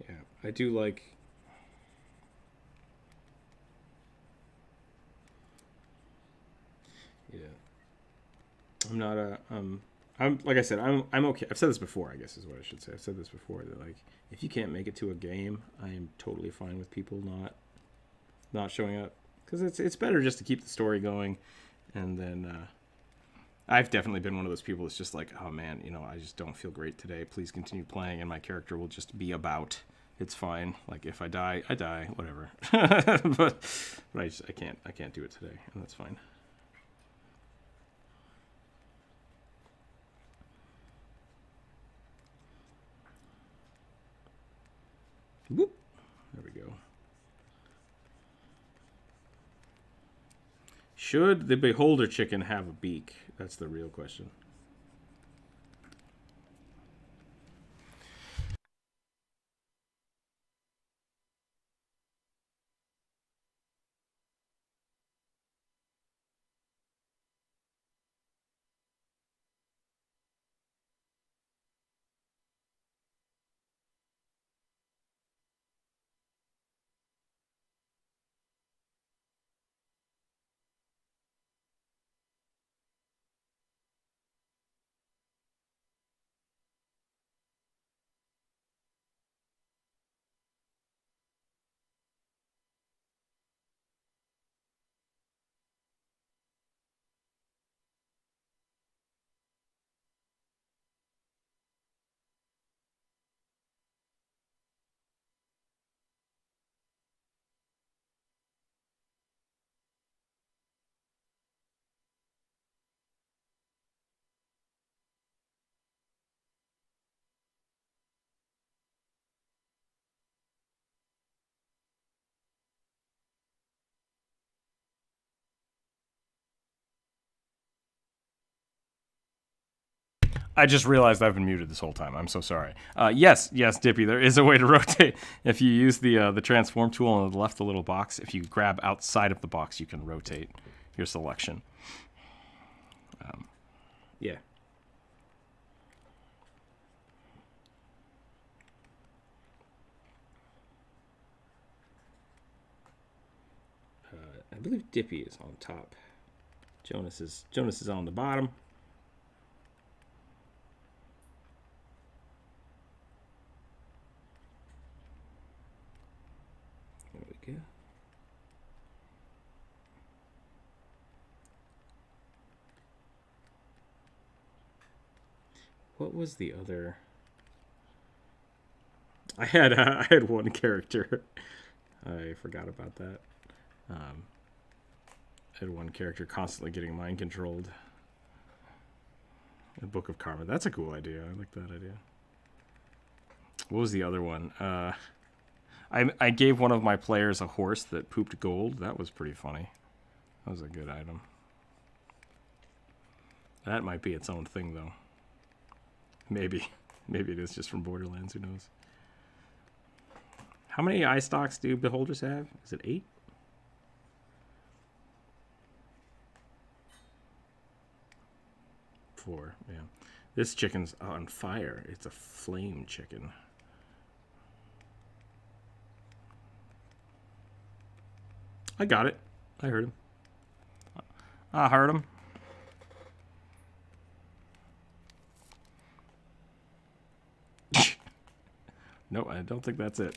Yeah, I do like. Yeah, I'm not a I'm like I said, I'm okay. I've said this before, I guess is what I should say. I've said this before that like if you can't make it to a game, I am totally fine with people not showing up because it's better just to keep the story going, and then I've definitely been one of those people that's just like, oh man, I just don't feel great today. Please continue playing, and my character will just be about. It's fine. Like if I die, I die. Whatever. but I can't do it today, and that's fine. Whoop. There we go. Should the Beholder Chicken have a beak? That's the real question. I just realized I've been muted this whole time. I'm so sorry. Yes, Dippy, there is a way to rotate. If you use the transform tool on the left, the little box, if you grab outside of the box, you can rotate your selection. Yeah. I believe Dippy is on top. Jonas is on the bottom. There we go. What was the other? I had one character. I forgot about that. I had one character constantly getting mind controlled. The Book of Karma. That's a cool idea. I like that idea. What was the other one? I gave one of my players a horse that pooped gold. That was pretty funny. That was a good item. That might be its own thing, though. Maybe. Maybe it is just from Borderlands. Who knows? How many eye stalks do beholders have? Is it 8? Four, yeah. This chicken's on fire. It's a flame chicken. I got it. I heard him. I heard him. No, I don't think that's it.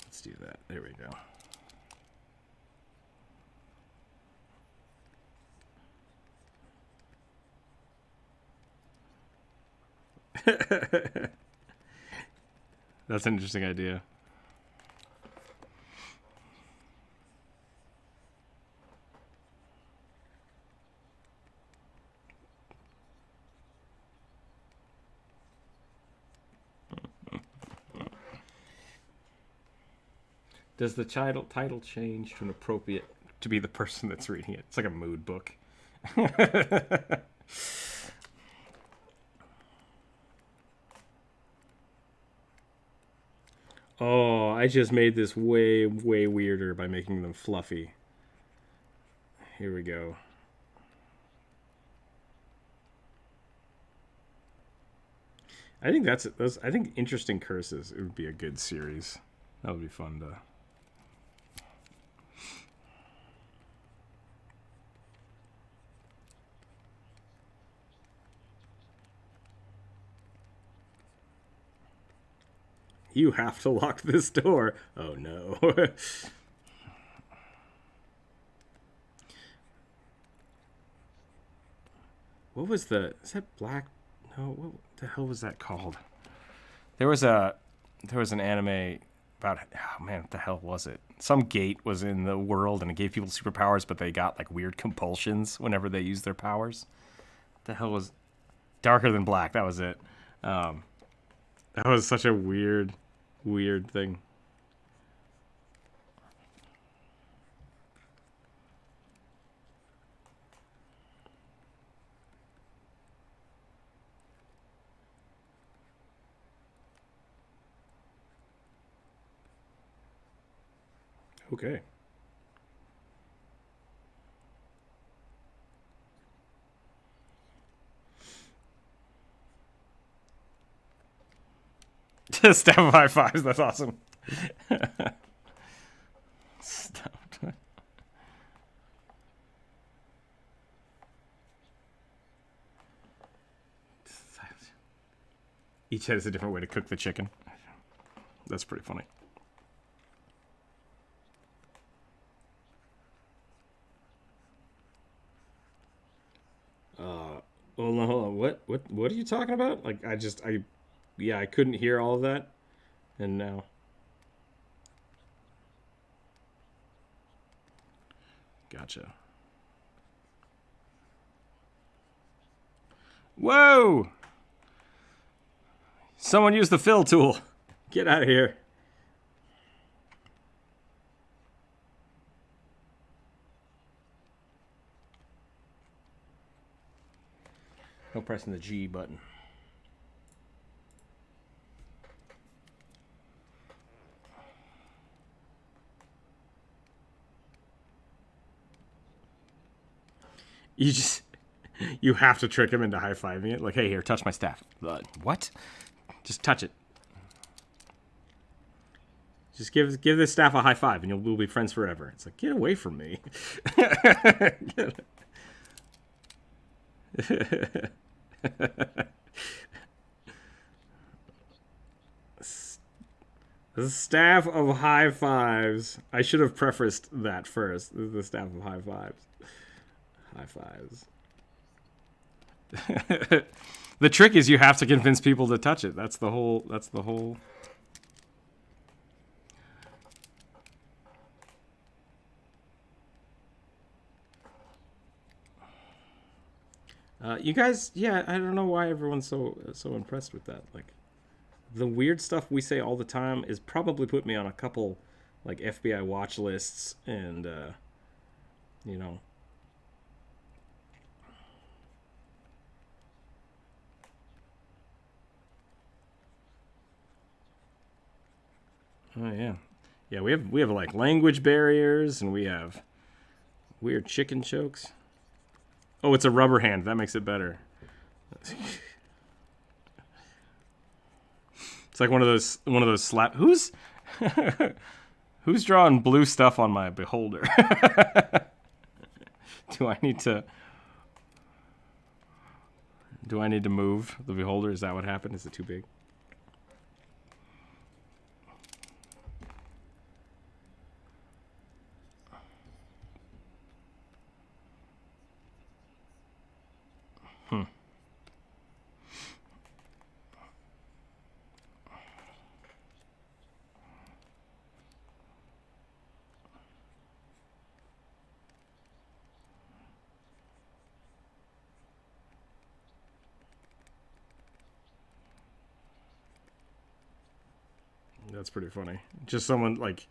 Let's do that. There we go. That's an interesting idea. Does the title change to an appropriate to be the person that's reading it? It's like a mood book. Oh, I just made this way, way weirder by making them fluffy. Here we go. I think I think interesting curses. It would be a good series. That would be fun to. You have to lock this door. Oh no. What was the? Is that black? No. What the hell was that called? There was an anime about. Oh man, what the hell was it? Some gate was in the world and it gave people superpowers, but they got like weird compulsions whenever they used their powers. What the hell was Darker Than Black? That was it. That was such a weird thing. Okay. Stab of high fives. That's awesome. Stop. Each head is a different way to cook the chicken. That's pretty funny. Hold on. What are you talking about? Like, I couldn't hear all of that, and now. Gotcha. Whoa! Someone use the fill tool. Get out of here. No pressing the G button. You have to trick him into high-fiving it. Like, hey, here, touch my staff. What? Just touch it. Just give this staff a high five, and we'll be friends forever. It's like, get away from me. The staff of high fives. I should have prefaced that first. This is the staff of high fives. High fives. The trick is you have to convince people to touch it. That's the whole. You guys, yeah, I don't know why everyone's so impressed with that. Like, the weird stuff we say all the time is probably put me on a couple, like, FBI watch lists and, you know. Oh yeah, yeah. We have like language barriers, and we have weird chicken chokes. Oh, it's a rubber hand. That makes it better. It's like one of those slap. Who's drawing blue stuff on my beholder? Do I need to move the beholder? Is that what happened? Is it too big? That's pretty funny. Just someone like,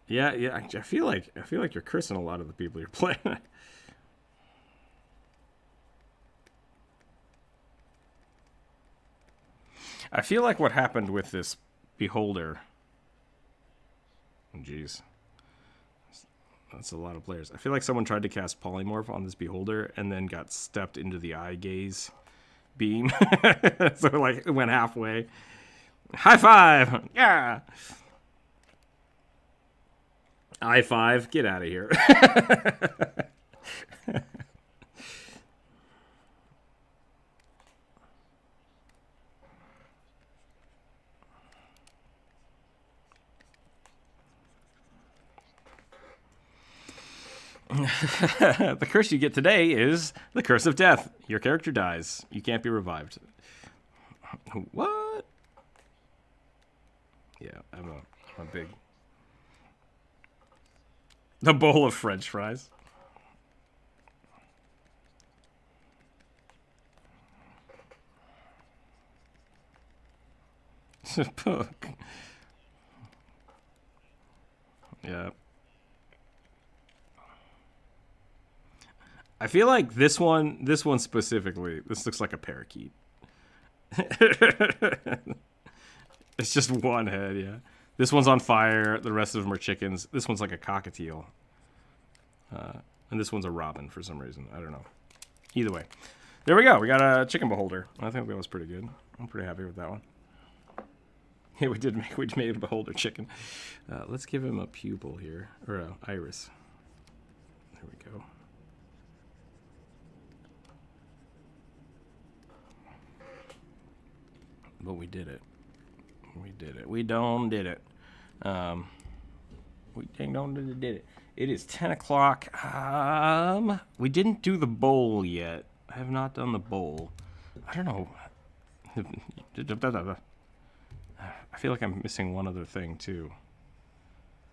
yeah. I feel like you're cursing a lot of the people you're playing. I feel like what happened with this beholder. Jeez, that's a lot of players. I feel like someone tried to cast polymorph on this beholder and then got stepped into the eye gaze beam. So like it went halfway. High five! Yeah! I5, get out of here. The curse you get today is the curse of death. Your character dies. You can't be revived. What? Yeah, I'm a big... The bowl of French fries. Book. Yeah. I feel like this one specifically, this looks like a parakeet. It's just one head, yeah. This one's on fire. The rest of them are chickens. This one's like a cockatiel. And this one's a robin for some reason. I don't know. Either way. There we go. We got a chicken beholder. I think that was pretty good. I'm pretty happy with that one. Yeah, we made a beholder chicken. Let's give him a pupil here. Or a iris. There we go. But we did it. We did it. We did it. We did it. It is 10 o'clock. We didn't do the bowl yet. I have not done the bowl. I don't know. I feel like I'm missing one other thing, too.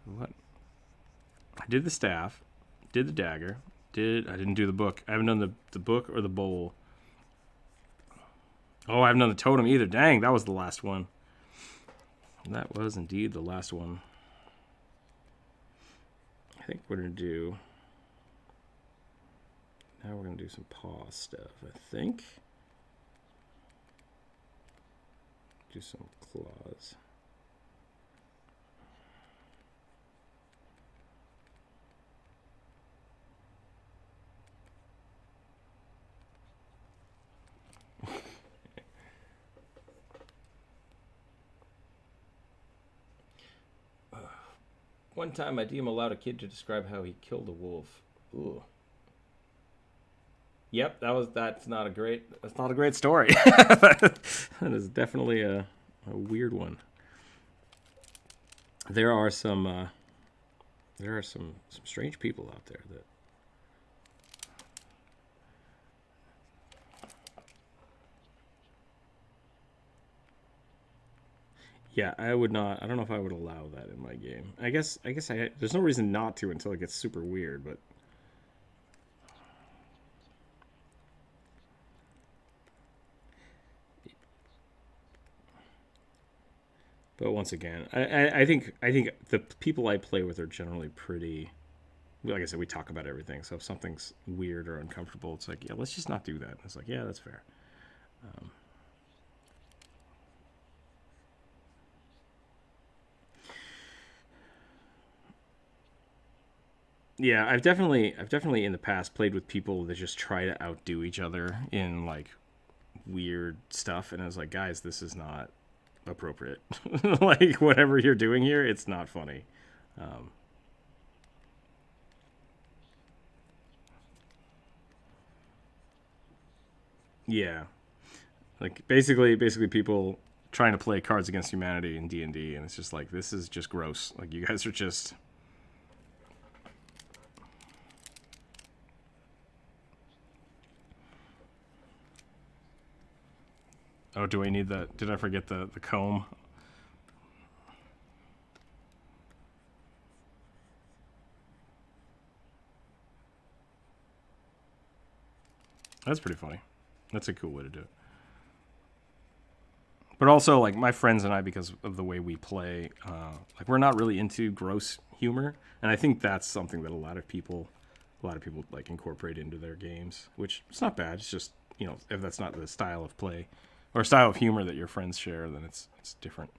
What? I did the staff. Did the dagger. I didn't do the book. I haven't done the book or the bowl. Oh, I haven't done the totem either. Dang, that was the last one. That was indeed the last one. I think we're going to do... Now we're going to do some paw stuff, I think. Do some claws. One time my DM allowed a kid to describe how he killed a wolf. Ooh. Yep, that's not a great story. That is definitely a weird one. There are some strange people out there that yeah, I would not. I don't know if I would allow that in my game. I guess there's no reason not to until it gets super weird, but once again, I think the people I play with are generally pretty. Like I said, we talk about everything. So if something's weird or uncomfortable, it's like, yeah, let's just not do that. It's like, yeah, that's fair. Yeah, I've definitely in the past played with people that just try to outdo each other in like weird stuff, and I was like, guys, this is not appropriate. Like whatever you're doing here, it's not funny. Yeah, like basically people trying to play Cards Against Humanity in D&D, and it's just like, this is just gross. Like you guys are just. Oh, do I need the? Did I forget the comb? That's pretty funny. That's a cool way to do it. But also, like my friends and I, because of the way we play, like we're not really into gross humor, and I think that's something that a lot of people like incorporate into their games, which it's not bad. It's just, you know, if that's not the style of play or style of humor that your friends share, then it's different.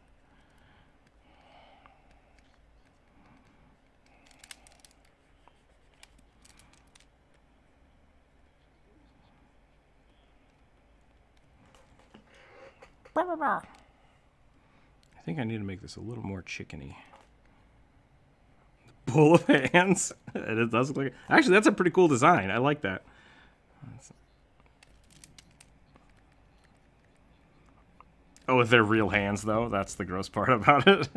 I think I need to make this a little more chickeny. Bowl of hands. It does look like. Actually, that's a pretty cool design. I like that. Oh, if they're real hands, though, that's the gross part about it.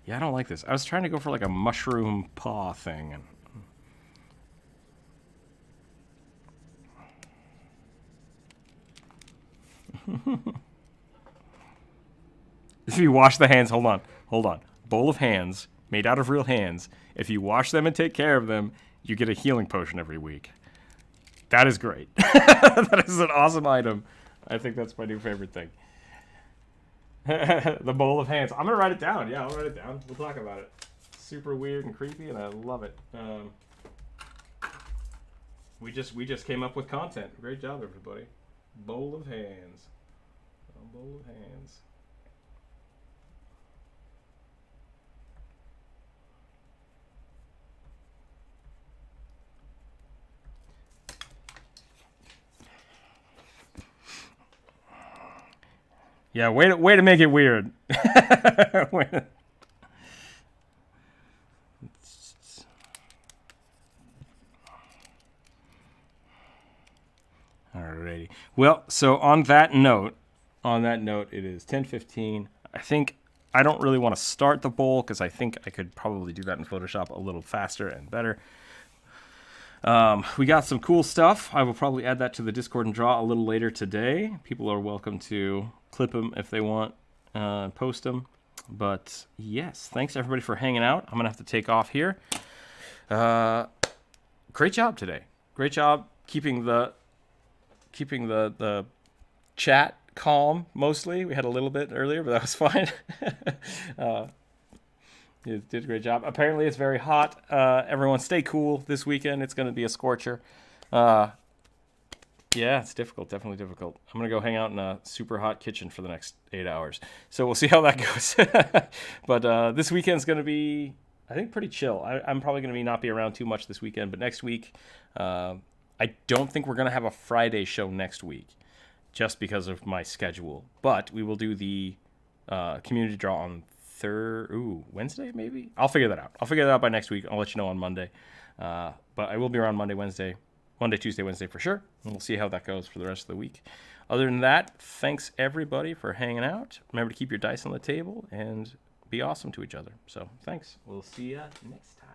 Yeah, I don't like this. I was trying to go for like a mushroom paw thing. If you wash the hands, hold on. Bowl of hands made out of real hands. If you wash them and take care of them, you get a healing potion every week. That is great. That is an awesome item. I think that's my new favorite thing. The bowl of hands. I'm gonna write it down. Yeah, I'll write it down. We'll talk about it. Super weird and creepy, and I love it. We just came up with content. Great job, everybody. Bowl of hands. A bowl of hands. Yeah, way to make it weird. Alrighty. Well, so on that note, it is 10:15. I think I don't really want to start the bowl because I think I could probably do that in Photoshop a little faster and better. We got some cool stuff. I will probably add that to the Discord and draw a little later today. People are welcome to clip them if they want, post them. But yes, thanks everybody for hanging out. I'm gonna have to take off here. Great job today. Great job keeping the chat calm. Mostly, we had a little bit earlier, but that was fine. You did a great job. Apparently, it's very hot. Everyone stay cool this weekend. It's going to be a scorcher. Yeah, it's difficult. Definitely difficult. I'm going to go hang out in a super hot kitchen for the next 8 hours. So we'll see how that goes. But this weekend's going to be, I think, pretty chill. I'm probably going to not be around too much this weekend. But next week, I don't think we're going to have a Friday show next week just because of my schedule. But we will do the community draw on Wednesday, maybe? I'll figure that out. I'll figure that out by next week. I'll let you know on Monday. But I will be around Monday, Tuesday, Wednesday for sure. And we'll see how that goes for the rest of the week. Other than that, thanks everybody for hanging out. Remember to keep your dice on the table and be awesome to each other. So thanks. We'll see you next time.